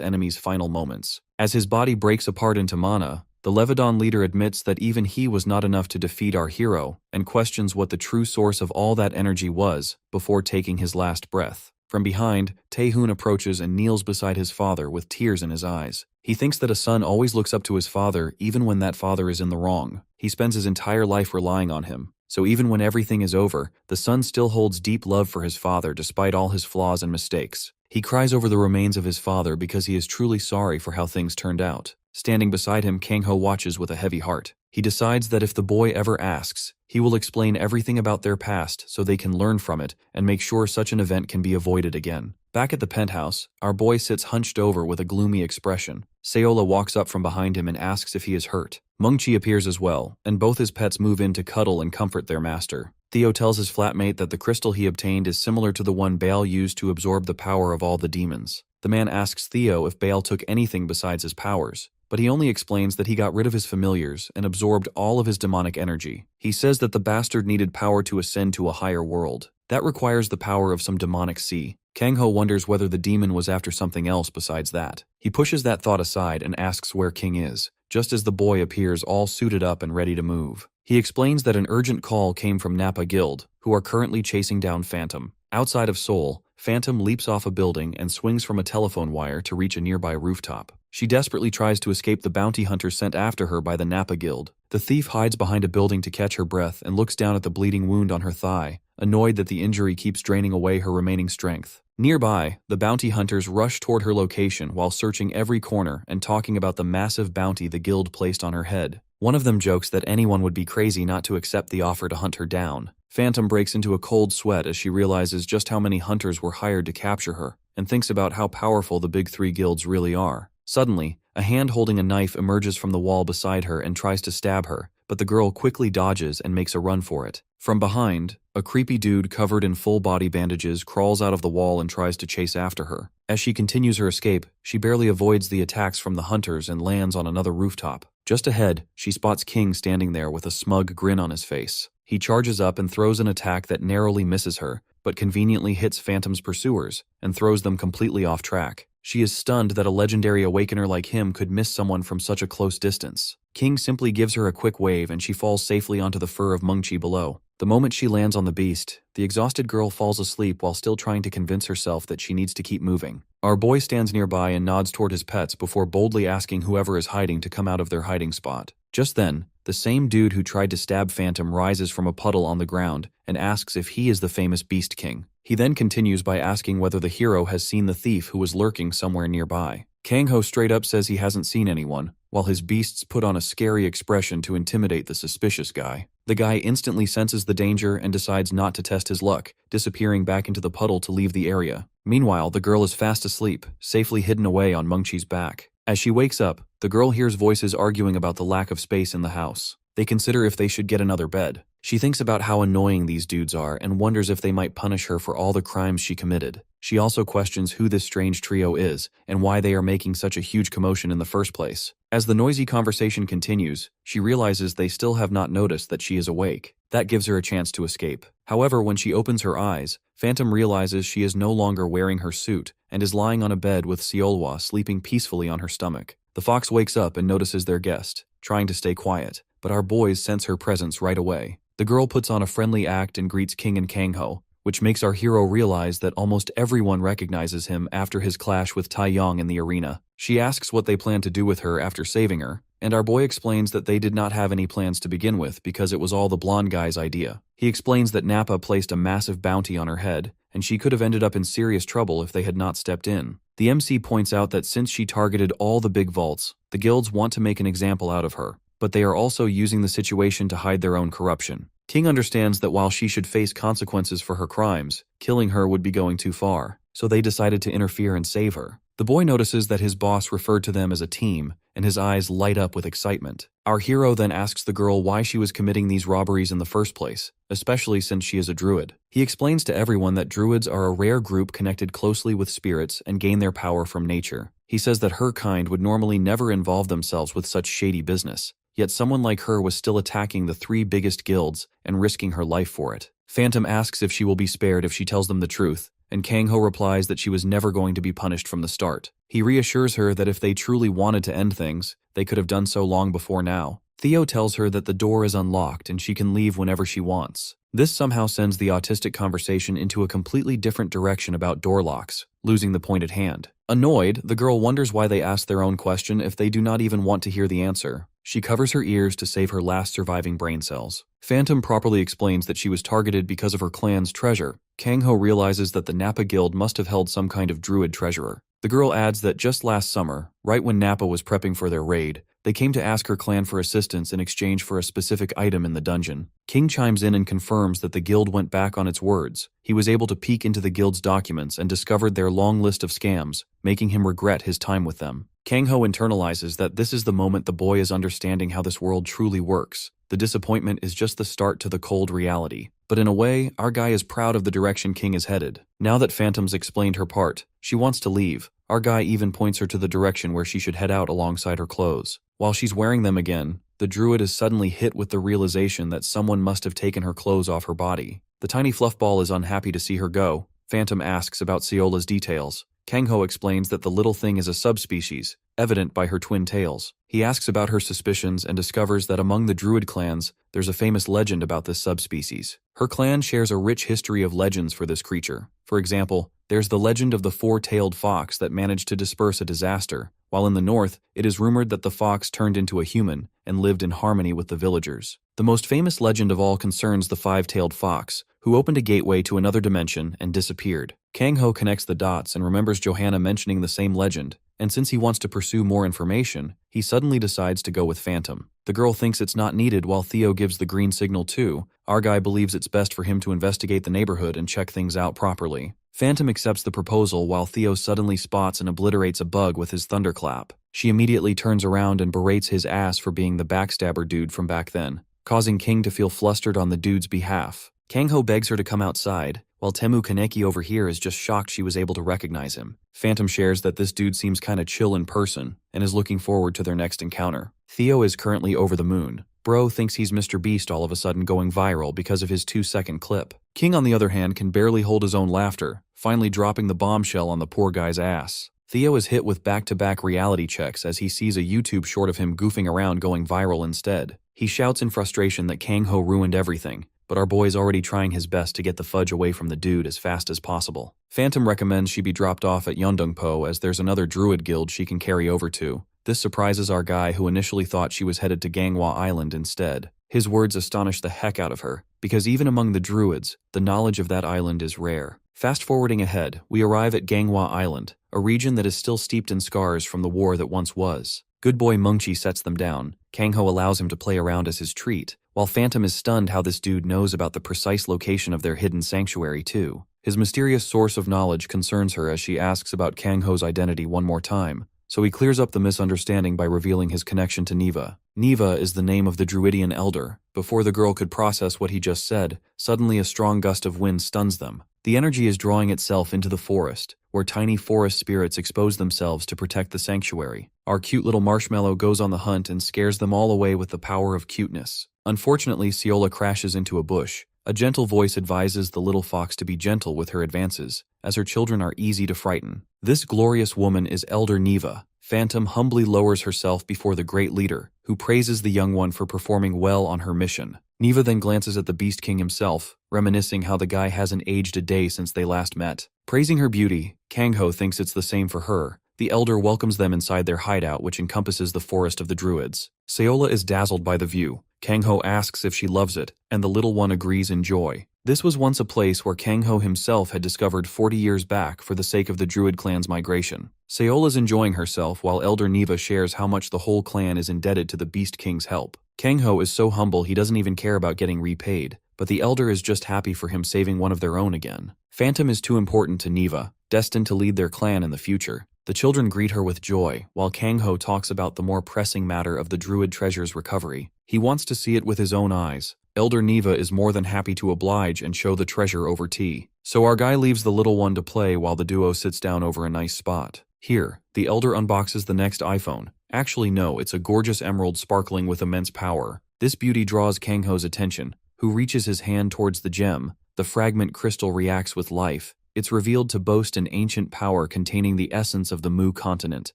S1: enemy's final moments. As his body breaks apart into mana, the Levidan leader admits that even he was not enough to defeat our hero and questions what the true source of all that energy was before taking his last breath. From behind, Taehoon approaches and kneels beside his father with tears in his eyes. He thinks that a son always looks up to his father even when that father is in the wrong. He spends his entire life relying on him. So even when everything is over, the son still holds deep love for his father despite all his flaws and mistakes. He cries over the remains of his father because he is truly sorry for how things turned out. Standing beside him, Kang-ho watches with a heavy heart. He decides that if the boy ever asks, he will explain everything about their past so they can learn from it and make sure such an event can be avoided again. Back at the penthouse, our boy sits hunched over with a gloomy expression. Seola walks up from behind him and asks if he is hurt. Mungchi appears as well, and both his pets move in to cuddle and comfort their master. Theo tells his flatmate that the crystal he obtained is similar to the one Baal used to absorb the power of all the demons. The man asks Theo if Baal took anything besides his powers, but he only explains that he got rid of his familiars and absorbed all of his demonic energy. He says that the bastard needed power to ascend to a higher world. That requires the power of some demonic sea. Kang-ho wonders whether the demon was after something else besides that. He pushes that thought aside and asks where King is, just as the boy appears all suited up and ready to move. He explains that an urgent call came from Nappa Guild, who are currently chasing down Phantom. Outside of Seoul, Phantom leaps off a building and swings from a telephone wire to reach a nearby rooftop. She desperately tries to escape the bounty hunter sent after her by the Nappa Guild. The thief hides behind a building to catch her breath and looks down at the bleeding wound on her thigh, annoyed that the injury keeps draining away her remaining strength. Nearby, the bounty hunters rush toward her location while searching every corner and talking about the massive bounty the guild placed on her head. One of them jokes that anyone would be crazy not to accept the offer to hunt her down. Phantom breaks into a cold sweat as she realizes just how many hunters were hired to capture her, and thinks about how powerful the big three guilds really are. Suddenly, a hand holding a knife emerges from the wall beside her and tries to stab her, but the girl quickly dodges and makes a run for it. From behind, a creepy dude covered in full body bandages crawls out of the wall and tries to chase after her. As she continues her escape, she barely avoids the attacks from the hunters and lands on another rooftop. Just ahead, she spots King standing there with a smug grin on his face. He charges up and throws an attack that narrowly misses her, but conveniently hits Phantom's pursuers and throws them completely off track. She is stunned that a legendary awakener like him could miss someone from such a close distance. King simply gives her a quick wave and she falls safely onto the fur of Mungchi below. The moment she lands on the beast, the exhausted girl falls asleep while still trying to convince herself that she needs to keep moving. Our boy stands nearby and nods toward his pets before boldly asking whoever is hiding to come out of their hiding spot. Just then, the same dude who tried to stab Phantom rises from a puddle on the ground and asks if he is the famous Beast King. He then continues by asking whether the hero has seen the thief who was lurking somewhere nearby. Kang-ho straight up says he hasn't seen anyone, while his beasts put on a scary expression to intimidate the suspicious guy. The guy instantly senses the danger and decides not to test his luck, disappearing back into the puddle to leave the area. Meanwhile, the girl is fast asleep, safely hidden away on Mungchi's back. As she wakes up, the girl hears voices arguing about the lack of space in the house. They consider if they should get another bed. She thinks about how annoying these dudes are and wonders if they might punish her for all the crimes she committed. She also questions who this strange trio is and why they are making such a huge commotion in the first place. As the noisy conversation continues, she realizes they still have not noticed that she is awake. That gives her a chance to escape. However, when she opens her eyes, Phantom realizes she is no longer wearing her suit and is lying on a bed with Seolwa sleeping peacefully on her stomach. The fox wakes up and notices their guest, trying to stay quiet, but our boys sense her presence right away. The girl puts on a friendly act and greets King and Kangho, which makes our hero realize that almost everyone recognizes him after his clash with Taeyong in the arena. She asks what they plan to do with her after saving her, and our boy explains that they did not have any plans to begin with because it was all the blonde guy's idea. He explains that Nappa placed a massive bounty on her head, and she could have ended up in serious trouble if they had not stepped in. The MC points out that since she targeted all the big vaults, the guilds want to make an example out of her, but they are also using the situation to hide their own corruption. King understands that while she should face consequences for her crimes, killing her would be going too far, so they decided to interfere and save her. The boy notices that his boss referred to them as a team, and his eyes light up with excitement. Our hero then asks the girl why she was committing these robberies in the first place, especially since she is a druid. He explains to everyone that druids are a rare group connected closely with spirits and gain their power from nature. He says that her kind would normally never involve themselves with such shady business. Yet someone like her was still attacking the 3 biggest guilds and risking her life for it. Phantom asks if she will be spared if she tells them the truth, and Kangho replies that she was never going to be punished from the start. He reassures her that if they truly wanted to end things, they could have done so long before now. Theo tells her that the door is unlocked and she can leave whenever she wants. This somehow sends the autistic conversation into a completely different direction about door locks, losing the point at hand. Annoyed, the girl wonders why they ask their own question if they do not even want to hear the answer. She covers her ears to save her last surviving brain cells. Phantom properly explains that she was targeted because of her clan's treasure. Kangho realizes that the Nappa Guild must have held some kind of druid treasurer. The girl adds that just last summer, right when Nappa was prepping for their raid, they came to ask her clan for assistance in exchange for a specific item in the dungeon. King chimes in and confirms that the guild went back on its words. He was able to peek into the guild's documents and discovered their long list of scams, making him regret his time with them. Kangho internalizes that this is the moment the boy is understanding how this world truly works. The disappointment is just the start to the cold reality. But in a way, our guy is proud of the direction King is headed. Now that Phantom's explained her part, she wants to leave. Our guy even points her to the direction where she should head out alongside her clothes. While she's wearing them again, the druid is suddenly hit with the realization that someone must have taken her clothes off her body. The tiny fluffball is unhappy to see her go. Phantom asks about Seola's details. Kangho explains that the little thing is a subspecies, evident by her twin tails. He asks about her suspicions and discovers that among the druid clans, there's a famous legend about this subspecies. Her clan shares a rich history of legends for this creature. For example, there's the legend of the 4-tailed fox that managed to disperse a disaster, while in the north, it is rumored that the fox turned into a human and lived in harmony with the villagers. The most famous legend of all concerns the 5-tailed fox, who opened a gateway to another dimension and disappeared. Kangho connects the dots and remembers Johanna mentioning the same legend, and since he wants to pursue more information, he suddenly decides to go with Phantom. The girl thinks it's not needed while Theo gives the green signal too. Our guy believes it's best for him to investigate the neighborhood and check things out properly. Phantom accepts the proposal while Theo suddenly spots and obliterates a bug with his thunderclap. She immediately turns around and berates his ass for being the backstabber dude from back then, causing King to feel flustered on the dude's behalf. Kangho begs her to come outside, while Temu Kaneki over here is just shocked she was able to recognize him. Phantom shares that this dude seems kinda chill in person and is looking forward to their next encounter. Theo is currently over the moon. Bro thinks he's Mr. Beast all of a sudden going viral because of his 2-second clip. King on the other hand can barely hold his own laughter, finally dropping the bombshell on the poor guy's ass. Theo is hit with back-to-back reality checks as he sees a YouTube short of him goofing around going viral instead. He shouts in frustration that Kangho ruined everything, but our boy's already trying his best to get the fudge away from the dude as fast as possible. Phantom recommends she be dropped off at Yeondongpo as there's another druid guild she can carry over to. This surprises our guy who initially thought she was headed to Ganghwa Island instead. His words astonish the heck out of her, because even among the druids, the knowledge of that island is rare. Fast-forwarding ahead, we arrive at Ganghwa Island, a region that is still steeped in scars from the war that once was. Good boy Mungchi sets them down. Kangho allows him to play around as his treat, while Phantom is stunned how this dude knows about the precise location of their hidden sanctuary too. His mysterious source of knowledge concerns her as she asks about Kangho's identity one more time, so he clears up the misunderstanding by revealing his connection to Neva. Neva is the name of the Druidian elder. Before the girl could process what he just said, suddenly a strong gust of wind stuns them. The energy is drawing itself into the forest, where tiny forest spirits expose themselves to protect the sanctuary. Our cute little marshmallow goes on the hunt and scares them all away with the power of cuteness. Unfortunately, Seola crashes into a bush. A gentle voice advises the little fox to be gentle with her advances, as her children are easy to frighten. This glorious woman is Elder Neva. Phantom humbly lowers herself before the great leader, who praises the young one for performing well on her mission. Neva then glances at the Beast King himself, reminiscing how the guy hasn't aged a day since they last met. Praising her beauty, Kangho thinks it's the same for her. The elder welcomes them inside their hideout, which encompasses the forest of the druids. Seola is dazzled by the view. Kangho asks if she loves it, and the little one agrees in joy. This was once a place where Kangho himself had discovered 40 years back for the sake of the druid clan's migration. Seola's enjoying herself while Elder Neva shares how much the whole clan is indebted to the Beast King's help. Kangho is so humble he doesn't even care about getting repaid, but the elder is just happy for him saving one of their own again. Phantom is too important to Neva, destined to lead their clan in the future. The children greet her with joy, while Kangho talks about the more pressing matter of the druid treasure's recovery. He wants to see it with his own eyes. Elder Neva is more than happy to oblige and show the treasure over tea. So our guy leaves the little one to play while the duo sits down over a nice spot. Here, the elder unboxes the next iPhone. Actually no, it's a gorgeous emerald sparkling with immense power. This beauty draws Kangho's attention, who reaches his hand towards the gem. The fragment crystal reacts with life. It's revealed to boast an ancient power containing the essence of the Mu continent,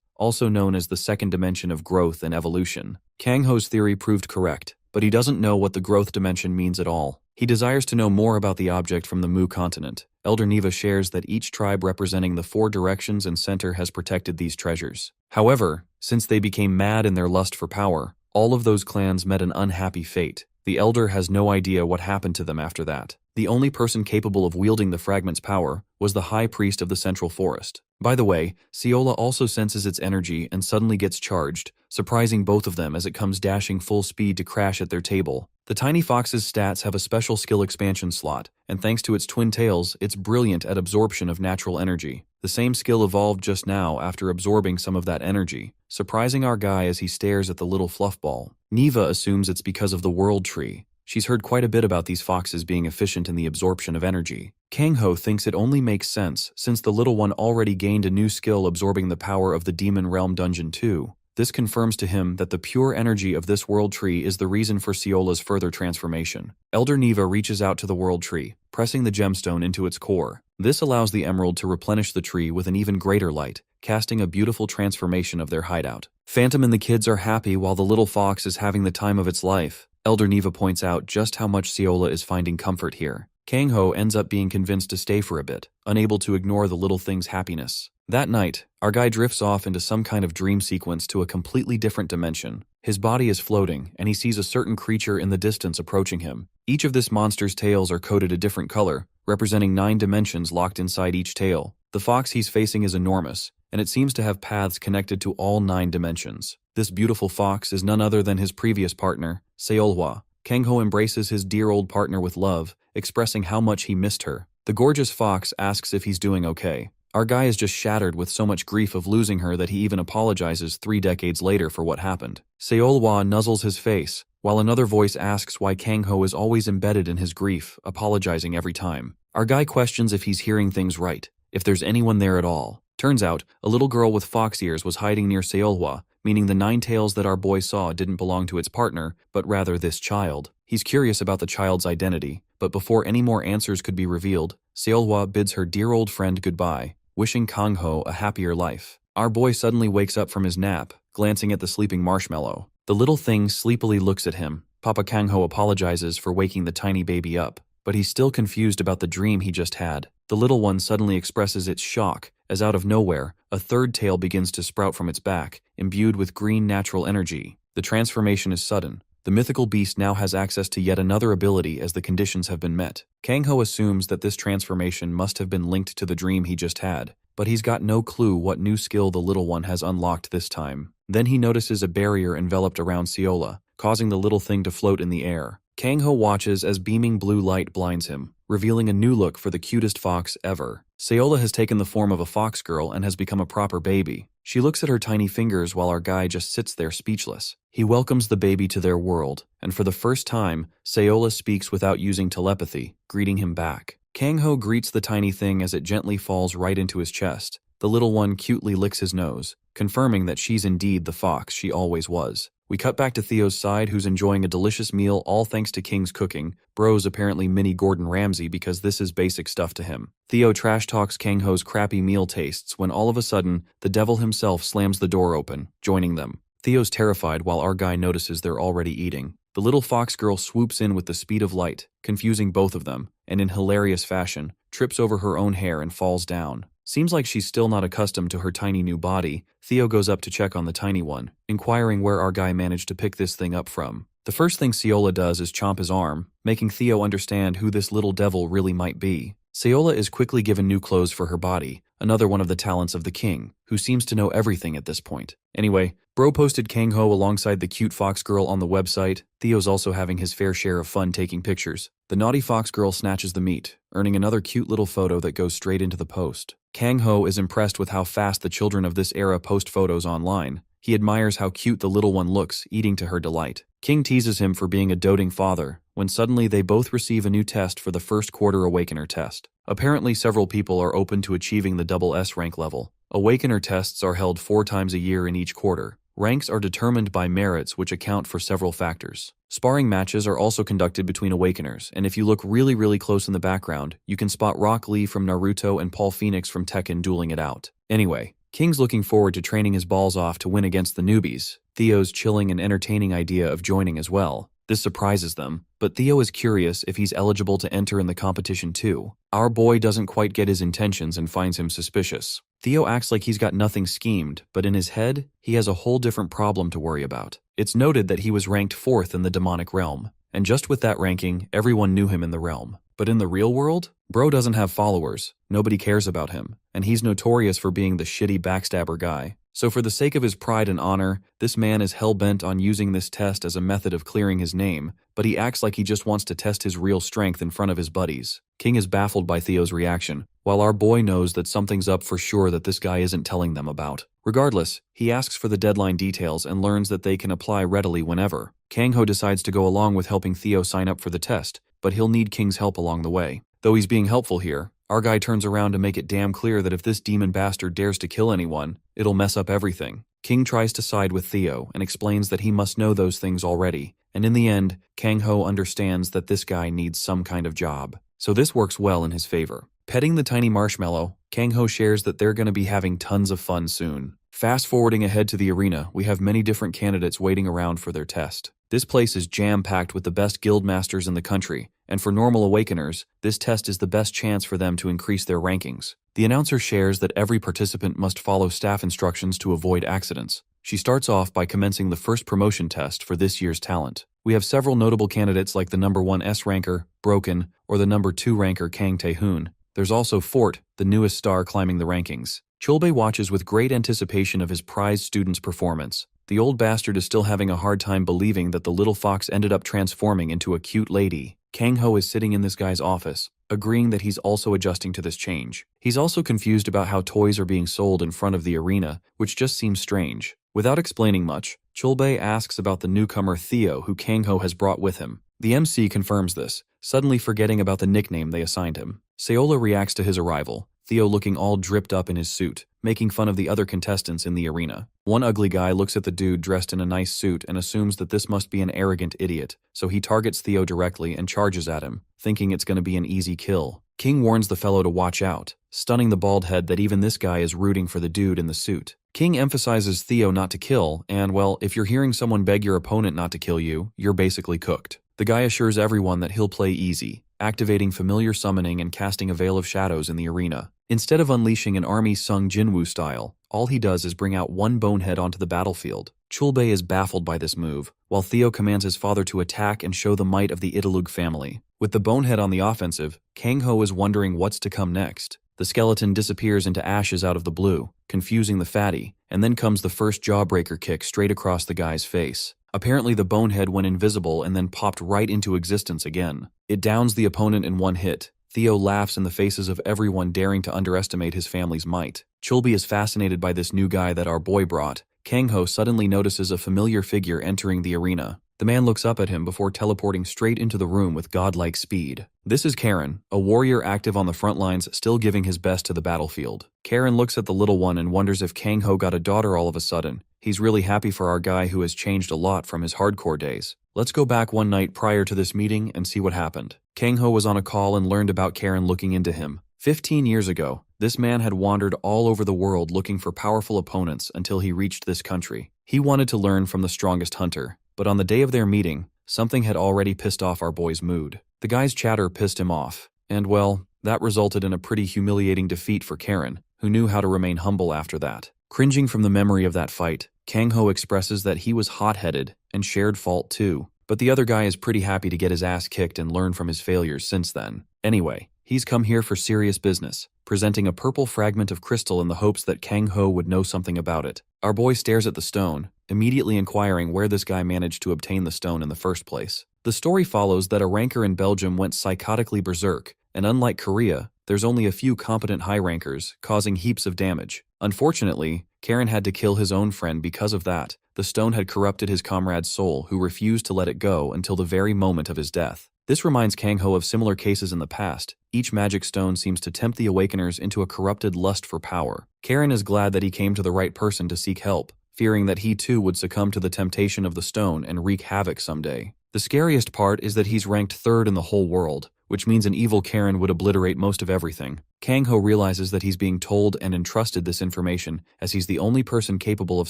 S1: also known as the second dimension of growth and evolution. Kangho's theory proved correct, but he doesn't know what the growth dimension means at all. He desires to know more about the object from the Mu continent. Elder Neva shares that each tribe representing the 4 directions and center has protected these treasures. However, since they became mad in their lust for power, all of those clans met an unhappy fate. The elder has no idea what happened to them after that. The only person capable of wielding the fragment's power was the high priest of the central forest. By the way, Seola also senses its energy and suddenly gets charged, surprising both of them as it comes dashing full speed to crash at their table. The tiny fox's stats have a special skill expansion slot, and thanks to its twin tails, it's brilliant at absorption of natural energy. The same skill evolved just now after absorbing some of that energy, surprising our guy as he stares at the little fluff ball. Neva assumes it's because of the world tree. She's heard quite a bit about these foxes being efficient in the absorption of energy. Kangho thinks it only makes sense since the little one already gained a new skill absorbing the power of the Demon Realm Dungeon 2. This confirms to him that the pure energy of this world tree is the reason for Seola's further transformation. Elder Neva reaches out to the world tree, pressing the gemstone into its core. This allows the emerald to replenish the tree with an even greater light, casting a beautiful transformation of their hideout. Phantom and the kids are happy while the little fox is having the time of its life. Elder Neva points out just how much Seola is finding comfort here. Kangho ends up being convinced to stay for a bit, unable to ignore the little thing's happiness. That night, our guy drifts off into some kind of dream sequence to a completely different dimension. His body is floating, and he sees a certain creature in the distance approaching him. Each of this monster's tails are coated a different color, representing 9 dimensions locked inside each tail. The fox he's facing is enormous, and it seems to have paths connected to all 9 dimensions. This beautiful fox is none other than his previous partner, Seolhwa. Kangho embraces his dear old partner with love, expressing how much he missed her. The gorgeous fox asks if he's doing okay. Our guy is just shattered with so much grief of losing her that he even apologizes 3 decades later for what happened. Seolhwa nuzzles his face, while another voice asks why Kangho is always embedded in his grief, apologizing every time. Our guy questions if he's hearing things right, if there's anyone there at all. Turns out, a little girl with fox ears was hiding near Seolhwa, meaning the 9 tails that our boy saw didn't belong to its partner, but rather this child. He's curious about the child's identity, but before any more answers could be revealed, Seolhwa bids her dear old friend goodbye, wishing Kangho a happier life. Our boy suddenly wakes up from his nap, glancing at the sleeping marshmallow. The little thing sleepily looks at him. Papa Kangho apologizes for waking the tiny baby up, but he's still confused about the dream he just had. The little one suddenly expresses its shock, as out of nowhere, a 3rd tail begins to sprout from its back, imbued with green natural energy. The transformation is sudden. The mythical beast now has access to yet another ability as the conditions have been met. Kangho assumes that this transformation must have been linked to the dream he just had, but he's got no clue what new skill the little one has unlocked this time. Then he notices a barrier enveloped around Seola, causing the little thing to float in the air. Kangho watches as beaming blue light blinds him, revealing a new look for the cutest fox ever. Seola has taken the form of a fox girl and has become a proper baby. She looks at her tiny fingers while our guy just sits there speechless. He welcomes the baby to their world, and for the first time, Seola speaks without using telepathy, greeting him back. Kangho greets the tiny thing as it gently falls right into his chest. The little one cutely licks his nose, confirming that she's indeed the fox she always was. We cut back to Theo's side, who's enjoying a delicious meal all thanks to King's cooking. Bro's apparently mini Gordon Ramsay because this is basic stuff to him. Theo trash talks Kang-ho's crappy meal tastes when all of a sudden, the devil himself slams the door open, joining them. Theo's terrified while our guy notices they're already eating. The little fox girl swoops in with the speed of light, confusing both of them, and in hilarious fashion, trips over her own hair and falls down. Seems like she's still not accustomed to her tiny new body. Theo goes up to check on the tiny one, inquiring where our guy managed to pick this thing up from. The first thing Seola does is chomp his arm, making Theo understand who this little devil really might be. Seola is quickly given new clothes for her body, another one of the talents of the king, who seems to know everything at this point. Anyway, Bro posted Kang-ho alongside the cute fox girl on the website. Theo's also having his fair share of fun taking pictures. The naughty fox girl snatches the meat, earning another cute little photo that goes straight into the post. Kang-ho is impressed with how fast the children of this era post photos online. He admires how cute the little one looks, eating to her delight. King teases him for being a doting father, when suddenly they both receive a new test for the first quarter Awakener test. Apparently several people are open to achieving the double S rank level. Awakener tests are held 4 times a year in each quarter. Ranks are determined by merits which account for several factors. Sparring matches are also conducted between Awakeners, and if you look really close in the background, you can spot Rock Lee from Naruto and Paul Phoenix from Tekken dueling it out. Anyway, King's looking forward to training his balls off to win against the newbies. Theo's chilling and entertaining idea of joining as well. This surprises them, but Theo is curious if he's eligible to enter in the competition too. Our boy doesn't quite get his intentions and finds him suspicious. Theo acts like he's got nothing schemed, but in his head, he has a whole different problem to worry about. It's noted that he was ranked 4th in the demonic realm, and just with that ranking, everyone knew him in the realm. But in the real world, Bro doesn't have followers, nobody cares about him, and he's notorious for being the shitty backstabber guy. So for the sake of his pride and honor, this man is hell-bent on using this test as a method of clearing his name, but he acts like he just wants to test his real strength in front of his buddies. King is baffled by Theo's reaction, while our boy knows that something's up for sure that this guy isn't telling them about. Regardless, he asks for the deadline details and learns that they can apply readily whenever. Kang-ho decides to go along with helping Theo sign up for the test, but he'll need King's help along the way. Though he's being helpful here, our guy turns around to make it damn clear that if this demon bastard dares to kill anyone, it'll mess up everything. King tries to side with Theo and explains that he must know those things already, and in the end, Kang-ho understands that this guy needs some kind of job. So this works well in his favor. Petting the tiny marshmallow, Kang-ho shares that they're going to be having tons of fun soon. Fast forwarding ahead to the arena, we have many different candidates waiting around for their test. This place is jam-packed with the best guild masters in the country, and for normal Awakeners, this test is the best chance for them to increase their rankings. The announcer shares that every participant must follow staff instructions to avoid accidents. She starts off by commencing the first promotion test for this year's talent. We have several notable candidates like the number 1 S ranker, Broken, or the number 2 ranker Kang Tae-hoon. There's also Fort, the newest star climbing the rankings. Chulbe watches with great anticipation of his prize student's performance. The old bastard is still having a hard time believing that the little fox ended up transforming into a cute lady. Kang-ho is sitting in this guy's office, agreeing that he's also adjusting to this change. He's also confused about how toys are being sold in front of the arena, which just seems strange. Without explaining much, Chulbe asks about the newcomer Theo who Kang-ho has brought with him. The MC confirms this, suddenly forgetting about the nickname they assigned him. Seola reacts to his arrival, Theo looking all dripped up in his suit, making fun of the other contestants in the arena. One ugly guy looks at the dude dressed in a nice suit and assumes that this must be an arrogant idiot, so he targets Theo directly and charges at him, thinking it's going to be an easy kill. King warns the fellow to watch out, stunning the bald head that even this guy is rooting for the dude in the suit. King emphasizes Theo not to kill, and well, if you're hearing someone beg your opponent not to kill you, you're basically cooked. The guy assures everyone that he'll play easy, activating familiar summoning and casting a veil of shadows in the arena. Instead of unleashing an army Sung Jinwoo style, all he does is bring out one bonehead onto the battlefield. Chulbe is baffled by this move, while Theo commands his father to attack and show the might of the Italug family. With the bonehead on the offensive, Kang-ho is wondering what's to come next. The skeleton disappears into ashes out of the blue, confusing the fatty, and then comes the first jawbreaker kick straight across the guy's face. Apparently the bonehead went invisible and then popped right into existence again. It downs the opponent in one hit. Theo laughs in the faces of everyone daring to underestimate his family's might. Chulbe is fascinated by this new guy that our boy brought. Kang-ho suddenly notices a familiar figure entering the arena. The man looks up at him before teleporting straight into the room with godlike speed. This is Karen, a warrior active on the front lines still giving his best to the battlefield. Karen looks at the little one and wonders if Kang-ho got a daughter all of a sudden. He's really happy for our guy who has changed a lot from his hardcore days. Let's go back one night prior to this meeting and see what happened. Kang-ho was on a call and learned about Karen looking into him. 15 years ago, this man had wandered all over the world looking for powerful opponents until he reached this country. He wanted to learn from the strongest hunter, but on the day of their meeting, something had already pissed off our boy's mood. The guy's chatter pissed him off, and well, that resulted in a pretty humiliating defeat for Karen, who knew how to remain humble after that. Cringing from the memory of that fight, Kang-ho expresses that he was hot-headed and shared fault too, but the other guy is pretty happy to get his ass kicked and learn from his failures since then. Anyway, he's come here for serious business, presenting a purple fragment of crystal in the hopes that Kang-ho would know something about it. Our boy stares at the stone, immediately inquiring where this guy managed to obtain the stone in the first place. The story follows that a ranker in Belgium went psychotically berserk, and unlike Korea, there's only a few competent high rankers, causing heaps of damage. Unfortunately, Karen had to kill his own friend because of that. The stone had corrupted his comrade's soul, who refused to let it go until the very moment of his death. This reminds Kang-ho of similar cases in the past. Each magic stone seems to tempt the awakeners into a corrupted lust for power. Karen is glad that he came to the right person to seek help, fearing that he too would succumb to the temptation of the stone and wreak havoc someday. The scariest part is that he's ranked 3rd in the whole world, which means an evil Karen would obliterate most of everything. Kang-ho realizes that he's being told and entrusted this information as he's the only person capable of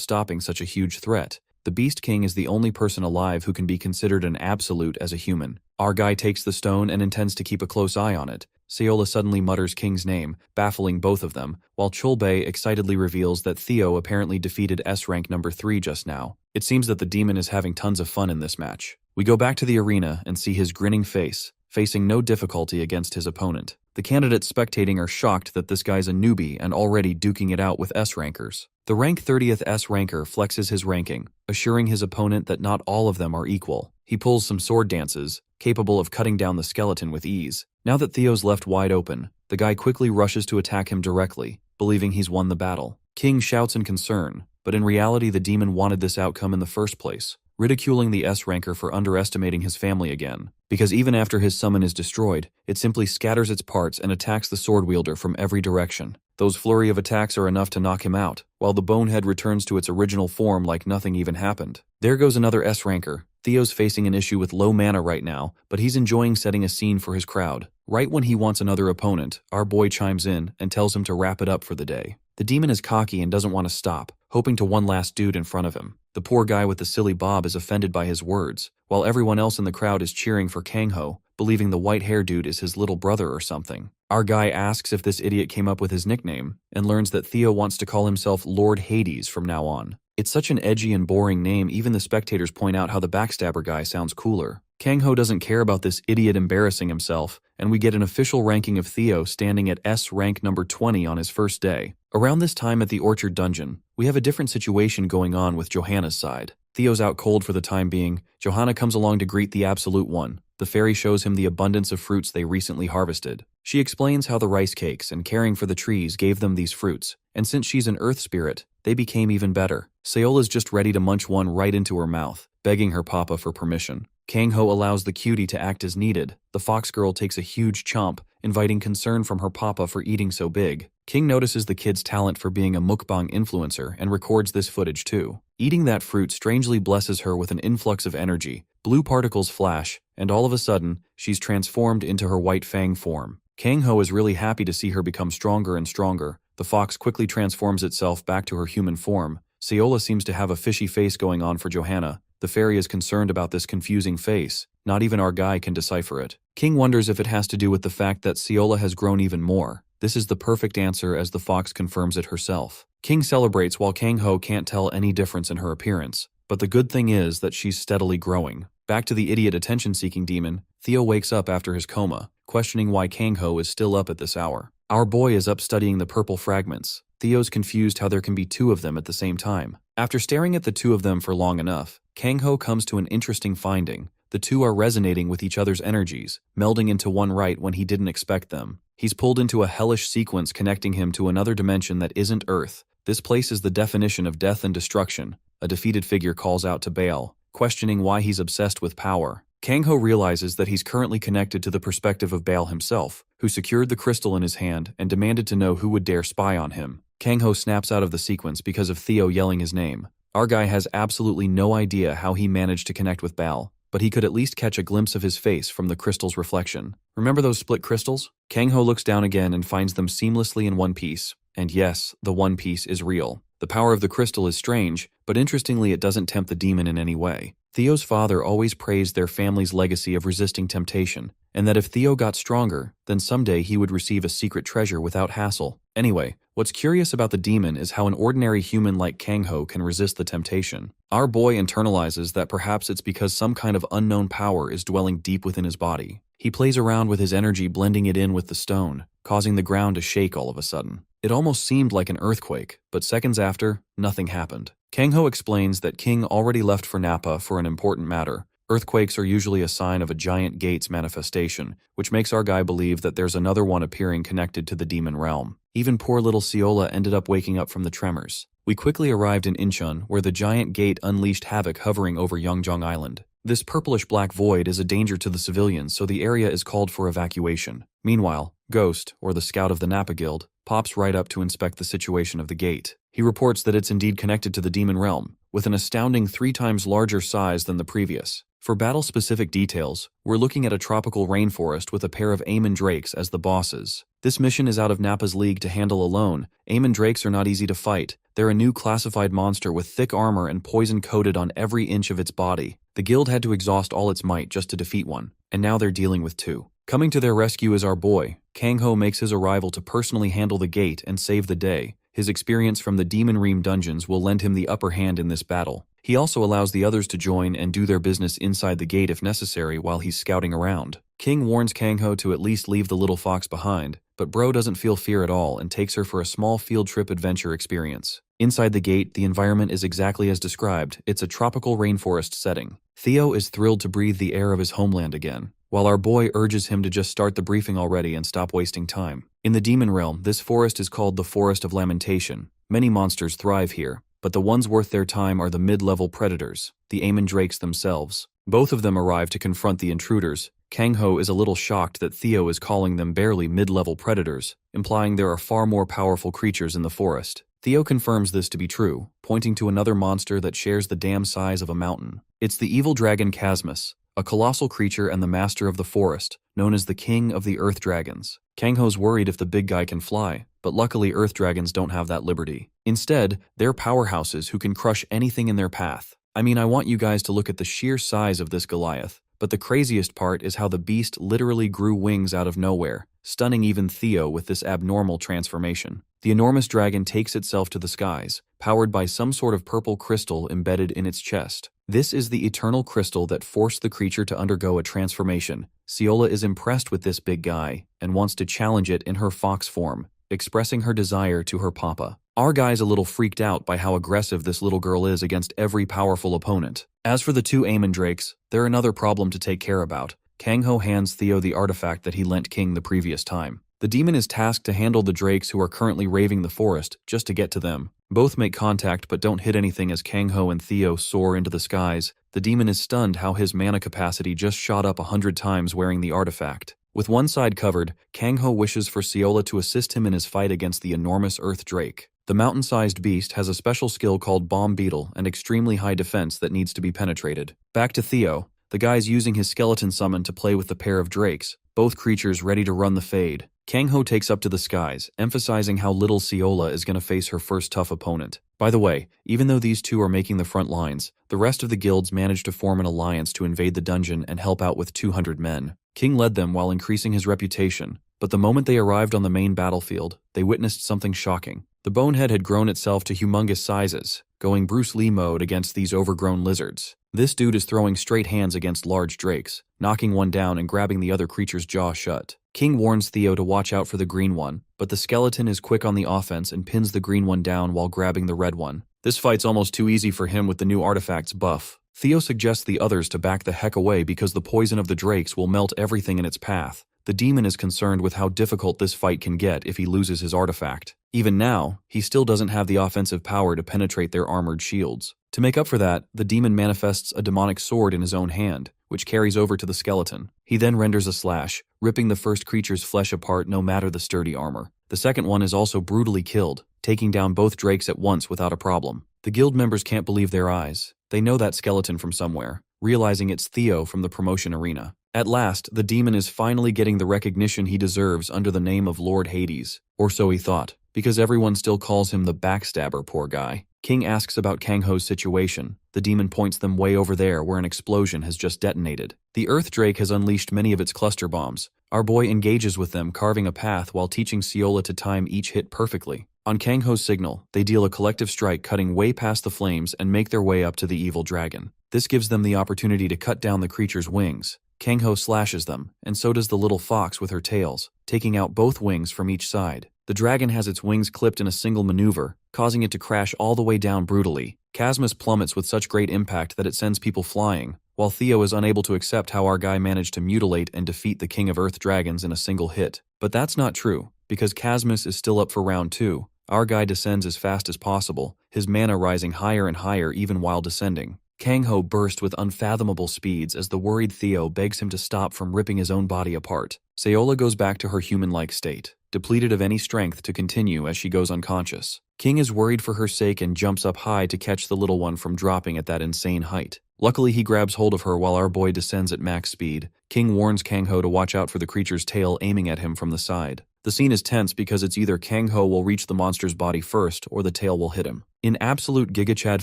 S1: stopping such a huge threat. The Beast King is the only person alive who can be considered an absolute as a human. Our guy takes the stone and intends to keep a close eye on it. Seola suddenly mutters King's name, baffling both of them, while Cholbae excitedly reveals that Theo apparently defeated S-Rank number 3 just now. It seems that the demon is having tons of fun in this match. We go back to the arena and see his grinning face, facing no difficulty against his opponent. The candidates spectating are shocked that this guy's a newbie and already duking it out with S-Rankers. The rank 30th S-Ranker flexes his ranking, assuring his opponent that not all of them are equal. He pulls some sword dances, capable of cutting down the skeleton with ease. Now that Theo's left wide open, the guy quickly rushes to attack him directly, believing he's won the battle. King shouts in concern, but in reality the demon wanted this outcome in the first place, ridiculing the S-Ranker for underestimating his family again. Because even after his summon is destroyed, it simply scatters its parts and attacks the sword wielder from every direction. Those flurry of attacks are enough to knock him out, while the bonehead returns to its original form like nothing even happened. There goes another S-Ranker. Theo's facing an issue with low mana right now, but he's enjoying setting a scene for his crowd. Right when he wants another opponent, our boy chimes in and tells him to wrap it up for the day. The demon is cocky and doesn't want to stop, hoping to one last dude in front of him. The poor guy with the silly bob is offended by his words, while everyone else in the crowd is cheering for Kang-ho, believing the white hair dude is his little brother or something. Our guy asks if this idiot came up with his nickname, and learns that Theo wants to call himself Lord Hades from now on. It's such an edgy and boring name, even the spectators point out how the backstabber guy sounds cooler. Kang-ho doesn't care about this idiot embarrassing himself, and we get an official ranking of Theo standing at S-Rank number 20 on his first day. Around this time at the Orchard Dungeon, we have a different situation going on with Johanna's side. Theo's out cold for the time being. Johanna comes along to greet the Absolute One. The fairy shows him the abundance of fruits they recently harvested. She explains how the rice cakes and caring for the trees gave them these fruits, and since she's an earth spirit, they became even better. Seola's just ready to munch one right into her mouth, begging her papa for permission. Kang-ho allows the cutie to act as needed. The fox girl takes a huge chomp, inviting concern from her papa for eating so big. King notices the kid's talent for being a mukbang influencer and records this footage too. Eating that fruit strangely blesses her with an influx of energy. Blue particles flash, and all of a sudden, she's transformed into her white fang form. Kang-ho is really happy to see her become stronger and stronger. The fox quickly transforms itself back to her human form. Seola seems to have a fishy face going on for Johanna. The fairy is concerned about this confusing face. Not even our guy can decipher it. King wonders if it has to do with the fact that Seola has grown even more. This is the perfect answer as the fox confirms it herself. King celebrates while Kang-ho can't tell any difference in her appearance. But the good thing is that she's steadily growing. Back to the idiot attention-seeking demon, Theo wakes up after his coma, questioning why Kang-ho is still up at this hour. Our boy is up studying the purple fragments. Theo's confused how there can be two of them at the same time. After staring at the two of them for long enough, Kang-ho comes to an interesting finding. The two are resonating with each other's energies, melding into one right when he didn't expect them. He's pulled into a hellish sequence connecting him to another dimension that isn't Earth. This place is the definition of death and destruction. A defeated figure calls out to Baal, questioning why he's obsessed with power. Kang-ho realizes that he's currently connected to the perspective of Baal himself, who secured the crystal in his hand and demanded to know who would dare spy on him. Kang-ho snaps out of the sequence because of Theo yelling his name. Our guy has absolutely no idea how he managed to connect with Bal, but he could at least catch a glimpse of his face from the crystal's reflection. Remember those split crystals? Kang-ho looks down again and finds them seamlessly in one piece. And yes, the one piece is real. The power of the crystal is strange, but interestingly it doesn't tempt the demon in any way. Theo's father always praised their family's legacy of resisting temptation, and that if Theo got stronger, then someday he would receive a secret treasure without hassle. Anyway, what's curious about the demon is how an ordinary human like Kang-ho can resist the temptation. Our boy internalizes that perhaps it's because some kind of unknown power is dwelling deep within his body. He plays around with his energy, blending it in with the stone, causing the ground to shake all of a sudden. It almost seemed like an earthquake, but seconds after, nothing happened. Kang-ho explains that King already left for Nappa for an important matter. Earthquakes are usually a sign of a giant gate's manifestation, which makes our guy believe that there's another one appearing connected to the demon realm. Even poor little Seola ended up waking up from the tremors. We quickly arrived in Incheon, where the giant gate unleashed havoc hovering over Yeongjong Island. This purplish-black void is a danger to the civilians, so the area is called for evacuation. Meanwhile, Ghost, or the scout of the Nappa Guild, pops right up to inspect the situation of the gate. He reports that it's indeed connected to the demon realm, with an astounding 3 times larger size than the previous. For battle-specific details, we're looking at a tropical rainforest with a pair of Amon Drakes as the bosses. This mission is out of Nappa's league to handle alone. Amon Drakes are not easy to fight. They're a new classified monster with thick armor and poison coated on every inch of its body. The guild had to exhaust all its might just to defeat one, and now they're dealing with 2. Coming to their rescue is our boy. Kang-ho makes his arrival to personally handle the gate and save the day. His experience from the Demon Ream dungeons will lend him the upper hand in this battle. He also allows the others to join and do their business inside the gate if necessary while he's scouting around. King warns Kang-ho to at least leave the little fox behind, but Bro doesn't feel fear at all and takes her for a small field trip adventure experience. Inside the gate, the environment is exactly as described. It's a tropical rainforest setting. Theo is thrilled to breathe the air of his homeland again, while our boy urges him to just start the briefing already and stop wasting time. In the demon realm, this forest is called the Forest of Lamentation. Many monsters thrive here, but the ones worth their time are the mid-level predators, the Amon Drakes themselves. Both of them arrive to confront the intruders. Kang-ho is a little shocked that Theo is calling them barely mid-level predators, implying there are far more powerful creatures in the forest. Theo confirms this to be true, pointing to another monster that shares the damn size of a mountain. It's the evil dragon Chasmus, a colossal creature and the master of the forest, known as the King of the Earth Dragons. Kang-ho's worried if the big guy can fly, but luckily Earth Dragons don't have that liberty. Instead, they're powerhouses who can crush anything in their path. I mean, I want you guys to look at the sheer size of this Goliath, but the craziest part is how the beast literally grew wings out of nowhere, stunning even Theo with this abnormal transformation. The enormous dragon takes itself to the skies, powered by some sort of purple crystal embedded in its chest. This is the eternal crystal that forced the creature to undergo a transformation. Seola is impressed with this big guy and wants to challenge it in her fox form, expressing her desire to her papa. Our guy's a little freaked out by how aggressive this little girl is against every powerful opponent. As for the 2 Amon Drakes, they're another problem to take care about. Kang-ho hands Theo the artifact that he lent King the previous time. The demon is tasked to handle the drakes who are currently raving the forest, just to get to them. Both make contact but don't hit anything as Kang-ho and Theo soar into the skies. The demon is stunned how his mana capacity just shot up 100 times wearing the artifact. With one side covered, Kang-ho wishes for Seola to assist him in his fight against the enormous earth drake. The mountain-sized beast has a special skill called Bomb Beetle and extremely high defense that needs to be penetrated. Back to Theo. The guy's using his skeleton summon to play with the pair of drakes, both creatures ready to run the fade. Kang-ho takes up to the skies, emphasizing how little Seola is going to face her first tough opponent. By the way, even though these 2 are making the front lines, the rest of the guilds managed to form an alliance to invade the dungeon and help out with 200 men. King led them while increasing his reputation, but the moment they arrived on the main battlefield, they witnessed something shocking. The bonehead had grown itself to humongous sizes, going Bruce Lee mode against these overgrown lizards. This dude is throwing straight hands against large drakes, knocking one down and grabbing the other creature's jaw shut. King warns Theo to watch out for the green one, but the skeleton is quick on the offense and pins the green one down while grabbing the red one. This fight's almost too easy for him with the new artifact's buff. Theo suggests the others to back the heck away because the poison of the drakes will melt everything in its path. The demon is concerned with how difficult this fight can get if he loses his artifact. Even now, he still doesn't have the offensive power to penetrate their armored shields. To make up for that, the demon manifests a demonic sword in his own hand, which carries over to the skeleton. He then renders a slash, ripping the first creature's flesh apart no matter the sturdy armor. The second one is also brutally killed, taking down both drakes at once without a problem. The guild members can't believe their eyes. They know that skeleton from somewhere, realizing it's Theo from the promotion arena. At last, the demon is finally getting the recognition he deserves under the name of Lord Hades. Or so he thought, because everyone still calls him the backstabber, poor guy. King asks about Kangho's situation. The demon points them way over there where an explosion has just detonated. The Earth Drake has unleashed many of its cluster bombs. Our boy engages with them, carving a path while teaching Seola to time each hit perfectly. On Kangho's signal, they deal a collective strike cutting way past the flames and make their way up to the evil dragon. This gives them the opportunity to cut down the creature's wings. Kangho slashes them, and so does the little fox with her tails, taking out both wings from each side. The dragon has its wings clipped in a single maneuver, causing it to crash all the way down brutally. Casmus plummets with such great impact that it sends people flying, while Theo is unable to accept how our guy managed to mutilate and defeat the King of Earth dragons in a single hit. But that's not true, because Casmus is still up for round 2. Our guy descends as fast as possible, his mana rising higher and higher even while descending. Kangho burst with unfathomable speeds as the worried Theo begs him to stop from ripping his own body apart. Seola goes back to her human-like state, depleted of any strength to continue as she goes unconscious. King is worried for her sake and jumps up high to catch the little one from dropping at that insane height. Luckily, he grabs hold of her while our boy descends at max speed. King warns Kangho to watch out for the creature's tail aiming at him from the side. The scene is tense because it's either Kangho will reach the monster's body first or the tail will hit him. In absolute Giga Chad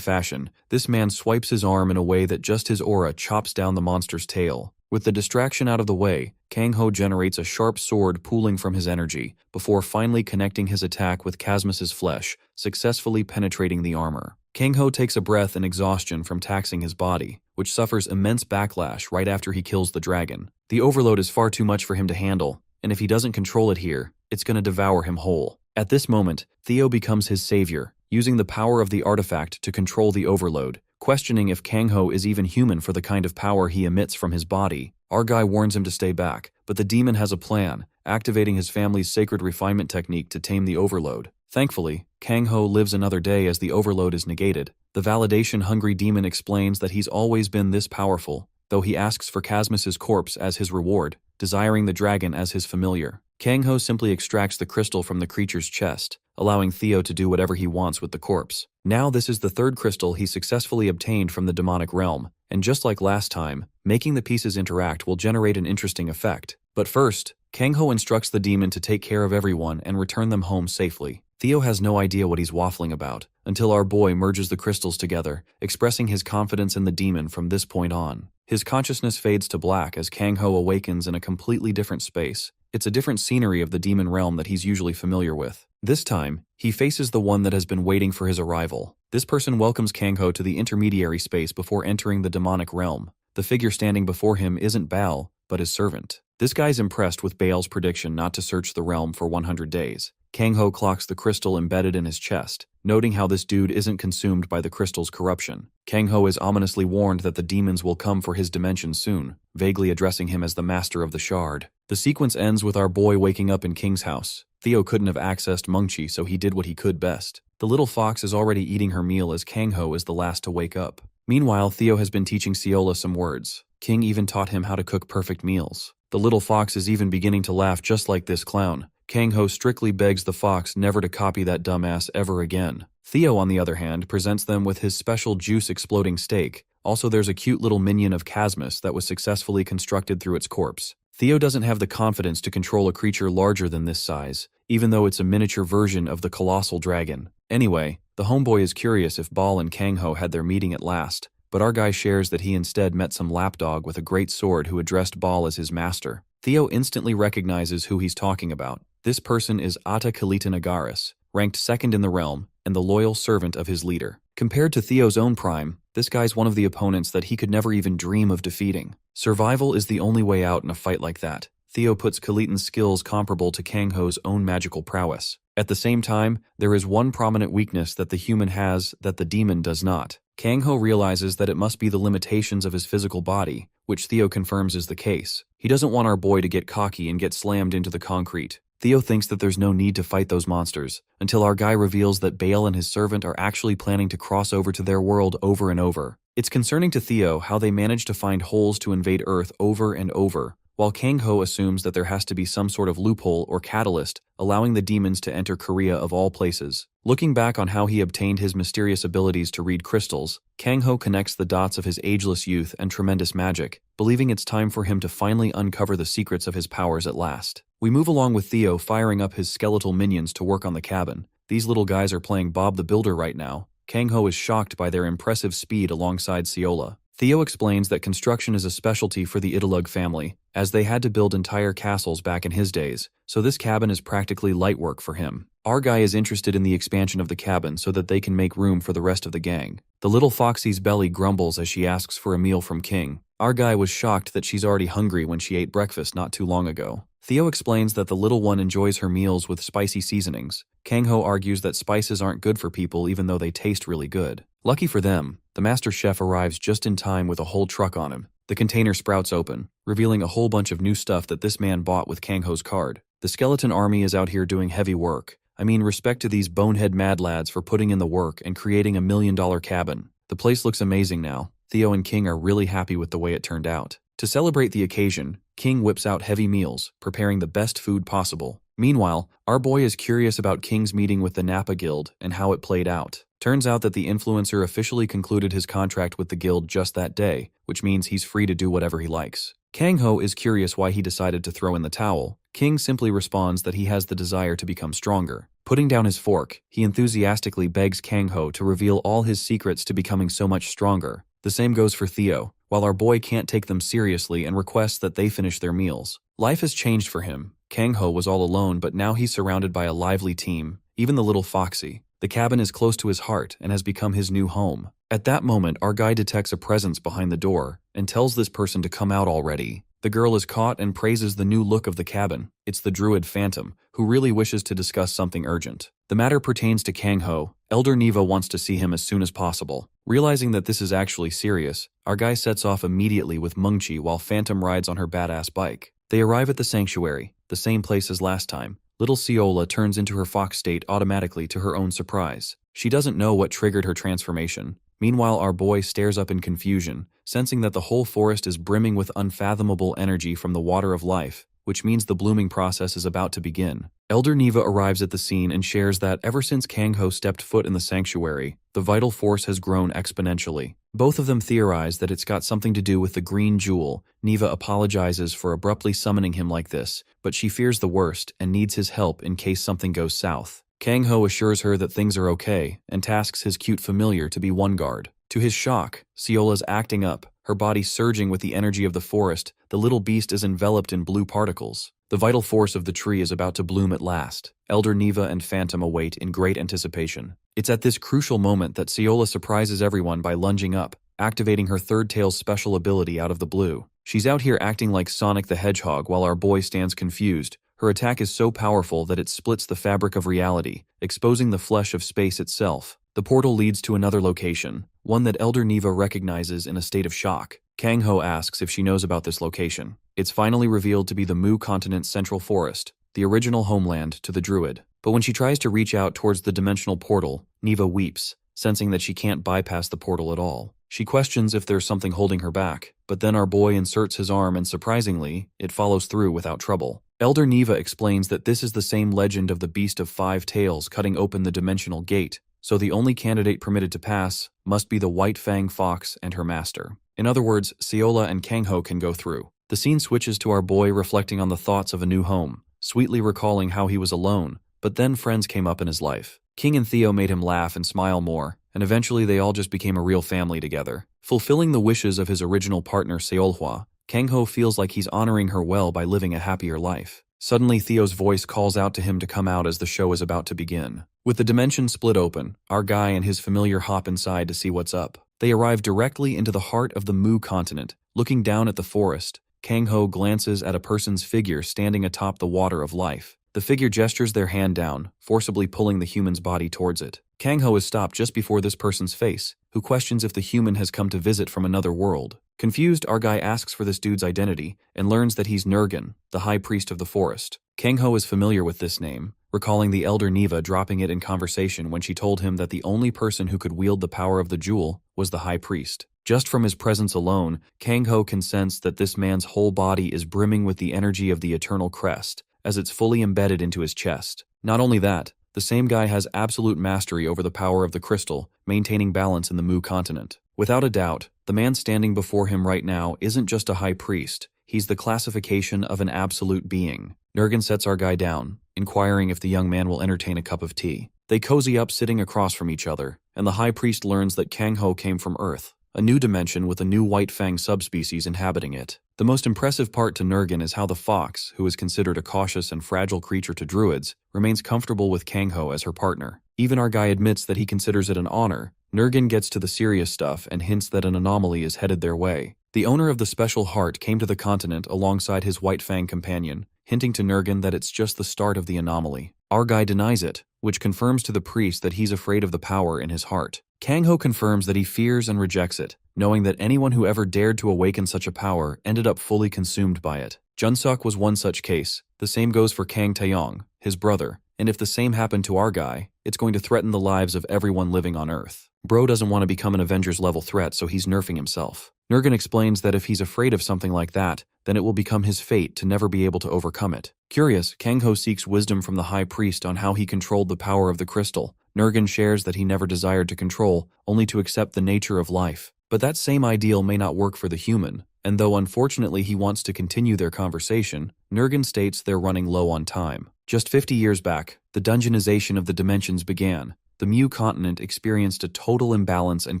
S1: fashion, this man swipes his arm in a way that just his aura chops down the monster's tail. With the distraction out of the way, Kangho generates a sharp sword pooling from his energy, before finally connecting his attack with Casmus's flesh, successfully penetrating the armor. Kangho takes a breath in exhaustion from taxing his body, which suffers immense backlash right after he kills the dragon. The overload is far too much for him to handle, and if he doesn't control it here, it's gonna devour him whole. At this moment, Theo becomes his savior, using the power of the artifact to control the overload, questioning if Kangho is even human for the kind of power he emits from his body. Our guy warns him to stay back, but the demon has a plan, activating his family's sacred refinement technique to tame the overload. Thankfully, Kangho lives another day as the overload is negated. The validation-hungry demon explains that he's always been this powerful, though he asks for Casmus's corpse as his reward, desiring the dragon as his familiar. Kangho simply extracts the crystal from the creature's chest, allowing Theo to do whatever he wants with the corpse. Now this is the third crystal he successfully obtained from the demonic realm, and just like last time, making the pieces interact will generate an interesting effect. But first, Kangho instructs the demon to take care of everyone and return them home safely. Theo has no idea what he's waffling about, until our boy merges the crystals together, expressing his confidence in the demon from this point on. His consciousness fades to black as Kangho awakens in a completely different space. It's a different scenery of the demon realm that he's usually familiar with. This time, he faces the one that has been waiting for his arrival. This person welcomes Kangho to the intermediary space before entering the demonic realm. The figure standing before him isn't Baal, but his servant. This guy's impressed with Baal's prediction not to search the realm for 100 days. Kangho clocks the crystal embedded in his chest, noting how this dude isn't consumed by the crystal's corruption. Kangho is ominously warned that the demons will come for his dimension soon, vaguely addressing him as the master of the shard. The sequence ends with our boy waking up in King's house. Theo couldn't have accessed Mungchi, so he did what he could best. The little fox is already eating her meal as Kangho is the last to wake up. Meanwhile, Theo has been teaching Seola some words. King even taught him how to cook perfect meals. The little fox is even beginning to laugh just like this clown. Kangho strictly begs the fox never to copy that dumbass ever again. Theo, on the other hand, presents them with his special juice-exploding steak. Also, there's a cute little minion of Casmus that was successfully constructed through its corpse. Theo doesn't have the confidence to control a creature larger than this size, even though it's a miniature version of the colossal dragon. Anyway, the homeboy is curious if Baal and Kangho had their meeting at last, but our guy shares that he instead met some lapdog with a great sword who addressed Baal as his master. Theo instantly recognizes who he's talking about. This person is Ata Kalita Nagaris, ranked second in the realm, and the loyal servant of his leader. Compared to Theo's own prime, this guy's one of the opponents that he could never even dream of defeating. Survival is the only way out in a fight like that. Theo puts Kalitan's skills comparable to Kangho's own magical prowess. At the same time, there is one prominent weakness that the human has that the demon does not. Kangho realizes that it must be the limitations of his physical body, which Theo confirms is the case. He doesn't want our boy to get cocky and get slammed into the concrete. Theo thinks that there's no need to fight those monsters, until our guy reveals that Baal and his servant are actually planning to cross over to their world over and over. It's concerning to Theo how they manage to find holes to invade Earth over and over, while Kang Ho assumes that there has to be some sort of loophole or catalyst allowing the demons to enter Korea of all places. Looking back on how he obtained his mysterious abilities to read crystals, Kang Ho connects the dots of his ageless youth and tremendous magic, believing it's time for him to finally uncover the secrets of his powers at last. We move along with Theo firing up his skeletal minions to work on the cabin. These little guys are playing Bob the Builder right now. Kang Ho is shocked by their impressive speed alongside Seola. Theo explains that construction is a specialty for the Italug family, as they had to build entire castles back in his days, so this cabin is practically light work for him. Our guy is interested in the expansion of the cabin so that they can make room for the rest of the gang. The little Foxy's belly grumbles as she asks for a meal from King. Our guy was shocked that she's already hungry when she ate breakfast not too long ago. Theo explains that the little one enjoys her meals with spicy seasonings. Kang Ho argues that spices aren't good for people even though they taste really good. Lucky for them, the master chef arrives just in time with a whole truck on him. The container sprouts open, revealing a whole bunch of new stuff that this man bought with Kang Ho's card. The skeleton army is out here doing heavy work. I mean, respect to these bonehead mad lads for putting in the work and creating $1 million cabin. The place looks amazing now. Theo and King are really happy with the way it turned out. To celebrate the occasion, King whips out heavy meals, preparing the best food possible. Meanwhile, our boy is curious about King's meeting with the Napa Guild and how it played out. Turns out that the influencer officially concluded his contract with the guild just that day, which means he's free to do whatever he likes. Kang Ho is curious why he decided to throw in the towel. King simply responds that he has the desire to become stronger. Putting down his fork, he enthusiastically begs Kang Ho to reveal all his secrets to becoming so much stronger. The same goes for Theo, while our boy can't take them seriously and requests that they finish their meals. Life has changed for him. Kang Ho was all alone, but now he's surrounded by a lively team, even the little Foxy. The cabin is close to his heart and has become his new home. At that moment, our guy detects a presence behind the door and tells this person to come out already. The girl is caught and praises the new look of the cabin. It's the druid Phantom, who really wishes to discuss something urgent. The matter pertains to Kang Ho. Elder Neva wants to see him as soon as possible. Realizing that this is actually serious, our guy sets off immediately with Mungchi while Phantom rides on her badass bike. They arrive at the sanctuary, the same place as last time. Little Seola turns into her fox state automatically to her own surprise. She doesn't know what triggered her transformation. Meanwhile, our boy stares up in confusion, sensing that the whole forest is brimming with unfathomable energy from the water of life, which means the blooming process is about to begin. Elder Neva arrives at the scene and shares that ever since Kang Ho stepped foot in the sanctuary, the vital force has grown exponentially. Both of them theorize that it's got something to do with the green jewel. Neva apologizes for abruptly summoning him like this, but she fears the worst and needs his help in case something goes south. Kang Ho assures her that things are okay and tasks his cute familiar to be one guard. To his shock, Seola's acting up, her body surging with the energy of the forest. The little beast is enveloped in blue particles. The vital force of the tree is about to bloom at last. Elder Neva and Phantom await in great anticipation. It's at this crucial moment that Seola surprises everyone by lunging up, activating her third tail's special ability out of the blue. She's out here acting like Sonic the Hedgehog while our boy stands confused. Her attack is so powerful that it splits the fabric of reality, exposing the flesh of space itself. The portal leads to another location, one that Elder Neva recognizes in a state of shock. Kang Ho asks if she knows about this location. It's finally revealed to be the Mu Continent's central forest, the original homeland to the druid. But when she tries to reach out towards the dimensional portal, Neva weeps, sensing that she can't bypass the portal at all. She questions if there's something holding her back, but then our boy inserts his arm and surprisingly, it follows through without trouble. Elder Neva explains that this is the same legend of the Beast of Five Tails cutting open the dimensional gate, so the only candidate permitted to pass must be the White Fang Fox and her master. In other words, Seola and Kang Ho can go through. The scene switches to our boy reflecting on the thoughts of a new home, sweetly recalling how he was alone, but then friends came up in his life. King and Theo made him laugh and smile more, and eventually they all just became a real family together. Fulfilling the wishes of his original partner Seolhwa, Kang Ho feels like he's honoring her well by living a happier life. Suddenly Theo's voice calls out to him to come out as the show is about to begin. With the dimension split open, our guy and his familiar hop inside to see what's up. They arrive directly into the heart of the Mu continent. Looking down at the forest, Kang Ho glances at a person's figure standing atop the water of life. The figure gestures their hand down, forcibly pulling the human's body towards it. Kang Ho is stopped just before this person's face, who questions if the human has come to visit from another world. Confused, our guy asks for this dude's identity and learns that he's Nurgan, the high priest of the forest. Kang Ho is familiar with this name, recalling the elder Neva dropping it in conversation when she told him that the only person who could wield the power of the jewel was the high priest. Just from his presence alone, Kang-ho can sense that this man's whole body is brimming with the energy of the eternal crest, as it's fully embedded into his chest. Not only that, the same guy has absolute mastery over the power of the crystal, maintaining balance in the Mu continent. Without a doubt, the man standing before him right now isn't just a high priest, he's the classification of an absolute being. Nergen sets our guy down, inquiring if the young man will entertain a cup of tea. They cozy up sitting across from each other, and the high priest learns that Kang-ho came from Earth, a new dimension with a new white fang subspecies inhabiting it. The most impressive part to Nergen is how the fox, who is considered a cautious and fragile creature to druids, remains comfortable with Kang-ho as her partner. Even our guy admits that he considers it an honor. Nergen gets to the serious stuff and hints that an anomaly is headed their way. The owner of the special heart came to the continent alongside his white fang companion, hinting to Nergen that it's just the start of the anomaly. Our guy denies it, which confirms to the priest that he's afraid of the power in his heart. Kang-ho confirms that he fears and rejects it, knowing that anyone who ever dared to awaken such a power ended up fully consumed by it. Junsuk was one such case. The same goes for Kang Taeyong, his brother, and if the same happened to our guy, it's going to threaten the lives of everyone living on Earth. Bro doesn't want to become an Avengers-level threat, so he's nerfing himself. Nergen explains that if he's afraid of something like that, then it will become his fate to never be able to overcome it. Curious, Kang-ho seeks wisdom from the high priest on how he controlled the power of the crystal. Nergen shares that he never desired to control, only to accept the nature of life. But that same ideal may not work for the human, and though unfortunately he wants to continue their conversation, Nergen states they're running low on time. Just 50 years back, the dungeonization of the dimensions began. The Mu continent experienced a total imbalance and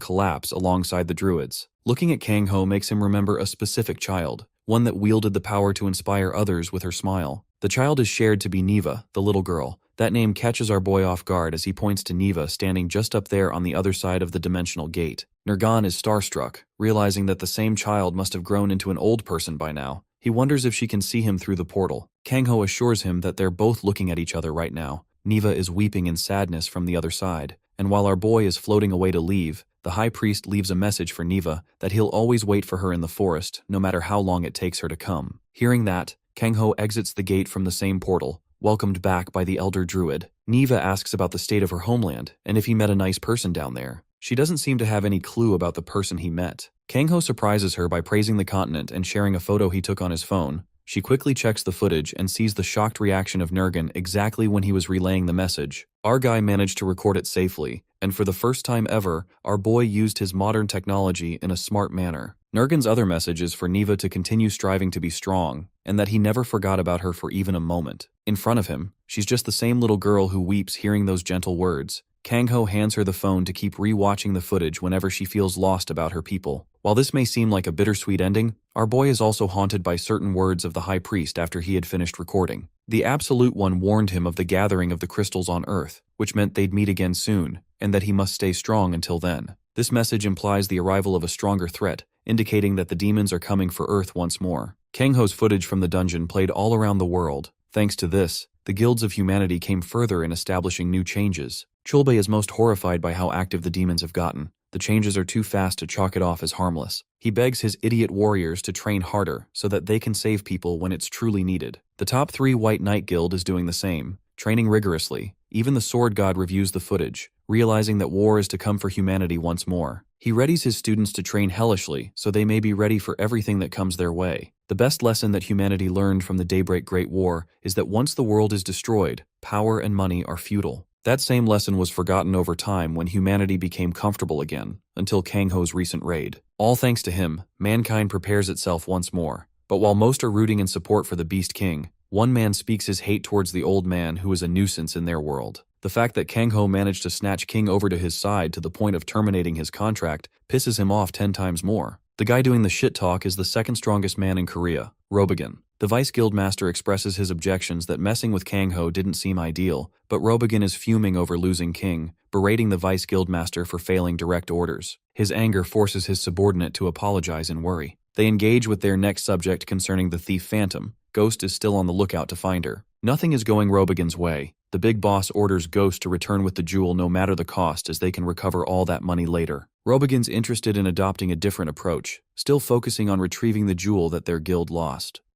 S1: collapse alongside the druids. Looking at Kang-ho makes him remember a specific child, one that wielded the power to inspire others with her smile. The child is shared to be Neva, the little girl. That name catches our boy off guard as he points to Neva standing just up there on the other side of the dimensional gate. Nergen is starstruck, realizing that the same child must have grown into an old person by now. He wonders if she can see him through the portal. Kang-ho assures him that they're both looking at each other right now. Neva is weeping in sadness from the other side, and while our boy is floating away to leave, the high priest leaves a message for Neva that he'll always wait for her in the forest, no matter how long it takes her to come. Hearing that, Kang-ho exits the gate from the same portal, welcomed back by the elder druid. Neva asks about the state of her homeland, and if he met a nice person down there. She doesn't seem to have any clue about the person he met. Kang-ho surprises her by praising the continent and sharing a photo he took on his phone. She quickly checks the footage and sees the shocked reaction of Nergen exactly when he was relaying the message. Our guy managed to record it safely, and for the first time ever, our boy used his modern technology in a smart manner. Nergen's other message is for Neva to continue striving to be strong, and that he never forgot about her for even a moment. In front of him, she's just the same little girl who weeps hearing those gentle words. Kang-ho hands her the phone to keep re-watching the footage whenever she feels lost about her people. While this may seem like a bittersweet ending, our boy is also haunted by certain words of the high priest after he had finished recording. The Absolute One warned him of the gathering of the crystals on Earth, which meant they'd meet again soon, and that he must stay strong until then. This message implies the arrival of a stronger threat, indicating that the demons are coming for Earth once more. Kang-ho's footage from the dungeon played all around the world. Thanks to this, the guilds of humanity came further in establishing new changes. Chulbe is most horrified by how active the demons have gotten. The changes are too fast to chalk it off as harmless. He begs his idiot warriors to train harder so that they can save people when it's truly needed. The top 3 White Knight Guild is doing the same, training rigorously. Even the Sword God reviews the footage, realizing that war is to come for humanity once more. He readies his students to train hellishly so they may be ready for everything that comes their way. The best lesson that humanity learned from the Daybreak Great War is that once the world is destroyed, power and money are futile. That same lesson was forgotten over time when humanity became comfortable again, until Kang-ho's recent raid. All thanks to him, mankind prepares itself once more. But while most are rooting in support for the Beast King, one man speaks his hate towards the old man who is a nuisance in their world. The fact that Kang-ho managed to snatch King over to his side to the point of terminating his contract pisses him off 10 times more. The guy doing the shit talk is the second strongest man in Korea, Robigan. The Vice Guildmaster expresses his objections that messing with Kang-ho didn't seem ideal, but Robigan is fuming over losing King, berating the Vice Guildmaster for failing direct orders. His anger forces his subordinate to apologize and worry. They engage with their next subject concerning the thief Phantom. Ghost is still on the lookout to find her. Nothing is going Robigan's way. The big boss orders Ghost to return with the jewel no matter the cost as they can recover all that money later. Robigan's interested in adopting a different approach, still focusing on retrieving the jewel that their guild lost.